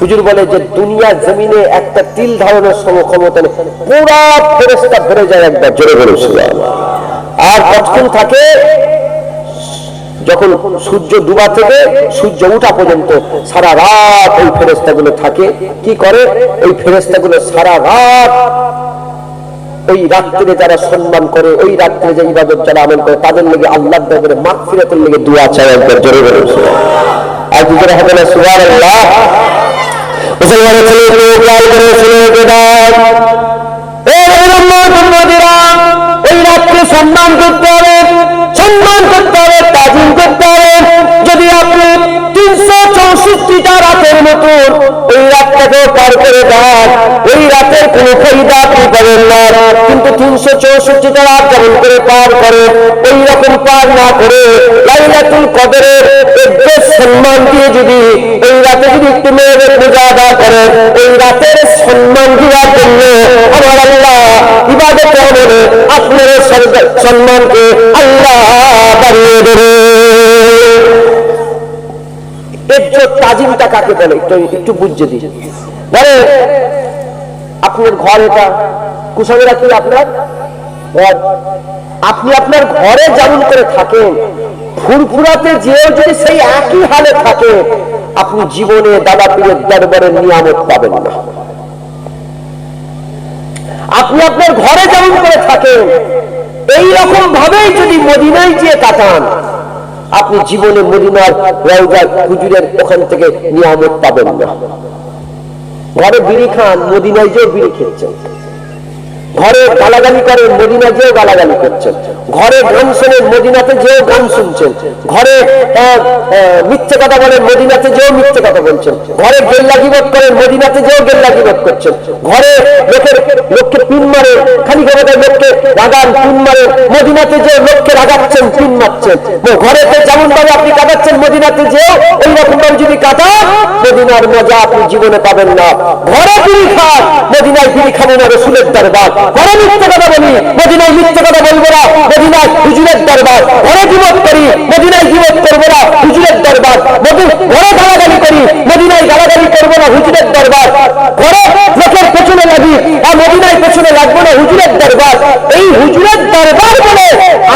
হুজুর বলে যে দুনিয়া জমিনে একটা তিল ধারণের সমক্ষমতা নেই, পুরা ফেরেশতা ভরে যায় একবার। জোরে বলুন সুবহানাল্লাহ। আর কতক্ষণ থাকে? যখন সূর্য ডুবা থেকে সূর্য উঠা পর্যন্ত সারা রাত ওই ফেরেশতাগুলো থাকে। কি করে ওই ফেরেশতাগুলো? সারা রাত ওই রাত্রে যারা সম্মান করে, ওই রাত্রে যে ইবাদত যারা আমল করে, তাদের লেগে আল্লাহর দরবারে মাগফিরাতের লেগে দোয়া চায় একবার। জোরে বলুন সুবহানাল্লাহ। আর দুজনে হবে না সুবহানাল্লাহ। মুসলমানের ছেলে গাল করে ছেলেকে ডাক, ওই রাত্রে সম্মান করতে হবে, সম্মান করতে হবে, তাজিম করতে হবে। যদি আপনি 364টা রাতের মতন ওই রাতটাকে পার করে দেন, ওই রাতের কোনো ফায়দা আপনি পাবেন না। কিন্তু 364টা রাত যেমন করে পার করে, ওই রকম পার না করে লাইলাতুল কদরের ইজ্জত সম্মান দিয়ে যদি ওই রাতে যদি একটু মেহনত মুজাহাদা করেন, ওই রাতের সম্মান দেওয়ার জন্য আমার আল্লাহ ইবাদত আমলে আপনার সম্মানকে আল্লাহ বাড়িয়ে দেবে। ইজ্জত তাজিমটা কাকে বলে একটু বুঝিয়ে দিই। বলে আপনার ঘর, এটা কুশলেরা কি আপনার ঘর, আপনি আপনার ঘরে যেমন করে থাকেন, ফুরফুরাতে যেও যদি সেই একই হালে থাকে, আপনি জীবনে দাদা পীরের দরবারের নিয়ামত পাবেন না। আপনি আপনার ঘরে যেমন করে থাকেন, এই রকম ভাবেই যদি মদিনায় গিয়ে কাটান, আপনি জীবনে মদিনার রওজা হুজুরের ওখান থেকে নিয়ামত পাবেন না। ঘরে বিড়ি খান, মদিনায় যেও বিড়ি খেয়েছেন। ঘরে গালাগালি করেন, মদিনা যেও গালাগালি করছেন। ঘরে গান শোনেন, মদিনাতে যেও গান শুনছেন। ঘরে মিথ্যে কথা বলেন, মদিনাতে যেও মিথ্যে কথা বলছেন। ঘরে গেল্লা গিবত করেন, মদিনাতে যেও গেল্লা গিবত করছেন। ঘরে লোককে পিন মারে, খালি ক্ষমতায় লোককে রাগান, পিন মারে, মদিনাতে যেও লোককে রাগাচ্ছেন, পিন মারছেন। ঘরেতে যেমন ভাবে আপনি কাটাচ্ছেন, মদিনাতে যেও ওই রকম ভাবে যদি কাটান, মদিনার মজা আপনি জীবনে পাবেন না। ঘরে বিড়ি খান, মদিনায় বিড়ি খাবো না, রাসূলের দরবার। ঘরে মিথ্যে কথা বলি, মদিনায় মিথ্যে কথা বলবো না, মদিনায় হুজুরের দরবার। ঘরে গিবত করি, মদিনায় গিবত করবো না, হুজুরের দরবার। ঘরে গালাগালি করি, মদিনায় গালাগালি করবো না, হুজুরের দরবার। ঘরে লোকের পেছনে লাগি, আর মদিনায় পেছনে লাগবো না, হুজুরের দরবার। এই হুজুরের দরবার বলে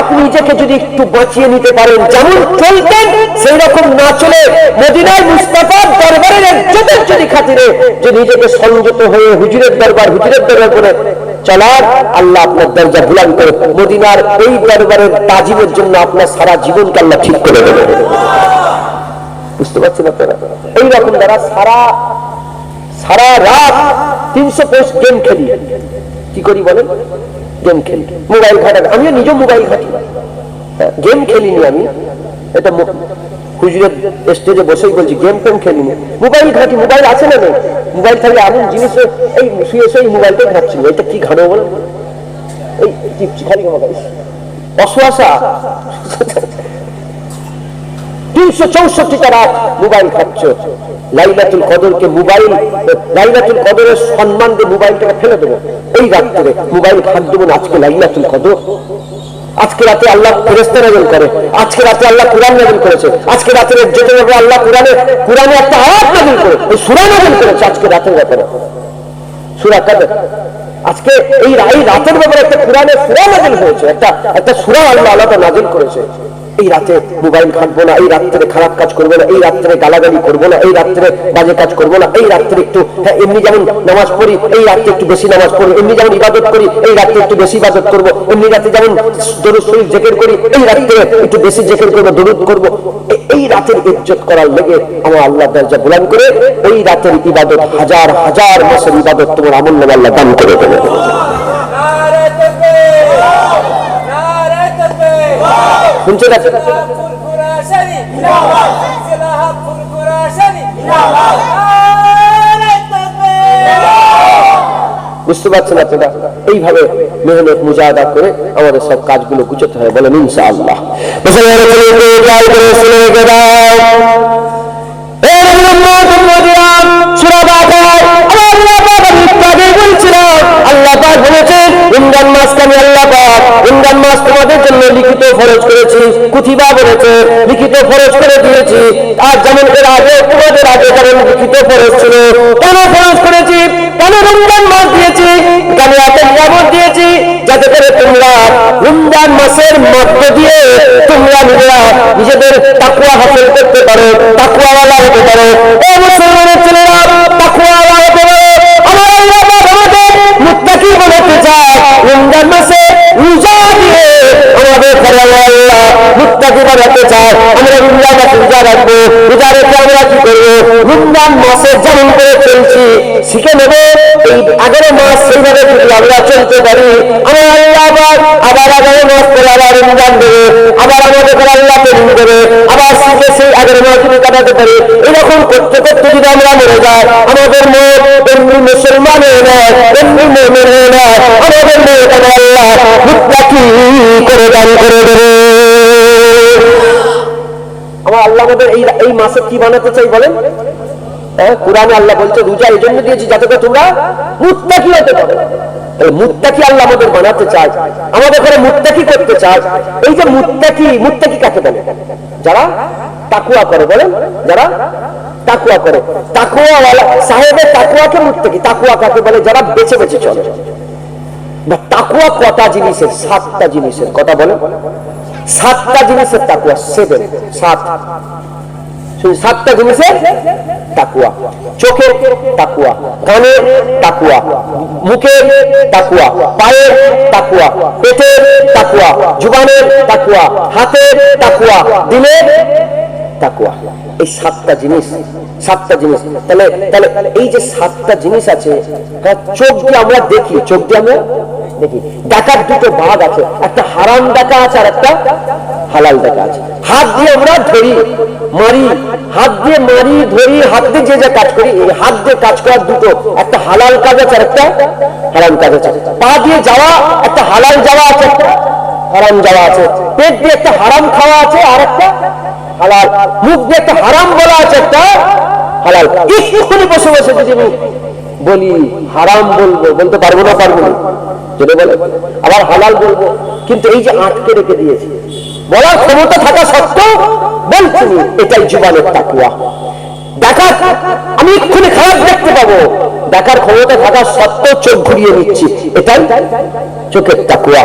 আপনি নিজেকে যদি একটু বাঁচিয়ে নিতে পারেন, যেমন চলতেন সেই রকম না চলে মদিনায় মুস্তাফার দরবারের ইজ্জতের যদি খাতিরে যদি নিজেকে সংযত হয়ে হুজুরের দরবার করে চলার, আল্লাহ আপনার দরজা বুলন্দ করে মদিনার এই দরবারের তাজিমের জন্য আপনার সারা জীবনকে আল্লাহ ঠিক করে দেবে। বুঝতে পারছেন আপনারা? এইরকম দ্বারা সারা রাত 300 গেম খেলি। কি করি বলেন? গেম খেলি, মোবাইল ঘাটান। আমিও নিজে মোবাইল ঘাটি, গেম খেলিনি আমি। এটা হুজুরের স্টেজে বসেই বলছি, গেম টেম খেলিনি, মোবাইল ঘাটি। মোবাইল আছে না? মোবাইল থাকলে এমন জিনিস, এই শুয়ে শুয়ে মোবাইলটাই ঘাটছিল। এটা কি ঘানো বলেন? এই খালি অশ্বাসা 364টা রাত মোবাইল খাচ্ছ। লাইলাতুল কদরকে মোবাইল, লাইলাতুল কদরের সম্মান দিয়ে মোবাইলটাকে ফেলে দেবো, এই রাত্রে মোবাইল খাট দেবো না। আজকে লাইলাতুল কদর, আজকে রাতে আল্লাহ ফেরেশতা নাযিল করে, আজকে রাতে আল্লাহ কুরআন নাযিল করেছে, আজকে রাতের যেতে ব্যাপারে আল্লাহ কুরআনে একটা আয়াত নাযিল করে, এই সূরা নাযিল করেছে আজকে রাতের ব্যাপারে, সূরা কদর। আজকে এই রাতের ব্যাপারে একটা কুরআনের সূরা নাযিল হয়েছে, একটা সূরা আল্লাহ আলাদা নাযিল করেছে। এই রাতে মোবাইল ঘাটবো না, এই রাত্রে খারাপ কাজ করবো না, এই রাত্রে গালাগালি করবো না, এই রাত্রে বাজে কাজ করবো না, এই রাত্রে একটু এমনি যেমন নামাজ পড়ি এই রাত্রে একটু বেশি নামাজ পড়বো, এমনি যেমন ইবাদত করি এই রাত্রে একটু বেশি ইবাদত করবো, এমনি রাতে যেমন দরুদ শরীফ জিকির করি এই রাত্রে একটু বেশি জিকির করবো, দরুদ করবো। এই রাতের ইজ্জত করার লেগে আমার আল্লাহ দরজা বুলন্দ করে এই রাতের ইবাদত হাজার হাজার বছর ইবাদত তোমার আমলনামায় আল্লাহ দান করে দেবে। শুনছেন? বুঝতে পারছেন আপনারা? এইভাবে মেহনত মুজাহাদা করে আমাদের সব কাজগুলো গুছাতে হয়, বলেন ইনশাআল্লাহ। আল্লাহ পাক বলেছেন রমজান মাসকে আমি আল্লাহ পাক রমজান মাস তোমাদের জন্য লিখিত ফরজ করেছি, কুতিবা বলেছে লিখিত ফরজ করে দিয়েছি। আর যেমন এর আগে তোমাদের আগে যেমন লিখিত ফরজ ছিল, কেন ফরজ করেছি, কেন রমজান মাস দিয়েছি, কেন এত নিয়ামত দিয়েছি, যাতে করে তোমরা রমজান মাসের মধ্য দিয়ে তোমরা নিজেদের তাকওয়া হাসিল করতে পারো, তাকওয়াওয়ালা হতে পারো। ও মুসলমানের ছেলেরা তাকওয়াওয়ালা হতে পারো। আমার আল্লাহ পাক আমাদের মুত্তাকি বানাতে চায়। রমজান মাসে রোজা দিয়ে আমাদের আল্লাহ মুত্তাকি বানাতে চায়। আমরা রমজান মাসে রোজা রাখবো, রোজা রেখে আমরা কি করবো, রমজান মাসে যেমন করে চলছি শিখে নেবো। এই 11 মাস সেইভাবে যদি আমরা চলতে পারি, আমার আল্লাহ আবার 11 মাস পরে আবার রমজান দেবে, আবার আমাদের আল্লাহ পেরিয়ে দেবে, আবার শিখে সেই 11 মাস যদি কাটাতে পারি। এরকম করতে করতে যদি আমরা মরে যাই, আমাদের মত এমনি মুসলমান হয়ে নয়, এমনি মুমিন হয়ে নয়, আমাদের মত আমার আল্লাহ মুত্তাকি করে দান করে দেবে। আমার আল্লাহ আমাদের এই মাসে কি বানাতে চাই বলেন? কুরআনে আল্লাহ বলছে রোজা এই জন্য দিয়েছি যাতে করে তোমরা মুত্তাকি হতে পারো। মুত্তাকি আল্লাহ আমাদের বানাতে চায়, আমাদের ঘরে মুত্তাকি করতে চায়। এই যে মুত্তাকি কাকে বলে? যারা তাকওয়া করে, বলেন যারা তাকওয়া করে। তাকওয়াওয়ালা সাহেবের তাকওয়াকে মুত্তাকি। তাকওয়া কাকে বলে? যারা বেঁচে বেঁচে চলে। তাকওয়া কটা জিনিসের? 7টা জিনিসের। কথা বলেন? 7টা জিনিসের তাকওয়া। 7টা জিনিসের তাকওয়া। চোখের তাকওয়া, কানের তাকওয়া, মুখের তাকওয়া, পায়ের তাকওয়া, পেটের তাকওয়া, জুবানের তাকওয়া, হাতের তাকওয়া, দিলের তাকওয়া। এই 7টা জিনিস, 7টা জিনিস। তাহলে এই যে 7টা জিনিস আছে, চোখ দিয়ে আমরা দেখি, চোখ দিয়ে আমরা দেখি। দেখার দুটো ভাগ আছে, একটা হারাম দেখা আছে আর একটা হালাল দেখা আছে। হাত দিয়ে আমরা ধরি মারি, হাত দিয়ে মারি ধরি, হাত দিয়ে যে যা কাজ করি, এই হাত দিয়ে কাজ করার দুটো, একটা হালাল কাজ আছে আর একটা হারাম কাজ আছে। পা দিয়ে যাওয়া একটা হালাল যাওয়া আছে, একটা হারাম যাওয়া আছে। পেট দিয়ে একটা হারাম খাওয়া আছে আর একটা হালাল। মুখ দিয়ে একটা হারাম বলা আছে, একটা হালাল। একটুখানি বসে বসে যদি আমি বলি হারাম বলবো, বলতে পারবো না? পারবো না, যদি বলে আবার হালাল বলবো, কিন্তু এই যে আটকে রেখে দিয়েছি, বলার ক্ষমতা থাকা সত্ত্বেও বলছি, এটাই জীবনের তাকওয়া। দেখা আমি এক্ষুনি খারাপ দেখতে পাবো, দেখার ক্ষমতা থাকা সত্ত্বেও চোখ ঘুরিয়ে নিচ্ছি, এটাই চোখের তাকওয়া।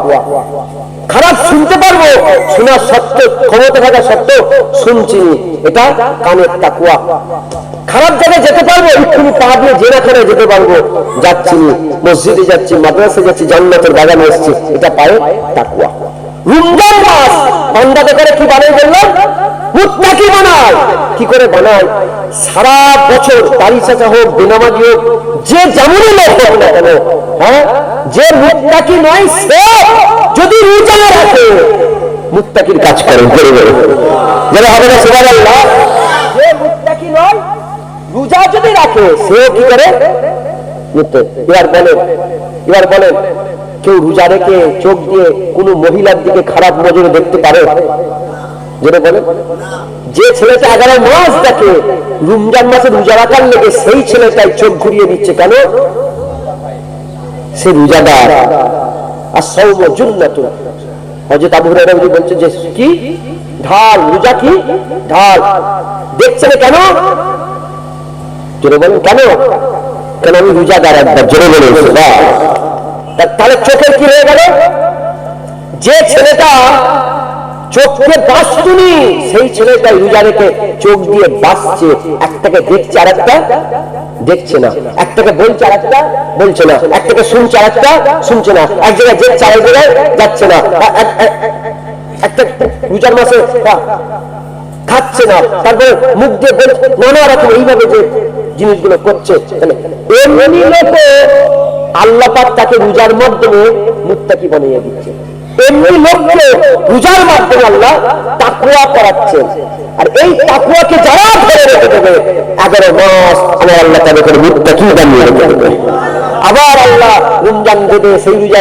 খারাপ শুনতে পারবো, শোনার সত্ত্বেও ক্ষমতা থাকা সত্ত্বেও শুনছি, এটা কানের তাকওয়া। খারাপ জায়গায় যেতে পারবো, এক্ষুনি পা দিয়ে জেনাখানে যেতে পারবো, যাচ্ছি মসজিদে যাচ্ছি, মাদ্রাসা যাচ্ছি, জান্নাতের বাগানে এসেছি, এটা পায়ের তাকওয়া। রমজান মাস বান্দাকে করে কি বানাই বললাম? মুত্তাকি বানায়। কি করে বানায়? সারা বছর দাড়ি চাচা হোক, বেনামাজি হোক, যে যেমনই লোক হোক না কেন, হ্যাঁ, যে মুত্তাকি নয় সে যদি রোজা রাখে মুত্তাকির কাজ করে, যারা হবে না সুবহানাল্লাহ। যে মুত্তাকি নয় রোজা যদি রাখে সে কি করে? এবার বলেন কেউ রোজা রেখে চোখ দিয়ে কোনো মহিলার দিকে খারাপ নজরে দেখতে পারে? যেটা বলে যে ছেলেটা 11 মাস দেখে রমজান মাসে রোজা রাখার লেগে সেই ছেলেটাই চোখ ঘুরিয়ে দিচ্ছে কেন? সে রোজাদার। আর সাওম জুন্নাতুন, হযরত আবু হুরায়রা বলছে যে কি ঢাল, রোজা কি ঢাল। দেখছে না কেন? জোরে বলেন কেন? কেন আমি রোজাদার। একবার জোরে বলেন তাহলে চোখের কি হয়ে গেল? যে ছেলেটা চোখকে বাঁচতুনি সেই ছেলেটাই রোজা রেখে চোখ দিয়ে বাঁচছে, একটাকে দেখছে আর একটা দেখছে না, একটাকে বলছে আর একটা বলছে না, একটাকে শুনছে আর একটা শুনছে না, এক জায়গায় যাচ্ছে আর এক জায়গায় যাচ্ছে না, একটা রোজার মাসে খাচ্ছে না, তারপরে মুখ দিয়ে নানা রকম এইভাবে যে জিনিসগুলো করছে। এমনি লোক আল্লাহ পাক তাকে রোজার মাধ্যমে মুত্তাকি বানিয়ে দিচ্ছে। এমনি লোককে রোজার মাধ্যমে আল্লাহ তাকওয়া করাচ্ছেন। আর এই তাকওয়াকে যারা ধরে রেখে দেবে 11 মাস আমার আল্লাহ তাদেরকে মুত্তাকি বানিয়ে রেখে দেবে। আবার আল্লাহ রমজান দেবে, সেই রোজা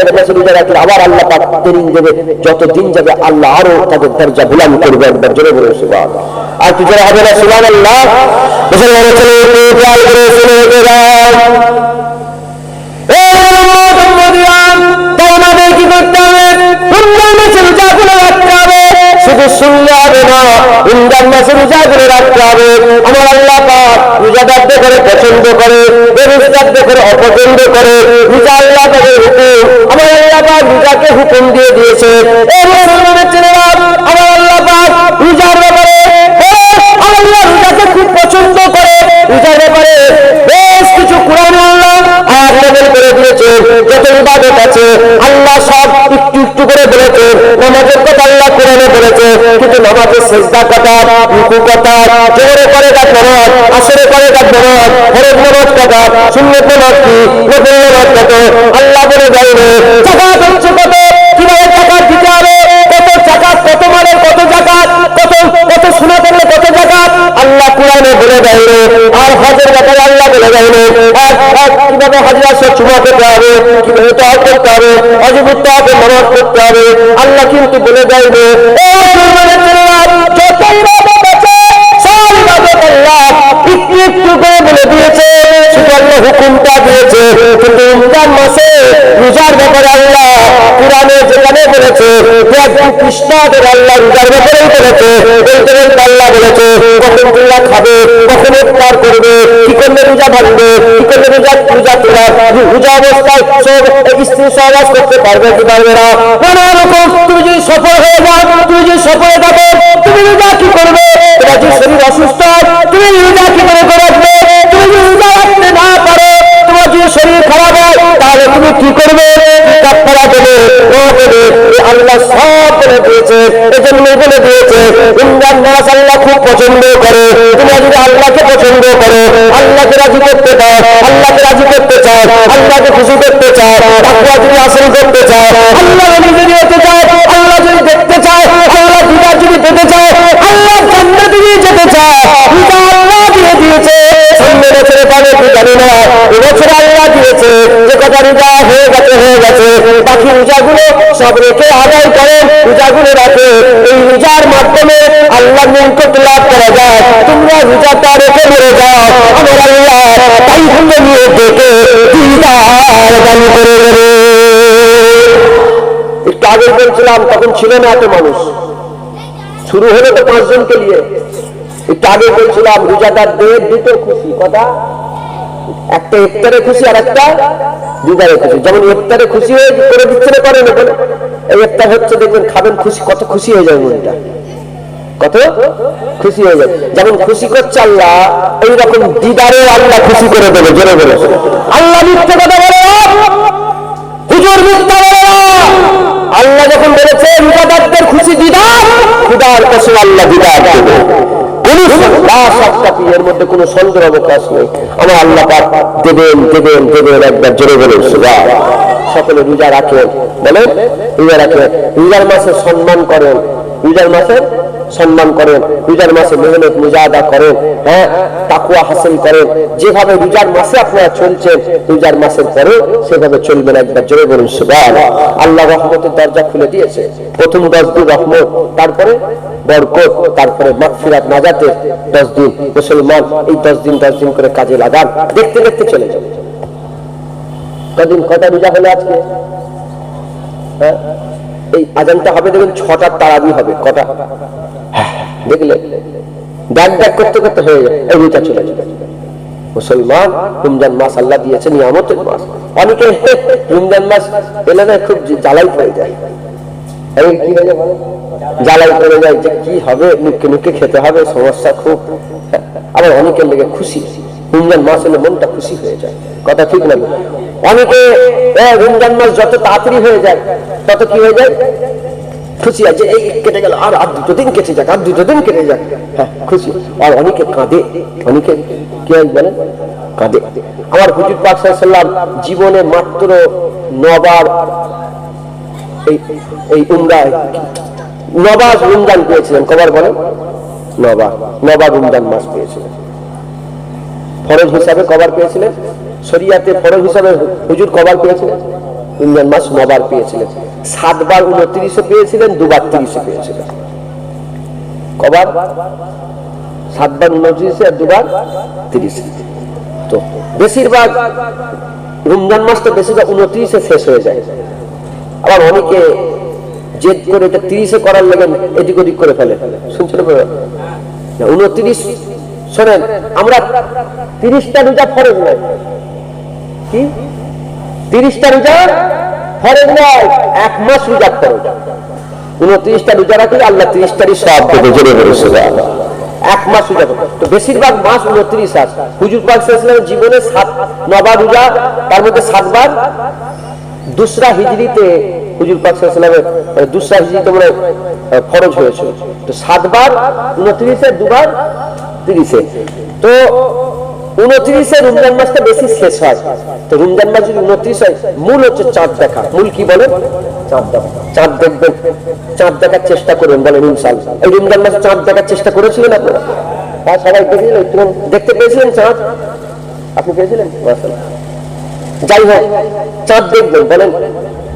রাখলে আবার আল্লাহ পাক ট্রেনিং দেবে। যত দিন যাবে আল্লাহ আরো তাদের দরজা বুলন্দ করবে। একবার জোরে বলে সুবহানাল্লাহ। আর কি জোরে হবে না সুবহানাল্লাহ? মুসলমানের ছেলে খেয়াল করে শুনে গেলাম, কি করতে হবে? রমজান মাসে রোজাগুলো রাখতে হবে। শুধু শুনলে হবে না, রমজান মাসে রোজাগুলো রাখতে হবে। আমার আল্লাহ পাক রোজাদারদের করে পছন্দ করে, বেরোজগারদের করে অপছন্দ করে। রোজা আল্লাহ পাকের হুকুম, আমার আল্লাহ পাক রোজাকে হুকুম দিয়ে দিয়েছে। এই মুসলমানের ছেলেরা, আমার আল্লাহ পাক রোজার ব্যাপারে আমার আল্লাহ রোজাকে খুব পছন্দ করে। রোজার ব্যাপারে বেশ কিছু কোরআনে আল্লাহ আয়াত নাযিল করে দিয়েছে। যত ইবাদত আছে আল্লাহ সব একটু একটু করে বলেছে। নামাজের কথা আল্লাহ কোরআনে বলেছে, কিন্তু নামাজের সিজদা কথা, রুকু কথা, জোহরে করে কাজ নামাজ, আসরে করে কাজ নামাজ, ফরজ নামাজ কথা, সুন্নাত নামাজ কি, নফল নামাজ কত আল্লাহ বলে দেয়নি। যাকাত হচ্ছে কত, কিভাবে যাকাত দিতে হবে, কত যাকাত, কত মালের কত যাকাত, কত কত সোনা করলে কত যাকাত আল্লাহ কোরআনে বলে দেয়নি। আর হজের ব্যাপারে আল্লাহ বলে দেয়নি। আর কিভাবে হজ আসর চুমা করতে হবে, কিভাবে তওয়াফ করতে হবে, হজ করতে হবে, নামাজ পড়তে হবে আল্লাহ কিন্তু বলে দেয়নি। যত ইবাদত আছে সব ইবাদত আল্লাহ একটু একটু করে বলে দিয়েছে। শুধু আল্লাহ হুকুমটা দিয়েছে, কিন্তু রমজান মাসে রোজার ব্যাপারে আল্লাহ কোরআনে যেখানে বলেছে কৃষ্ণাদের আল্লাহ রোজার ব্যাপারেই বলেছে। বলতে বলতে আল্লাহ বলেছে কখন তোমরা খাবে, কখন ইফতার করবে, কি করলে রোজা ভাঙবে, কি করলে রোজা তোলা, রোজা অবস্থায় স্ত্রী সহবাস করতে পারবে কি পারবে না, নানা রকম। তুমি যদি সফল হয়ে যাও, তুমি যদি সফলে থাকো, তুমি রোজা কি করবে? তোমার যদি শরীর অসুস্থ হয় তুমি রোজা কি করে রাখবে? তুমি যদি রোজা রাখতে না পারো, তোমার যদি শরীর খারাপ হয় তাহলে তুমি কি করবে? কাফারা দেবে, আল্লাহ সব বলে দিয়েছে। এজন্যই বলে দিয়েছে রমজান মাস আল্লাহ খুব পছন্দ করে। তুমি যদি আল্লাহকে পছন্দ করো, আল্লাহকে রাজি করতে চাও, আল্লাহকে রাজি করতে চাও, আল্লাহকে খুশি করতে চাও, তাকওয়া যদি হাসিল করতে চাও, আল্লাহ যদি হতে চাও, আল্লাহ যদি দেখতে চাও, আল্লাহ দিদার যদি পেতে চাও, আল্লাহ জান্নাতে নিয়ে যেতে চাও, রোজা আল্লাহ দিয়ে দিয়েছে। সামনে বছরে পাবে কি জানি না, এবছর আল্লাহ দিয়েছে। যে কথা রোজা হয়ে গেছে, বাকি রোজাগুলো সব রেখে আদায় করে, রোজাগুলো রাখে। এই রোজার মাধ্যমে আল্লাহ নিকট লাভ করা যায়। তোমরা রোজাটা রেখে মরে যাও, আমার আল্লাহ তাই হলে নিয়ে দেখে দিদার দান করে দেবে। একটু আগে বলছিলাম তখন ছিল না এত মানুষ, শুরু হলো তো 5 জনকে নিয়ে। একটু আগে বলছিলাম রোজাদারদের দুটো খুশি কথা, একটা ইফতারে খুশি আর একটা দিদারে খুশি। যেমন ইফতারে খুশি হয়ে করে দিচ্ছে না, করে না, এই ইফতার হচ্ছে দেখবেন খাবেন খুশি, কত খুশি হয়ে যায় মনটা, কত খুশি হয়ে যায়। যেমন খুশি করছে আল্লাহ, এইরকম দিদারে আল্লাহ খুশি করে দেবে। জোরে বলে আল্লাহ মিথ্যে কথা বলে না, হুজুর মিথ্যা বলে না। আল্লাহ যখন বলেছে রোজাদারদের খুশি দিদার, খুদার কসম আল্লাহ দিদার দেবে। এর মধ্যে কোন সন্দেহ অবকাশ নেই। আমার আল্লাহ পাক দেবেন দেবেন দেবেন। একবার জোরে বলেন সুবহানাল্লাহ। সকলে রোজা রাখেন, বলেন রোজা রাখেন, রোজার মাসে সম্মান করেন। রোজার মাসের সম্মান করেন, রোজার মাসে মেহনত মুজাহাদা করেন, হ্যাঁ তাকওয়া হাসিল করেন। যেভাবে রোজার মাসে আপনারা চলছেন রোজার মাসের পরে সেভাবে চলবেন। একবার জোরে বলুন সুবহানাল্লাহ। আল্লাহ রহমতের দরজা খুলে দিয়েছে। প্রথম 10 দিন রহমত, তারপরে বরকত, তারপরে মাগফিরাত নাজাতের 10 দিন। মুসলমান এই 10 দিন করে কাজে লাগান, দেখতে দেখতে চলে যাবে। কদিন কটা রোজা হলো আজকে? হ্যাঁ এই আজানটা হবে দেখবেন 6টার তারাবি হবে। কটা দেখলে ডাক ডাক করতে করতে হয়ে যায়, এই রোজা চলে যাবে। মুসলমান রমজান মাস আল্লাহ দিয়েছে নিয়ামতের মাস। অনেকে রমজান মাস এলে না খুব জ্বালাই পড়ে যায়, কি হয়ে যায় জ্বালাই পড়ে যায় যে কি হবে, নুকে নুকে খেতে হবে, সমস্যা খুব। আবার অনেকের লেগে খুশি, রমজান মাস এলে মনটা খুশি হয়ে যায়। কথা ঠিক না? অনেকে রমজান মাস যত তাড়াতাড়ি হয়ে যায় তত কি হয়ে যায় খুশি আছে, এই কেটে গেল আর 2 দিন কেটে যাক, আর 2 দিন কেটে যাক, হ্যাঁ খুশি। আর অনেকে কাঁদে, অনেকে কি হয় বলেন কাঁদে। আমার হুজুর পাক সাল্লাল্লাহু আলাইহি ওয়াসাল্লাম জীবনে মাত্র 9 বার এই উমরায় 9 বার রমজান পেয়েছিলেন। কবার বলেন? 9 বার রমজান মাস পেয়েছিলেন। ফরজ হিসাবে কবার পেয়েছিলেন? শরিয়াতে ফরজ হিসাবে হুজুর কবার পেয়েছিলেন? রমজান মাস 9 বার পেয়েছিলেন। 7 বার 29 পেয়েছিলেন, 2 বার 30 পেয়েছিলেন। কবার? 7 বার 29 আর 2 বার 30। তো বেশিরভাগ রমজান মাস তো বেশিরভাগ 29 শেষ হয়ে যায়। আবার অনেকে জেদ করে এটা 30 করার লেগে এদিক ওদিক করে ফেলে। শুনছেন? 29 শোনেন, আমরা 30টা রোজা ফরজ নয়, কি 30টা রোজা ফরজ নয়, 1 মাস রোজা ফরজ। 29টা রোজা রাখলে আল্লাহ 30টারই সওয়াব দেবে। জোরে বলুন সুবহানাল্লাহ। 1 মাস রোজা, তো বেশিরভাগ মাস 29 আছে। হুজুর পাক সাল্লাল্লাহু আলাইহি ওয়াসাল্লাম জীবনে 9 বার রোজা, তার মধ্যে 7 বার দুসরা হিজরিতে হুজুর পাক সাল্লাল্লাহু আলাইহি ওয়াসাল্লামের দুসরা হিজরিতে মানে ফরজ হয়েছে। তো 7 বার 29 এ, 2 বার 30-এ। তো 29-এ রমজান মাসটা বেশি শেষ হয়। তো রমজান মাস যদি 29 হয়, মূল হচ্ছে চাঁদ দেখা। মূল কি বলেন? চাঁদ দেখা। চাঁদ দেখবেন, চাঁদ দেখার চেষ্টা করবেন বলেন ইনশাআল্লাহ। এই রমজান মাসে চাঁদ দেখার চেষ্টা করেছিলেন আপনারা? হ্যাঁ সবাই দেখলেন, দেখতে পেয়েছিলেন চাঁদ? আপনি পেয়েছিলেন? মাশাআল্লাহ। যাই হোক, চাঁদ দেখবেন বলেন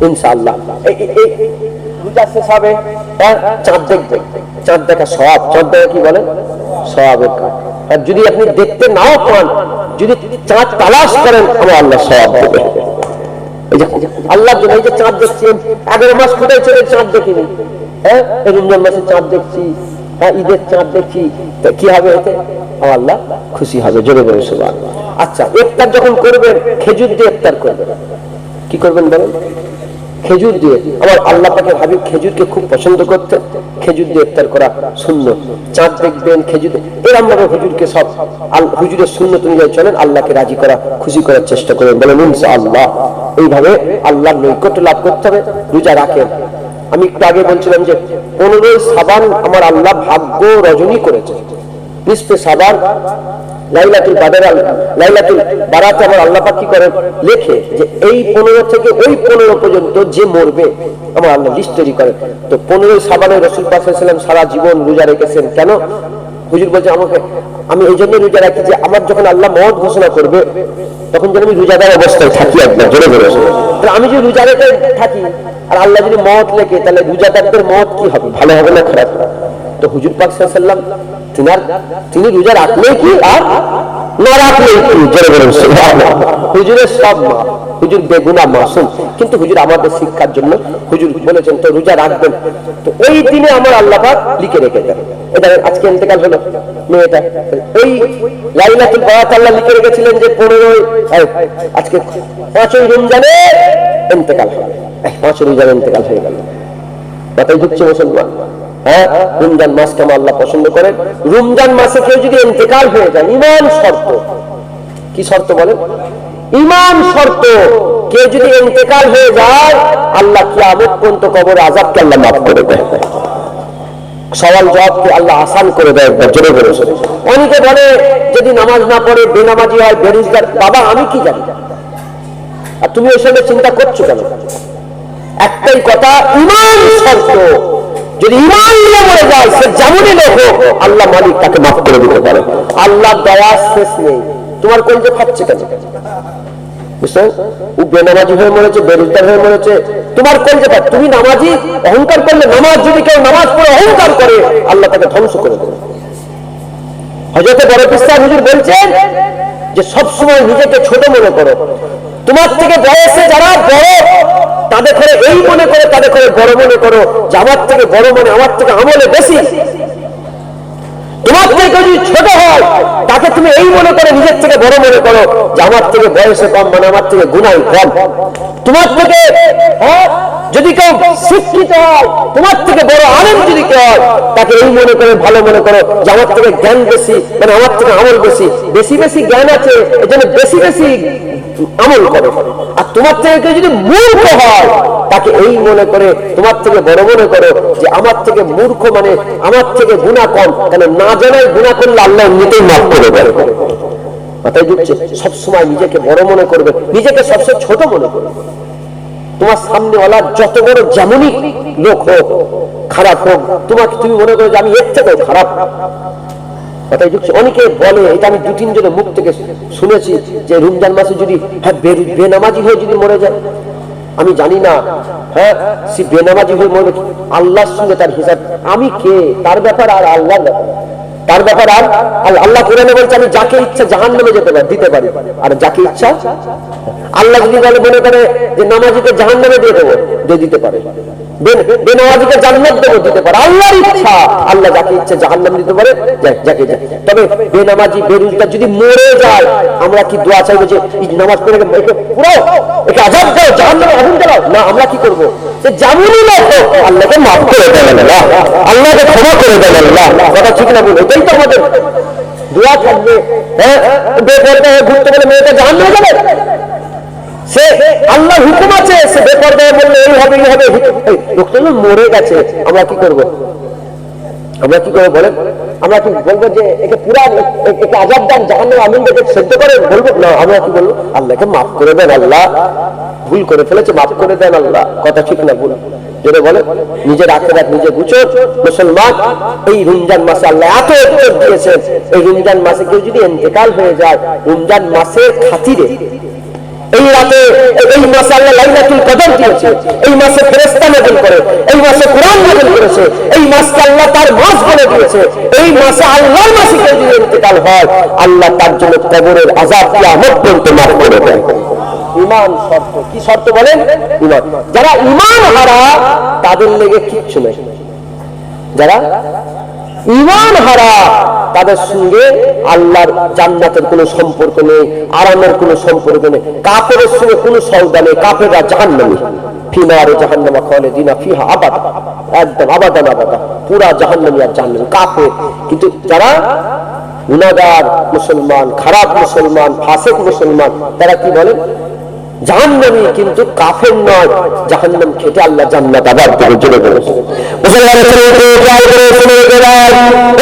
ইনশাআল্লাহ। এই রোজা শেষ হবে, হ্যাঁ চাঁদ দেখবেন। চাঁদ দেখা সওয়াব। চাঁদ দেখা কি বলেন? সওয়াবের কাজ। আর যদি আপনি দেখতে নাও পান, যদি চাঁদ তালাশ করেন, আমার আল্লাহ সওয়াব দেবে। এই যে আল্লাহর জন্য এই যে চাঁদ দেখছেন, 11 মাস কোথায় চলে চাঁদ দেখিনি, হ্যাঁ এই রমজান মাসে চাঁদ দেখছি, হ্যাঁ ঈদের চাঁদ দেখছি, কি হবে এতে? আমার আল্লাহ খুশি হবে। জোরে বলে সুবহানাল্লাহ। আচ্ছা, ইফতার যখন করবেন খেজুর দিয়ে ইফতার করবেন। কি করবেন বলেন? খেজুর দিয়ে। আমার আল্লাহ পাকের হাবিব খেজুরকে খুব পছন্দ করতেন। খেজুর দিয়ে ইফতার করা সুন্নাত। চাঁদ দেখবেন, খেজুর, এরকম ভাবে হুজুরকে সব হুজুরের সুন্নাত অনুযায়ী চলেন, আল্লাহকে রাজি করা, খুশি করার চেষ্টা করেন বলেন ইনশাআল্লাহ। এইভাবে আল্লাহর নৈকট্য লাভ করতে হবে। রোজা রাখেন। আমি একটু আগে বলছিলাম যে 15 শাবান আমার আল্লাহ ভাগ্য রজনী করেছে। নিসফে শাবান লাইলাতুল বাদর, লাইলাতুল বারাতে আমার আল্লাহ পাক কি করেন? লেখে যে এই 15 থেকে ওই 15 পর্যন্ত যে মরবে আমার আল্লাহ লিস্ট তৈরি করেন। তো 15 শাবানে রাসূল পাক সাল্লাল্লাহু আলাইহি ওয়াসাল্লাম সারা জীবন রোজা রেখেছেন। কেন? হুজুর বলছে আমাকে, আমি এই জন্য রোজা রাখি যে আমার যখন আল্লাহ মওত ঘোষণা করবে তখন যেন আমি রোজাদার অবস্থায় থাকি। একবার জোরে বলে, আমি যদি রোজা রেখে থাকি আর আল্লাহ যদি মওত লেখে, তাহলে রোজাদারদের মওত কি হবে? ভালো হবে না খারাপ হবে? তো হুজুর পাক সাল্লাল্লাহু আলাইহি ওয়াসাল্লাম তিনি রোজা রাখলেই কি আর না রাখলেই কি? জোরে বলুন সুবহানাল্লাহ। হুজুরের সব মা, হুজুর বেগুনা মাসুম, কিন্তু হুজুর আমাদের শিক্ষার জন্য হুজুর বলেছেন তো রোজা রাখবেন। তো ওই দিনে আমার আল্লাহ পাক লিখে রেখে দেন। এটা আজকে ইন্তেকাল হলো মেয়েটা, ওই লাইলাতুল বারাত আল্লাহ লিখে রেখেছিলেন যে 15 আজকে 5ই রমজানে ইন্তেকাল হবে। 5ই রমজানে ইন্তেকাল হয়ে গেল। মাথায় ঢুকছে মুসলমান? হ্যাঁ, রমজান মাসকে আমার আল্লাহ পছন্দ করেন। রমজান মাসে কেউ যদি ইন্তেকাল হয়ে যায়, ঈমান শর্ত। কি শর্ত বলেন? ঈমান শর্ত। কেউ যদি ইন্তেকাল হয়ে যায়, আল্লাহ কিয়ামত পর্যন্ত কবর আযাবকে আল্লাহ মাফ করে দেয়, সওয়াল জবাবকে আল্লাহ আসান করে দেয়। জোরে বলেছে। অনেকে বলে যদি নামাজ না পড়ে বেনামাজি হয়, বেরোজগার। বাবা আমি কি জানি, আর তুমি ওই সঙ্গে চিন্তা করছো কেন? একটাই কথা, ঈমান শর্ত। যদি ঈমান নিয়ে মরে যায়, সে যেমনই লোক হোক, আল্লাহ মালিক তাকে মাফ করে দিতে পারে। আল্লাহ দয়া শেষ নেই। তোমার কলজে ফাটছে কেন? বুঝছেন? ও বেনামাজি হয়ে মরেছে, বেরোজগার হয়ে মরেছে, তোমার কলজে ফাট। তুমি নামাজি, অহংকার করলে, নামাজ যদি কেউ নামাজ পড়ে অহংকার করে, আল্লাহ তাকে ধ্বংস করে দেবে। হযরত বড় পিস্তা হুজুর বলছেন যে সবসময় নিজেকে ছোট মনে করো। তোমার থেকে বয়সে যারা বড়, তাদের করে এই মনে করে, তাদের করে বড় মনে করো যে আমার থেকে বড় মানে আমার থেকে আমলে বেশি। তোমার থেকে যদি ছোট হয়, তাকে তুমি এই মনে করে নিজের থেকে বড় মনে করো যে আমার থেকে বয়সে কম মানে আমার থেকে গুনাহ কম। তোমার থেকে যদি কেউ শিক্ষিত হয়, তোমার থেকে বড় আলেম যদি কেউ হয়, তাকে এই মনে করে ভালো মনে করো যে আমার থেকে জ্ঞান বেশি মানে আমার থেকে আমল বেশি। বেশি বেশি জ্ঞান আছে, এজন্য বেশি বেশি আমল করো। আর তোমার থেকে কেউ যদি মূর্খ হয়, তাকে এই মনে করে তোমার থেকে বড় মনে করো যে আমার থেকে মূর্খ মানে আমার থেকে গুনাহ কম। কেন না জানাই গুনাহ করলে আল্লাহ এমনিতেই মাফ করে দেবে। মাথায় ঢুকছে? সবসময় নিজেকে বড় মনে করবে, নিজেকে সবসময় ছোট মনে করবে। তোমার সামনে ওলা যত বড় যেমনই লোক হোক, খারাপ হোক, তোমাকে তুমি মনে করো যে আমি এর থেকেও খারাপ। কথাই ঢুকছে? অনেকে বলে, এটা আমি 2-3 জনের মুখ থেকে শুনেছি, যে রমজান মাসে যদি বেনামাজি হয়ে যদি মরে যায়, আমি জানি না সে বেনামাজি হয়ে মরে, আল্লাহর সঙ্গে তার হিসাব। আমি কে? তার ব্যাপার আর আল্লাহর ব্যাপার। তার ব্যাপার আর আল্লাহ কোরআনে বলছে আমি যাকে ইচ্ছা জাহান্নামে দিতে পারি, আর যাকে ইচ্ছা আল্লাহ যদি বলে মনে করে যে নামাজিকে জাহান্নামে দিয়ে দেবো, দিয়ে দিতে পারে। বেনামাজিকে জান্নাত দেবো, দিতে পারে। আল্লাহর ইচ্ছা, আল্লাহ যাকে ইচ্ছা জাহান্নামে দিতে পারে, যাকে ইচ্ছা। তবে বেনামাজি বেরোজগার যদি মরে যায়, আমরা কি দোয়া চাইবো যে নামাজ পড়ে একে পুরো একে আযাব দাও, জাহান্নামে আগুন জ্বালাও? না, আমরা কি করবো? যে যেমনই লোক হোক, আল্লাহকে মাফ করে দেবেন আল্লাহ, আল্লাহকে ক্ষমা করে দেবেন আল্লাহ। কথা ঠিক না বলুন? এটাই তো আমাদের দোয়া থাকবে। বেপরদা হয়ে ঘুরতে গেলে মেয়েটা জাহান্নামে যাবে? সে আল্লাহর হুকুম আছে, সে বেপরদা বললে এই হবে এই হবে, লোকটা মরে গেছে, আমরা কি করবো? আমরা কি করে বলেন? আমরা কি বলবো যে একে পুরা একে আযাব দেন, জাহান্নামে আগুন দেখে সেদ্ধ করে বলবো? না, আমরা কি বলবো? আল্লাহকে মাফ করে দেন আল্লাহ, ভুল করে ফেলেছে, মাফ করে দেন আল্লাহ। কথা ঠিক না ভুল? যদি বলে নিজের আখিরাত নিজে বুঝো। মুসলমান, এই রমজান মাসে আল্লাহ এত উত্তর দিয়েছেন। এই রমজান মাসে কেউ যদি ইন্তেকাল হয়ে যায়, রমজান মাসের খাতিরে এই রাতে, এই মাসে আল্লাহ লাইলাতুল কদর দিয়েছে, এই মাসে ফেরেশতা নাযিল করে, এই মাসে কোরআন নাযিল করেছে, এই মাসকে আল্লাহ তার মাস বলে দিয়েছে। এই মাসে আল্লাহর মাসে কেউ যদি ইন্তেকাল হয়, আল্লাহ তার জন্য কবরের আযাব কিয়ামত পর্যন্ত মাফ করে দেয়। ঈমান শর্ত। কি শর্ত বলেন? ঈমান। যারা ঈমান হারা, তাদের লেগে কিচ্ছু নেই। যারা ঈমান হারা, তাদের সঙ্গে আল্লাহর জান্নাতের কোনো সম্পর্ক নেই, আরামের কোনো সম্পর্ক নেই। কাফেরের সঙ্গে কোনো সওদা নেই। কাফেররা জাহান্নামী, ফি নারি জাহান্নামা খালিদিনা ফিহা আবাদা, একদম আবাদান আবাদা, পুরা জাহান্নামী আর জাহান্নামী কাফের। কিন্তু যারা গুনাহগার মুসলমান, খারাপ মুসলমান, ফাসিক মুসলমান, তারা কি বলে? জাহান্নামী, কিন্তু কাফের নয়। জাহান্নাম খেটে আল্লাহ জান্নাত আবার করে জুড়ে করেছে। মুসলমানের ছেলেকে খেয়াল করে শুনে গেলাম,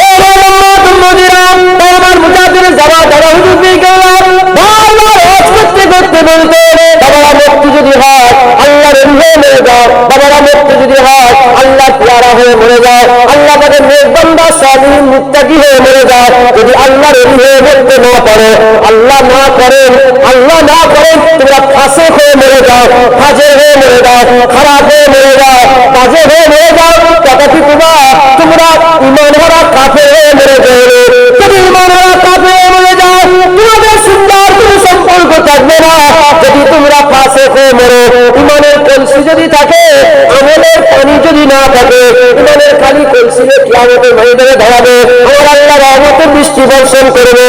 ও মোহাম্মদ মুদিরাম, আমার মুজাহিদের যাওয়া যারা হুজুর দিয়ে গেলাম, বারবার হজ করতে করতে বলতে, বাবারা মুক্তি যদি হয় আল্লাহর রুহে মরে যাও, বাবারা মুক্তি যদি হয় আল্লাহ পিয়ারা হয়ে মরে যাও, আল্লাহ তাদের নেক বান্দা সালিম মুত্তাকি হয়ে মরে যাও। যদি আল্লাহর রুহে মরতে না পারে, আল্লাহ না করেন, আল্লাহ না করেন, তোমরা ফাসিক হয়ে মরে যাও, ফাজির হয়ে মরে যাও, খারাপ হয়ে মরে যাও, বাজে হয়ে মরে যাও, তথাপি তোমরা ঈমান হারা কাফের হয়ে মরে যাও। যদি ঈমান হারা কাফের হয়ে মরে যাও, তোমাদের সুন্দর কোনো সম্পর্ক থাকবে না। যদি তোমরা ফাসিক হয়ে মরো, ঈমানের কলসি যদি থাকে, আমলের পানি যদি না থাকে, ঈমানের খালি কলসি কিয়ামতের ময়দানে ধরাবে, আমার আল্লাহ রহমতের বৃষ্টি বর্ষণ করবে।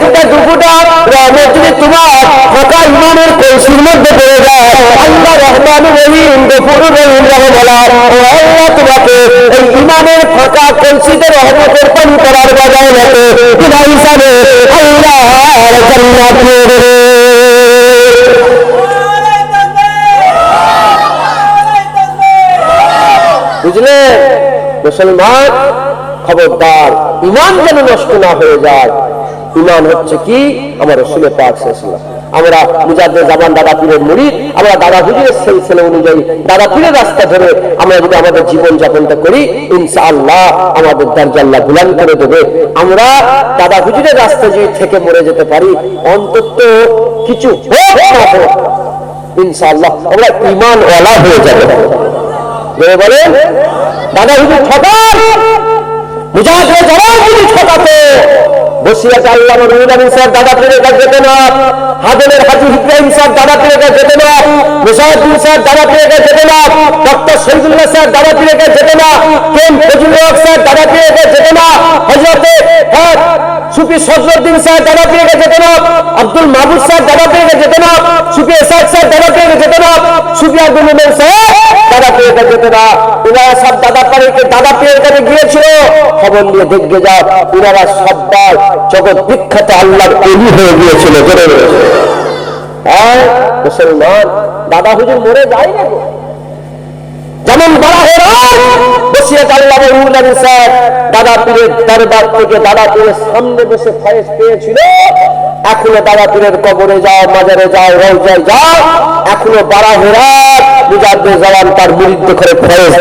একটা দুপুটা রহমত যদি তোমার ফাঁকা ঈমানের কলসির মধ্যে পড়ে যায়, আল্লাহ রহমানুর রহিম গফুরুর রহিম যাকে বলা, ও আল্লাহ তোমাকে এই ঈমানের ফাঁকা কলসিতে রহমতের পানি পড়ার বজায় রাখে বিনা হিসাবে আল্লাহর জান্নাত দিয়ে দেবে। বুঝলে মুসলমান? খবরদার, ঈমান যেন নষ্ট না হয়ে যায়। ঈমান হচ্ছে কি? আমার রাসূল পাক সাল্লাল্লাহু আলাইহি ওয়াসাল্লাম আমরা মুজাদ্দেদ জামান দাদা পীরের মুরিদ, আমরা দাদা হুজুরের সিলসিলা অনুযায়ী দাদা পীরের রাস্তা ধরে আমরা যদি আমাদের জীবন যাপনটা করি, ইনশাআল্লাহ আমাদের দরজা আল্লাহ বুলন্দ করে দেবে। আমরা দাদা হুজুরের রাস্তা যদি থেকে মরে যেতে পারি, অন্তত কিছু হোক না হোক ইনশাআল্লাহ আমরা ঈমান ওয়ালা হয়ে যাব। বলে দাদা হুজুর ঠকান, মুজাদ্দেদ জামান যদি ঠকাতো, বসিরহাট আল্লামা রুহুল আমিন সাহেব দাদা পীরের কাছে যেত না, হাজেমের হাজী ইব্রাহিম সাহেব দাদা পীরের কাছে যেত না, মুসাউদ্দিন সাহেব দাদা পীরের কাছে যেত না, ডক্টর শহীদুল্লাহ সাহেব দাদা পীরের কাছে যেত না, কেম ফজলুল হক সাহেব দাদা পীরের কাছে যেত না, হযরতে সুফি সজরুদ্দিন সাহেব দাদা পীরের কাছে যেত না, আব্দুল মাহবুব সাহেব দাদা পীরের কাছে যেত না, সুফি ইসাক সাহেব দাদা পীরের কাছে যেত না, সুফি আব্দুল মোমেন সাহেব দাদা পীরের কাছে যেত না। ওনারা সব দাদা পীরের কাছে গিয়েছিল, খবর নিয়ে দেখে যাও, ওনারা সবাই জগৎ বিখ্যাত আল্লাহর ওলি হয়ে গিয়েছিল। হ্যাঁ মুসলমান, দাদা হুজুর মরে যায় না গো। যেমন বসিরহাট আল্লামা রুহুল আমিন সাহেব দাদা পীরের দরবার থেকে দাদা পীরের সামনে বসে ফয়েজ পেয়েছিল, এখনো দাদা পীরের কবরে যাও, মাজারে যাও, রওজায় যাও, এখনো বারাহেরাত মুজাদ্দেদ জামান তার মুরিদ করে ফয়েজ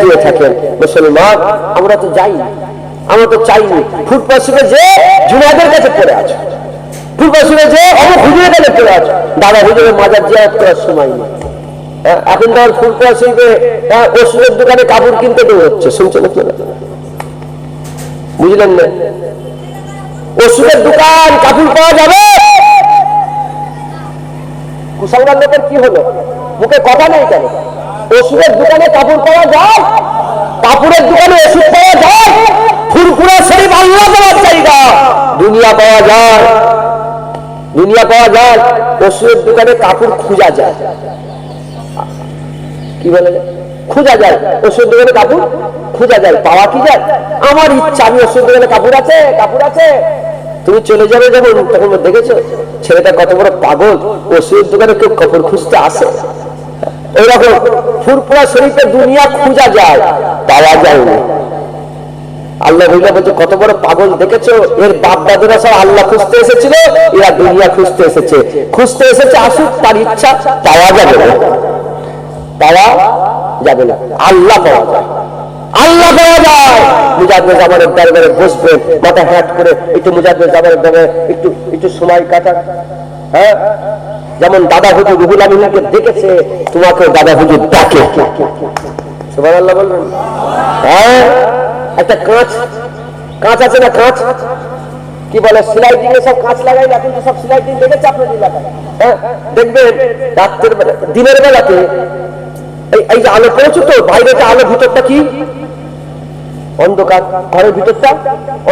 দিয়ে থাকেন। মুসলমান, আমরা তো যাই, আমরা তো চাইনি। ফুটপাথে যে জুনাদের কাছে পড়ে আছে, ফুটপাথে যে অমুক হুজুরের কাছে পড়ে আছে, দাদা হুজুরের মাজার জিয়ারত করার সময় নেই। এখন তো ফুটপাথে ওষুধের দোকানে কাপড় কিনতে হচ্ছে, শুনছেন আপনারা? বুঝলেন না? ওষুধের দোকান কাপড় পাওয়া যাবে। কুসাংগার লোকের কি হলো, মুখে কথা নেই কেন? ওষুধের দোকানে কাপড় পাওয়া যায়, কাপড়ের দোকানে ওষুধ পাওয়া যায়, ফুরফুরা শরীফ আল্লাহ দেওয়ার জায়গা, দুনিয়া পাওয়া যায়, দুনিয়া পাওয়া যায়। ওষুধের দোকানে কাপড় খুঁজা যায়, কি বলে খুঁজা যায়, ওষুধের দোকানে কাপড় খুঁজা যায়, পাওয়া কি যায়? আমার ইচ্ছা, আমি ওষুধের দোকানে কাপড় আছে, কাপড় আছে, তুমি চলে যাবে যেমন, তখন দেখেছো ছেলেটা কত বড় পাগল, ওষুধের দোকানে কেউ কাপড় খুঁজতে আসে। এইরকম ফুরফুরা শরীফে দুনিয়া খুঁজা যায়, পাওয়া যায় না। আল্লাহ বলছে কত বড় পাগল দেখেছো, এর বাপ দাদুরা সব আল্লাহ খুঁজতে এসেছিল, এরা দুনিয়া খুঁজতে এসেছে, আসুক, তার ইচ্ছা, পাওয়া যাবে না, পাওয়া যাবে না। আল্লাহ পাওয়া যায়, আল্লাহ পাওয়া যায়। মুজাদ্দেদ জামানের দরবারে বসবেন, মাথা হ্যাট করে একটু মুজাদ্দেদ জামানের দরবারে একটু সময় কাটান। হ্যাঁ, যেমন দাদা হুজুর রুহুল আমিনকে দেখেছে, তোমাকে দাদা হুজুর ডাকে। সুবহানাল্লাহ বলবেন? হ্যাঁ, একটা কাঁচ আছে না, কাঁচ কি বলে, স্লাইডিং এ সব কাঁচ লাগাই না, কিন্তু সব স্লাইডিং দেখেছে আপনার এলাকায়? হ্যাঁ, দেখবেন রাত্রের বেলা, দিনের বেলাতে এই যে আলো পড়েছে তো, বাইরেটা আলো, ভিতরটা কি অন্ধকার, ঘরের ভিতরটা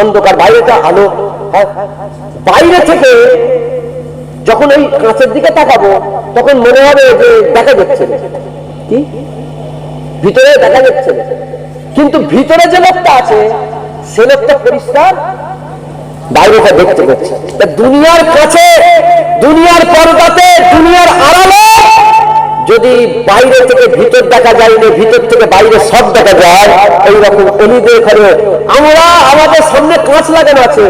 অন্ধকার, বাইরেটা আলো। হ্যাঁ, বাইরে থেকে যখন ওই কাঁচের দিকে তাকাবো, তখন মনে হবে যে দেখা যাচ্ছে, কি ভিতরে দেখা যাচ্ছে, কিন্তু ভিতরে যে লোকটা আছে সে লোকটা পরিষ্কার, বাইরেটা দেখতে পাচ্ছে। দুনিয়ার কাছে, দুনিয়ার পর্দাতে, দুনিয়ার আড়ালে যদি বাইরে থেকে ভিতর দেখা যায় না, ভিতর থেকে বাইরে সব দেখা যায়, এইরকম অলিদের ঘরে আমরা, আমাদের সামনে কাঁচ লাগানো আছে,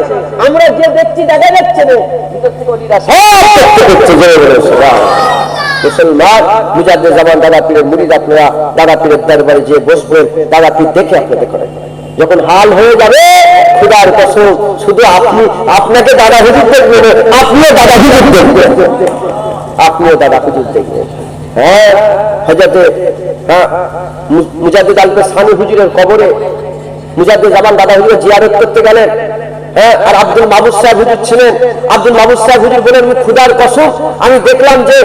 আমরা যে দেখছি দেখা যাচ্ছে না, ভিতর থেকে অলিরা সব দেখতে পাচ্ছে। মুসলমান, মুজাদ্দেদ জামান দাদা পীরের মুরিদ, আপনারা দাদা পীরের দরবারে যে বসবেন, দাদা পীর দেখে আপনাদের করেন। যখন হাল হয়ে যাবে, খুদার কসম, শুধু আপনাকে দাদা হুজুর দেখবেন, আপনিও দাদা হুজুর দেখবেন, আপনিও দাদা হুজুর দেখবেন। হ্যাঁ, হযরতে মুজাদ্দেদ আলপে সানি হুজুরের কবরে মুজাদ্দেদ জামান দাদা হুজুর জিয়ারত করতে গেলেন। হ্যাঁ, আর আব্দুল মাহবুব সাহেব হুজুর ছিলেন। আব্দুল মাহবুব সাহেব হুজুর বলেন, খুদার কসম, আমি দেখলাম যে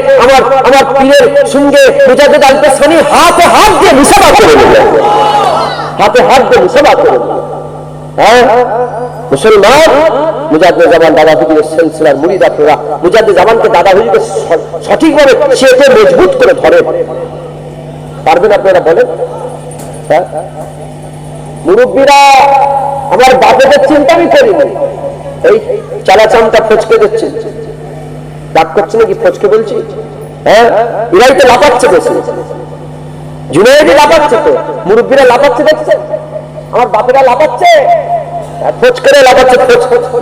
আমার পীরের সঙ্গে মুজাদ্দেদ আলপে সানি হাতে হাত দিয়ে মুসাফা করে নিলেন, হাতে হাত দিয়ে মুসাফা করে নিলেন। হ্যাঁ মুসলমান, মুজাদ্দেদ জামান দাদা হুজুরের সিলসিলার মুরিদ আপনারা মুজাদ্দেদ জামানকে, দাদা হুজুরকে সঠিকভাবে চেপে মজবুত করে ধরেন, পারবেন আপনারা? বলেন। হ্যাঁ, মুরব্বীরা, আমার বাপেদের চিন্তা আমি করিনি, এই চালাচামটা ফচকে দিচ্ছে, ডাক করছে নাকি ফচকে বলছি? হ্যাঁ, এরাই তো লাফাচ্ছে বেশি, জুনায়েদি লাফাচ্ছে, তো মুরব্বীরা লাফাচ্ছে দেখছে, আমার বাপেরা লাফাচ্ছে। ফোচকেরা লাফাচ্ছে,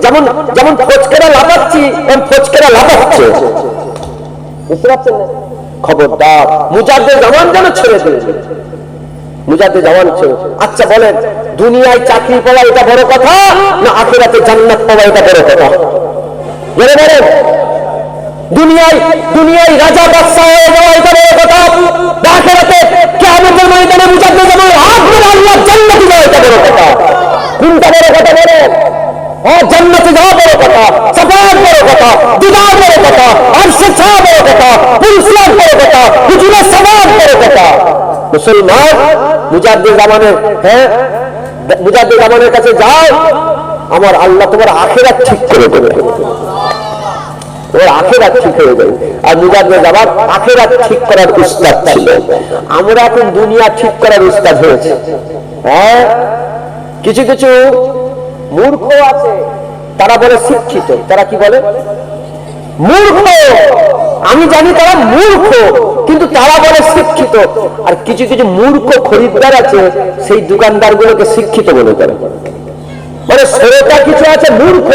যেমন যেমন ফোচকেরা লাফাচ্ছি এমন ফোচকেরা লাফাচ্ছে, বুঝতে পারছেন না? খবরদার, মুজাদ্দেদ জামান যেন ছেড়ে দিয়েছে, মুজাদ্দেদ জামান ছেড়ে। আচ্ছা বলেন, দুনিয়ায় চাকরি পাওয়া এটা বড় কথা না আখিরাতে জান্নাত পাওয়া এটা বড় কথা? বলে বলেন, দুনিয়ায় রাজা বাদশা হয়ে যাওয়া এটা বড় কথা না আখিরাতে কিয়ামতের ময়দানে মুজাদ্দেদ জামানের হাত ধরে আল্লাহ জান্নাতে যাওয়া এটা বড় কথা? কোনটা বড় কথা বলেন? হ্যাঁ, জান্নাতে যাওয়া বড় কথা, সাফাত বড় কথা, দিদার বড় কথা, আরশে ছায়া বড় কথা, পুরস্কার বড় কথা, হুজুরের সালাত বড় কথা। মুসলমান মুজাদ্দেদ জামানের, হ্যাঁ মুজাদ্দেদ জামানের কাছে যাও, আমার আল্লাহ তোমার আখিরাত ঠিক করে দেবে, ওর আখিরাত ঠিক হয়ে যাবে। আর মুজাদ্দেদ জামান আখিরাত ঠিক করার উস্তাদ ছিল, আমরা এখন দুনিয়া ঠিক করার উস্তাদ হয়েছে। হ্যাঁ, কিছু কিছু মূর্খ আছে, তারা বলে শিক্ষিত, তারা কি বলে? মূর্খ। আমি জানি তারা মূর্খ, কিন্তু তারা বলে শিক্ষিত। আর কিছু কিছু মূর্খ খরিদ্দার আছে, সেই দোকানদার গুলোকে শিক্ষিত মনে করে। মানে শ্রোতা কিছু আছে মূর্খ,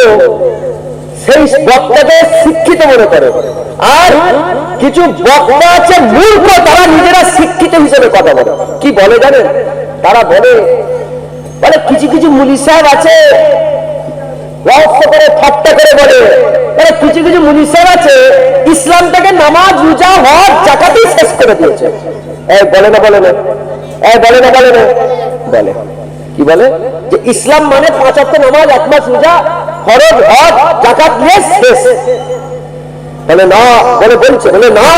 সেই বক্তাকে শিক্ষিত মনে করে। আর কিছু বক্তা আছে মূর্খ, তারা নিজেরা শিক্ষিত হিসেবে কথা বলে। কি বলে জানেন? তারা বলে কিছু কিছু মুলি সাহেব আছে রহস্য করে ঠাট্টা করে বলে, কিছু কিছু মুলি সাহেব আছে ইসলামটাকে নামাজ রোজা হজ যাকাতেই শেষ করে দিয়েছে। বলে না বলে না, বলে না বলে না, বলে কি বলে? যে ইসলাম মানে 5 ওয়াক্ত নামাজ, 1 মাস রোজা, ফরজ হজ যাকাত নিয়ে শেষ। বলে না, বলছে না,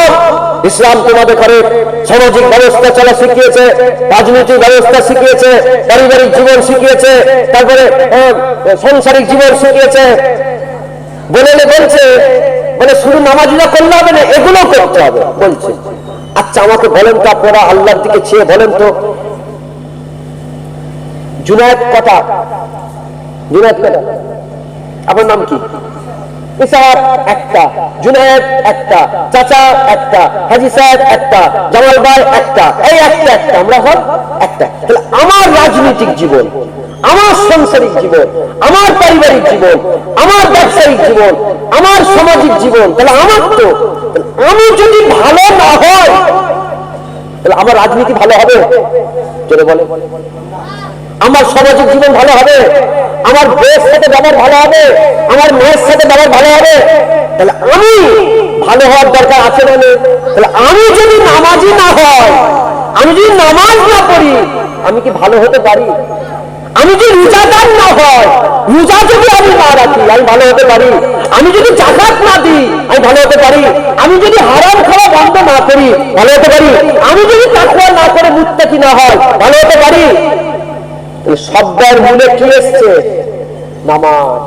ইসলাম তোমাদের ঘরে সামাজিক ব্যবস্থা চলা শিখিয়েছে, রাজনৈতিক ব্যবস্থা শিখিয়েছে, পারিবারিক জীবন শিখিয়েছে, তারপরে সাংসারিক জীবন শিখিয়েছে। বলে শুধু নামাজটা করলে হবে না, এগুলো করতে হবে বলছে। আচ্ছা আমাকে বলেন তো, আপনারা আল্লাহর দিকে চেয়ে বলেন তো, জুনায়েদ কথা, আপনার নাম কি? ইসাহাক একটা, জুনায়েদ একটা, চাচা একটা, হাজী সাহেব একটা, জামাল ভাই একটা, এই একটা আমরা হল একটা। তাহলে আমার রাজনৈতিক জীবন, আমার সাংসারিক জীবন, আমার পারিবারিক জীবন, আমার ব্যবসায়িক জীবন, আমার সামাজিক জীবন, তাহলে আমার তো, আমি যদি ভালো না হয় তাহলে আমার রাজনীতি ভালো হবে? চলে বলে, আমার সামাজিক জীবন ভালো হবে, আমার বউয়ের সাথে ব্যবহার ভালো হবে, আমার মেয়ের সাথে ব্যবহার ভালো হবে? তাহলে আমি ভালো হওয়ার দরকার আছে না? তাহলে আমি যদি নামাজি না হয়, আমি যদি নামাজ না পড়ি, আমি কি ভালো হতে পারি? আমি যদি রোজাদার না হয়, রোজা যদি আমি না রাখি, আমি ভালো হতে পারি? আমি যদি যাকাত না দিই, আমি ভালো হতে পারি? আমি যদি হারাম খাওয়া বন্ধ না করি, ভালো হতে পারি? আমি যদি তাকওয়া না করে মুত্তাকি না হয়, ভালো হতে পারি? শব্দের মূলে কি এসছে? নামাজ,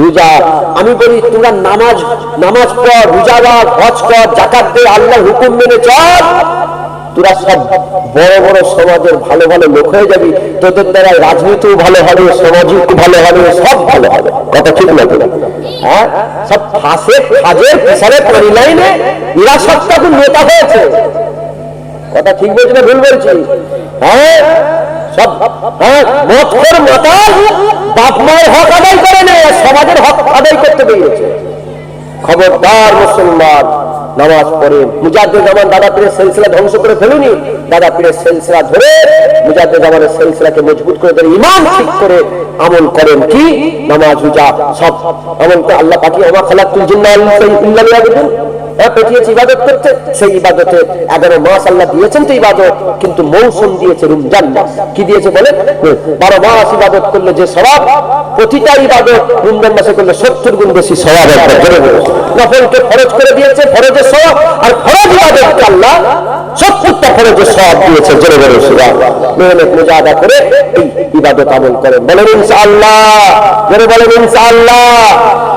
রোজা। আমি বলি তোমরা নামাজ পড়, রোজা রাখ, হজ কর, যাকাত দে, আল্লাহর হুকুম মেনে চল, তোরা সব বড় বড় সমাজের ভালো ভালো লোক হয়ে যাবি। তোদের দ্বারা রাজনীতিও ভালো হবে, সমাজও ভালো হবে, সব ভালো হবে। কথা ঠিক না? হ্যাঁ, সব ফাজের পেশারে পানি লাইনে এরা সব তখন নেতা হয়েছে। কথা ঠিক বলছি না ভুল বলছি? হ্যাঁ, সব মতখোর মাতাল বাপ মায়ের হক আদায় করে নেয়, সমাজের হক আদায় করতে পেরেছে। খবরদার মুসলমান, নামাজ পড়েন। মুজাদ্দেদ জামান দাদা পীরের সিলসিলা ধ্বংস করে ফেলুনি, দাদা পীরের সিলসিলা ধরে মুজাদ্দেদ জামানের সিলসিলাকে মজবুত করে দেন, ইমান ঠিক করে আমল করেন। কি? নামাজ রোজা সব আমল করে আল্লাহ পাঠিয়ে ওমা খালাকতুল জিন্না ওয়াল ইনসা ইল্লা লিয়াবুদুন, পেটিয়েছে ইবাদত করতে। সেই ইবাদতে 11 মাস আল্লাহ দিয়েছেন তো ইবাদত, কিন্তু মৌসুম দিয়েছে রমজান মাস। কি দিয়েছে বলে? 12 মাস ইবাদত করলে যে সওয়াব, প্রতিটা ইবাদত রমজান মাসে করলে 70 গুণ বেশি সওয়াব হবে। নফলকে ফরজ করে দিয়েছে, ফরজের সওয়াব, আর ফরজ ইবাদতকে আল্লাহ 70টা ফরজের সওয়াব দিয়েছে। জোরে জোরে সুবহানাল্লাহ। মেহনত মুজাহাদা করে এই ইবাদত আমল করেন, বলেন ইনশাআল্লাহ। জোরে বলেন ইনশাআল্লাহ।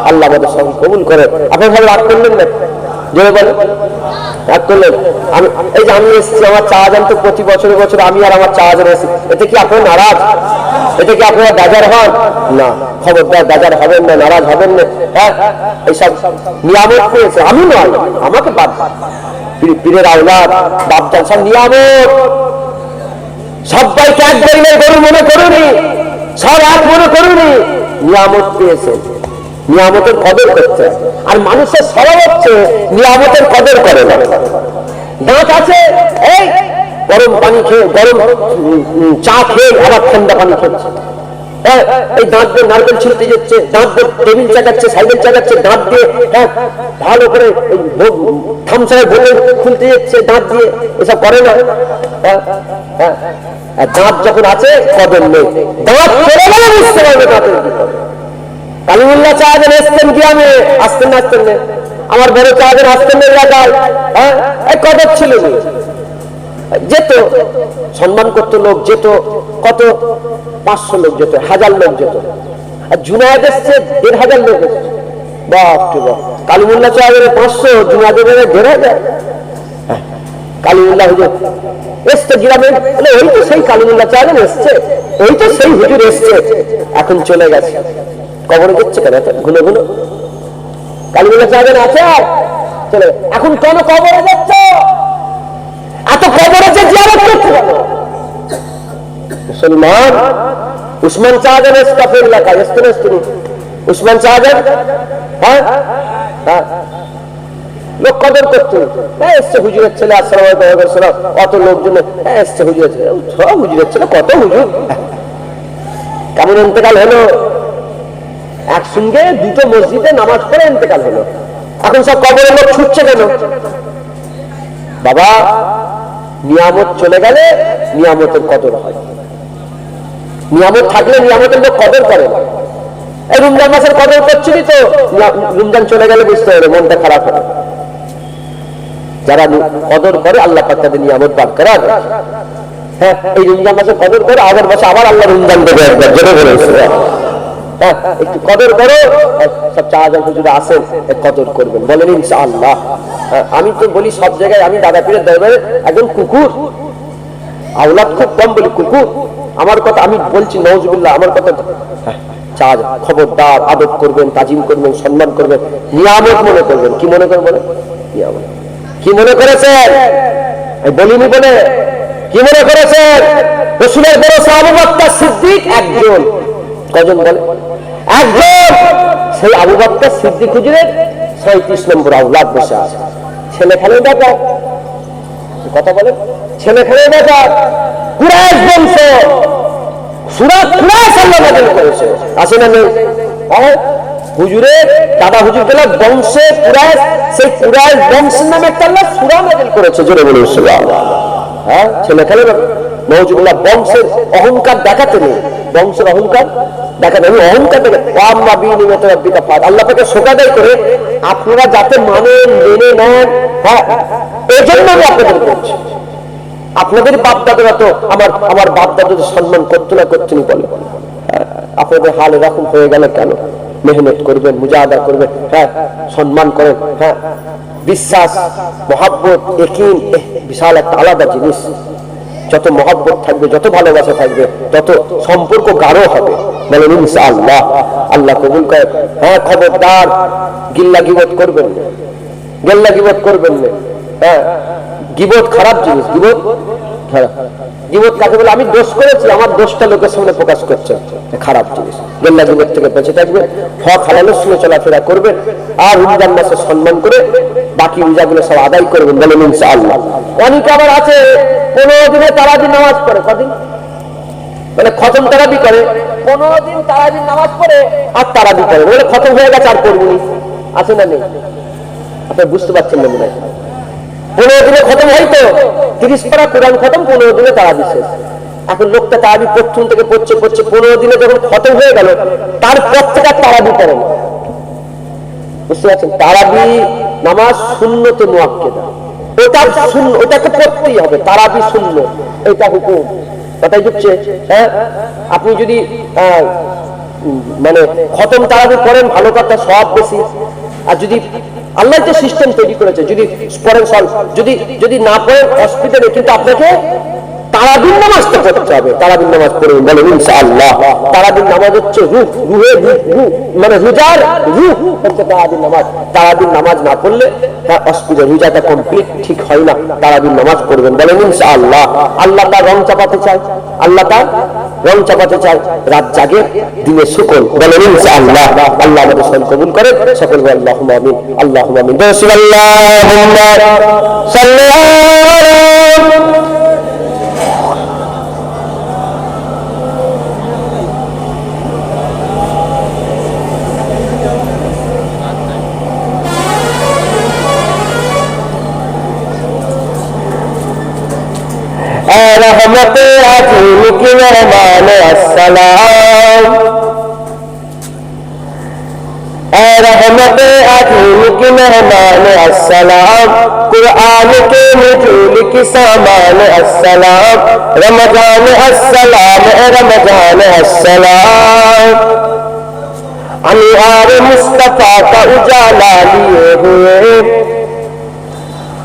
আল্লাহ আমাদের সব কবুল করেন। আপনি ভালো রাগ করলেন না? জোরে বলেন রাগ করলেন? আমি এসেছি, আমার চা আনতে প্রতি বছরে বছরে আমি আর আমার চা আনতে এসেছি, এতে কি আপনারা নারাজ? এতে কি আপনারা বেজার হন? না, খবরদার বেজার হবেন না, নারাজ হবেন না। হ্যাঁ, এইসব নিয়ামত পেয়েছে, আমি নয়, আমাকে বাদ, পীরের আওলাদ বাপজান সব নিয়ামত। সবাইকে এক বইলে গরু মনে করুনি, সব এক মনে করুনি, নিয়ামত পেয়েছেন, নিয়ামতের কদর করতে। আর মানুষের স্বভাব হচ্ছে নিয়ামতের কদর করে না। দাঁত আছে, এই গরম পানি খেয়ে, গরম চা খেয়ে আবার ঠান্ডা পানি খাচ্ছে, এই দাঁত দিয়ে নারকেল ছিলতে যাচ্ছে, দাঁত দিয়ে টেবিল চাকাচ্ছে, সাইকেল চাকাচ্ছে, দাঁত দিয়ে ভালো করে থামসায় বোতল খুলতে যাচ্ছে দাঁত দিয়ে, এসব করে না। দাঁত যখন আছে কদর নেই, দাঁত চলে গেলে বুঝতে পারবে দাঁতের কি করে। কালিমুল্লাহ চাহাবেন আসতেন কি আমি আসতেন না, আসতেন না, আমার বড় চাহাবেন আসতেন না এলাকায়, কদর ছিল, যেত, সম্মান করতো লোক, যেত, কত 500 লোক যেত, 1000 লোক যেত। আর জুনায়েদ এসছে 1500 লোক এসছে, বাপ রে বাপ। কালিমুল্লাহ চাহাবেন 500, জুনায়েদের 1500। কালিমুল্লাহ হুজুর এসছে গ্রামে, ওই তো সেই কালিমুল্লাহ চাহাবেন এসছে, ওই তো সেই হুজুর এসছে, এখন চলে গেছে। কবরে যাচ্ছে কেন ঘুনে ঘুনে? কালিমুল্লাহ চাহাবেন আছে চলে, এখন কেন কবরে যাচ্ছ? এত কবরে যে জিয়ারত করতে পারো মুসলমান। উসমান চাহাবেন স্টাফের এলাকায় এসছেন, এসছেন উসমান চাহাবেন, লোক কদর করতে এসছে, হুজুরের ছেলে, আসসালামু আলাইকুম, অত লোকজন এসছে, হুজুরের ছেলে, হুজুরের ছেলে, কত হুজুর। কেমন ইন্তেকাল হলো? একসঙ্গে দুটো মসজিদে নামাজ পড়ে ইন্তেকাল হলো। এখন সব কবরের লোক ছুটছে কেন? বাবা, নিয়ামত চলে গেলে নিয়ামতের কদর হয়, নিয়ামত থাকলে নিয়ামতের লোক কদর করে না। এই রমজান মাসের কদর করছিলি তো, রমজান চলে গেলে বুঝতে হবে, মনটা খারাপ হবে। যারা কদর করে আল্লাহ পাক তাদের নিয়ামত বারকরার রাখে। হ্যাঁ, এই রমজান মাসে কদর করে, আগের মাসে আবার আল্লাহ রমজান দেবে একবার, জোরে বলেছে। একটু কদর করো, সব চাহাজান হুজুর আসেন, কদর করবেন, বলেন ইনশাআল্লাহ। আমি তো বলি সব জায়গায়, আমি দাদা পীরের দরবারে একজন কুকুর, আওলাদ খুব কম বলি, কুকুর। আমার কথা আমি বলছি, নওয়াজুবিল্লাহ, আমার কথা। চাঁদ খবরদার, আদব করবেন, তাজিম করবেন, সম্মান করবেন, নিয়ামত মনে করবেন। কি মনে করবেন? নিয়ামত। কি মনে করেছেন? বলিনি বলে কি মনে করেছেন? রাসূলের বড় সাহাবী আবু বকর সিদ্দিক একজন, কজন বলে? একজন। সেই আবু বকর সিদ্দিক হুজুরের 37 নম্বর আওলাদ বসে আছে। ছেলে খেলে ব্যাপার, কথা বলে, ছেলে খেলে ব্যাপার। কুরাইশ বংশ, সূরা কুরাইশ আল্লাহ নাযিল করেছে, আছে না নেই? হুজুরের দাদা হুজুর গেল বংশে কুরাইশ, সেই কুরাইশ বংশের নামে একটা আল্লাহ সূরা নাযিল করেছে, জোরে বলুন সুবহানাল্লাহ। হ্যাঁ, ছেলে খেলে নওয়াজুবিল্লাহ, বংশের অহংকার দেখাতে নেই, বংশের অহংকার দেখাতে নেই, অহংকার দেখে আল্লাহ তাকে শোকাদাই করে আপনারা যাতে মানেন, মেনে নেন। হ্যাঁ, এই জন্য আমি আপনাদের বলছি। আপনাদের বাপ দাদারা তো আমার বাপ দাদাদের সম্মান করতো না, করতেনি বলে। আপনাদের হাল এরকম হয়ে গেল কেন? মেহনত করবেন, মুজাহাদা করবেন, হ্যাঁ, সম্মান করেন। হ্যাঁ, বিশ্বাস, মহাব্বত, ইয়াকিন বিশাল একটা আলাদা জিনিস। যত মহাব্বত থাকবে, যত ভালোবাসা থাকবে, তত সম্পর্ক গাঢ় হবে। বলেন ইনশাআল্লাহ, আল্লাহ কবুল করে। হ্যাঁ, খবরদার গিল্লা গিবত করবেন না, গিল্লা গিবত করবেন না। হ্যাঁ, গিবত খারাপ জিনিস, গিবত খারাপ। গিবত কাকে বলে? আমি দোষ করেছি, আমার দোষটা লোকের সামনে প্রকাশ করছে, খারাপ জিনিস। গিল্লা গিবত থেকে বেঁচে থাকবে, হক হালালের সঙ্গে চলাফেরা করবেন, আর রমজান মাসে সম্মান করে বাকি রোজাগুলো সব আদায় করবেন। বলেন ইনশাআল্লাহ। অনেকে আবার আছে 15 দিনে তারাবি নামাজ পড়ে, কদিন মানে খতম তারাবি করে, 15 দিন তারাবি নামাজ পড়ে আর তারাবি করে, বলে খতম হয়ে গেছে আর পড়বনি। আছে না নেই? আপনি বুঝতে পারছেন না মনে হয়। 15 দিনে খতম হয়তো 30 পারা কোরআন খতম, 15 দিনে তারাবি শেষ। এখন লোকটা তারাবি প্রথম থেকে পড়ছে 15 দিনে যখন খতম হয়ে গেল, তারপর থেকে আর তারাবি করে না। বুঝতে পারছেন? তারাবি নামাজ সুন্নতে মুআক্কাদা, ওটাকে পড়তেই হবে। তারাবি সুন্নত, এটা হুকুম। কথাই বুঝছে? হ্যাঁ, আপনি যদি মানে খতম তারাবি করেন, ভালো কথা, সওয়াব বেশি। আর যদি আল্লাহ যে সিস্টেম তৈরি করেছে, যদি পড়েন, যদি না পড়েন অসুবিধা নেই, কিন্তু আপনাকে তারাবির নামাজটা পড়তে হবে। তারাবির নামাজ পড়ুন, বলেন ইনশাআল্লাহ। তারাবির নামাজ হচ্ছে রূহ, রুহের রূহ, মানে রোজার রূহ হচ্ছে তারাবির নামাজ। তারাবির নামাজ না পড়লে অসুবিধা, রোজাটা কমপ্লিট ঠিক হয় না। তারাবির নামাজ পড়বেন, বলেন ইনশাআল্লাহ। আল্লাহ তার রং চাপাতে চায়, আল্লাহ তার রং চাপাতে চায়, রাত জাগে দিনে শুকন, বলেন ইনশাআল্লাহ। আল্লাহ আমাদের সব কবুল করেন, সকল আল্লাহুম্মা আমিন, আল্লাহুম্মা আমিন। আল্লাহুম্মা সাল্লি रहमत अजीम की मेहमान अस्सलाम, रहमत अजीम की मेहमान अस्सलाम, कुरान के नज़ूल की सामान अस्सलाम, रमजान अस्सलाम, रमजान अस्सलाम, अनवार मुस्तफा का उजाला लिए हुए,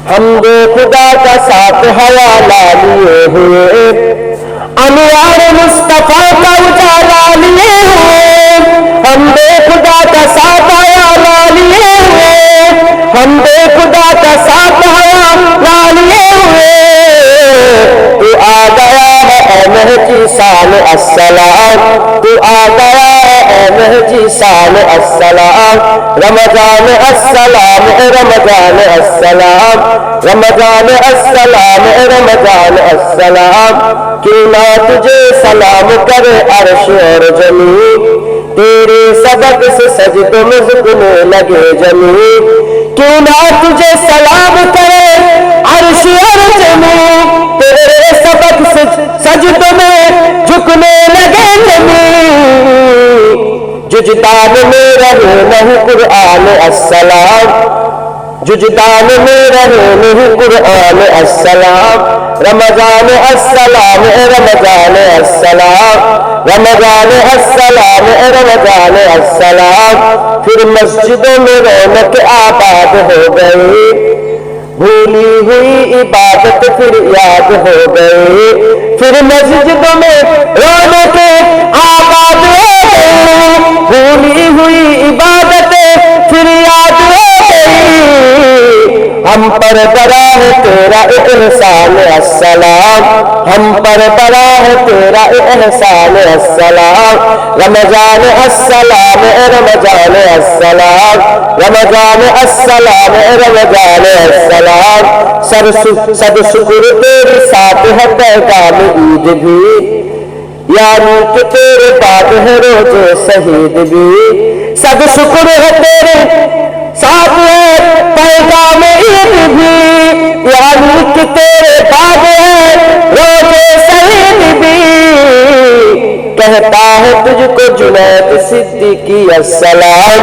हमदे खुदा का साथ हवाला लिए हुए, अनवार मुस्तफा का उजाला लिए हुए, हमदे खुदा का साथ हवाला लिए हुए, हमदे खुदा का साथ हवाला लिए हुए, तू आ गया है ऐ महजी शान अस्सलाम, तू आ गया है ऐ महजी शान अस्सलाम, रमजान अस्सलाम, रमजान अस्सलाम, रमजान अस्सलाम, रमजान अस्सलाम, क्यों ना तुझे सलाम करे अर्श और ज़मीन, तेरे सबक से सजदों में झुकने लगे ज़मीन, क्यों ना तुझे सलाम करे अर्श और ज़मीन, तेरे सबक से सजदों में झुकने लगे ज़मीन, जुजदान में रहे नहीं कुरान अस्सलाम, जुजदान में रहे नहीं कुरान अस्सलाम, रमजान अस्सलाम, रमजान अस्सलाम, रमजान अस्सलाम, रमजान अस्सलाम, फिर मस्जिदों में रौनक आबाद हो गई, भूली हुई इबादत फिर याद हो गई, फिर मस्जिदों में रौनक आबाद हो गई, भूली हुई इबादत फिर याद हो गई, हम पर बड़ा है तेरा एहसान अस्सलाम, हम पर बड़ा है तेरा एहसान अस्सलाम, रमजान अस्सलाम, रमजान अस्सलाम, रमजान अस्सलाम, रमजान अस्सलाम, सब शुक्र तेरे साथ है पैगाम ईद भी, यानी कि तेरे बाद है रोजे शहीद भी, सब शुक्र है तेरे साथ है पैगाम ईद भी, यानी कि तेरे बाद है रोजे शहीद भी, कहता है तुझको जुनैद सिद्दीकी अस्सलाम,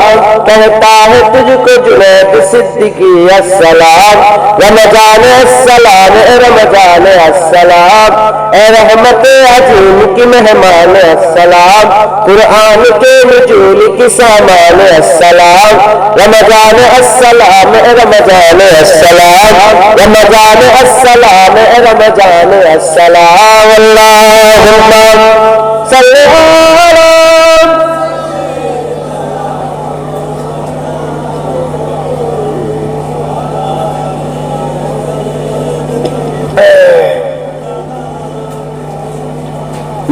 कहता है तुझको जुनैद सिद्दीकी अस्सलाम, रमजान अस्सलाम, रमजान अस्सलाम, ए रहमत अजीम की मेहमान अस्सलाम, कुरान के नज़ूल की सामान अस्सलाम, रमजान अस्सलाम, रमजान अस्सलाम, रमजान अस्सलाम, रमजान अस्सलाम, अल्लाहुम्मा सल्ली अला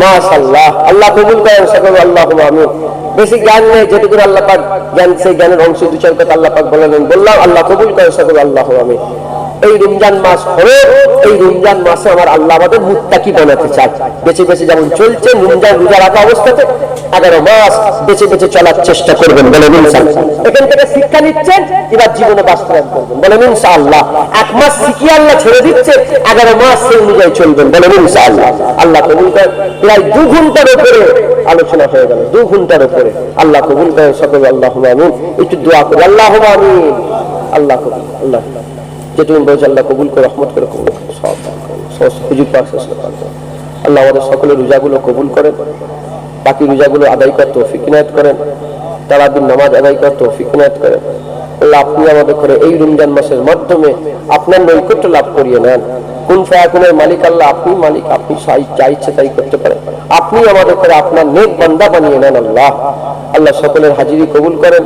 মাশাআল্লাহ। আল্লাহ কবুল করেন সকল, আল্লাহুম্মা আমিন। বেশি জ্ঞান নেই, যেটুকু আল্লাহ পাক জ্ঞান, সেই জ্ঞানের অংশ দু চার কথা আল্লাহ পাক বললেন, বললাম আল্লাহ কবুল করেন সকল, আল্লাহুম্মা আমিন। এই রমজান মাস হলো, এই রমজান মাসে আমার আল্লাহ আমাদের মুত্তাকি বানাতে চায়। বেঁচে বেঁচে যেমন চলছে রমজান রোজা রাখা অবস্থাতে 11 মাস বেঁচে বেঁচে চলার চেষ্টা করবেন, বলেন ইনশাআল্লাহ। এখান থেকে শিক্ষা নিচ্ছেন, এবার জীবনে বাস্তবায়ন করবেন, বলেন ইনশাআল্লাহ। 1 মাস শিখিয়ে আল্লাহ ছেড়ে দিচ্ছে, 11 মাস সেই অনুযায়ী চলবেন, বলেন ইনশাআল্লাহ। আল্লাহ কবুল করেন। প্রায় 2 ঘন্টার উপরে আলোচনা হয়ে গেল, 2 ঘন্টার উপরে। আল্লাহ কবুল করেন সকল, আল্লাহুম্মা আমিন। একটু দোয়া করি, আল্লাহুম্মা আমিন। আল্লাহ কবুল, আল্লাহ যেটুকু বলছে আল্লাহ কবুল করে, রহমত করে কবুল করে, সব সুযোগ পাক শেষ করে। আল্লাহ আমাদের সকলের রোজাগুলো কবুল করেন, বাকি রোজাগুলো আদায় করার তৌফিক ইনায়াত করেন, তারাবির নামাজ আদায় করার তৌফিক ইনায়াত করেন। আল্লাহ আপনি আমাদের করে এই রমজান মাসের মাধ্যমে আপনার নৈকট্য লাভ করিয়ে নেন। কোন ফায়াকুনের মালিক আল্লাহ, আপনি মালিক, আপনি যা ইচ্ছে তাই করতে পারেন। আপনি আমাদের করে আপনার নেক বান্দা বানিয়ে নেন আল্লাহ। আল্লাহ সকলের হাজিরি কবুল করেন।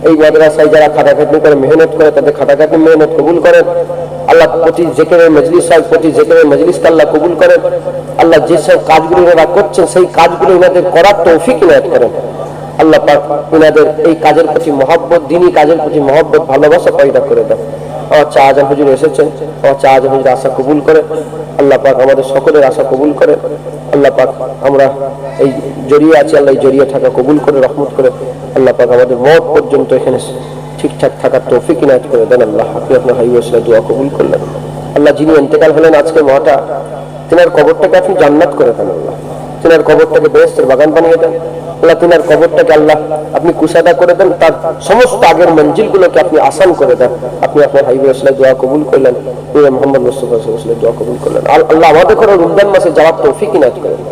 এই মাদ্রাসায় যারা খাটাখাটনি করে মেহনত করে, তাদের খাটাখাটনি মেহনত কবুল করেন আল্লাহ। প্রতি জিকিরের মজলিস হয়, প্রতি জিকিরের মজলিসকে আল্লাহ কবুল করেন। আল্লাহ যেসব কাজগুলো এনারা করছেন সেই কাজগুলো এনাদের করার তৌফিক ইনায়াত করেন। আল্লাহ পাক এনাদের এই কাজের প্রতি মহব্বত, দ্বীনি কাজের প্রতি মহব্বত, ভালোবাসা পয়দা করে দেন। আমার চা আজান হুজুর এসেছেন, আমার চা আজান হুজুর আশা কবুল করে। আল্লাহ পাক আমাদের সকলের আশা কবুল করে। আল্লাহ পাক আমরা এই জড়িয়ে আছি, আল্লাহ এই জড়িয়ে থাকা কবুল করে, রহমত করে। আল্লাহ পাক আমাদের মওত পর্যন্ত এখানে ঠিকঠাক থাকার তৌফিক ইনায়াত করে দেন। আল্লাহ আপনি আপনার হাই ওয়াসিলা দোয়া কবুল করলেন। আল্লাহ যিনি ইন্তেকাল হলেন আজকে মহাটা, তিনার কবরটাকে আপনি জান্নাত করে দেন। আল্লাহ তিনার কবরটাকে বেহেশতের বাগান বানিয়ে দেন। আল্লাহ তিনার কবরটাকে আল্লাহ আপনি কুশাদা করে দেন, তার সমস্ত আগের মঞ্জিলগুলোকে আপনি আসান করে দেন। আপনি আপনার হাইবে আসলে দোয়া কবুল করলেন, মোহাম্মদ মুস্তাফা আসলে দোয়া কবুল করলেন। আল্লাহ আমাদের করে রমজান মাসে যাওয়ার তৌফিক ইনায়াত করেন।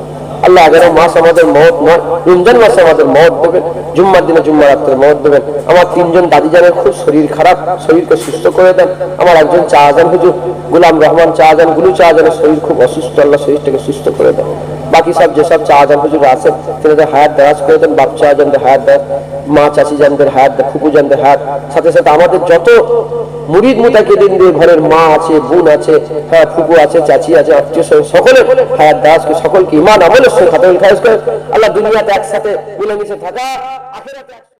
আল্লাহ 11 মাস আমাদের মওত নয়, রমজান মাসে আমাদের মওত দেবেন, জুম্মার দিনে জুম্মা রাত্রে মওত দেবেন। আমার 3 জন দাদিজানের খুব শরীর খারাপ, শরীরকে সুস্থ করে দেন। আমার একজন চা আজান হুজুর গোলাম রহমান চা আজান, গুলু চা আজানের শরীর খুব অসুস্থ, আল্লাহ শরীরটাকে সুস্থ করে দেন। বাকি সব যেসব চা আজান হুজুর আছে তেনাদের হায়াত দারাজ করে দেন। বাপ চা আজানদের হায়াত দেন, মা চাচি জানদের হায়াত দেন, ফুপু জানদের হায়াত, সাথে সাথে আমাদের যত মুরিদ মুতাকিদিন দিয়ে ঘরের মা আছে, বোন আছে, হ্যাঁ ফুপু আছে, চাচি আছে, আত্মীয় সকলের হায়াত দারাজকে, সকলকে ঈমান আমলের সাথে খাতাউল খায়জ করে। আল্লাহ দুনিয়াতে একসাথে মিলেমিশে থাকা, আখিরাতে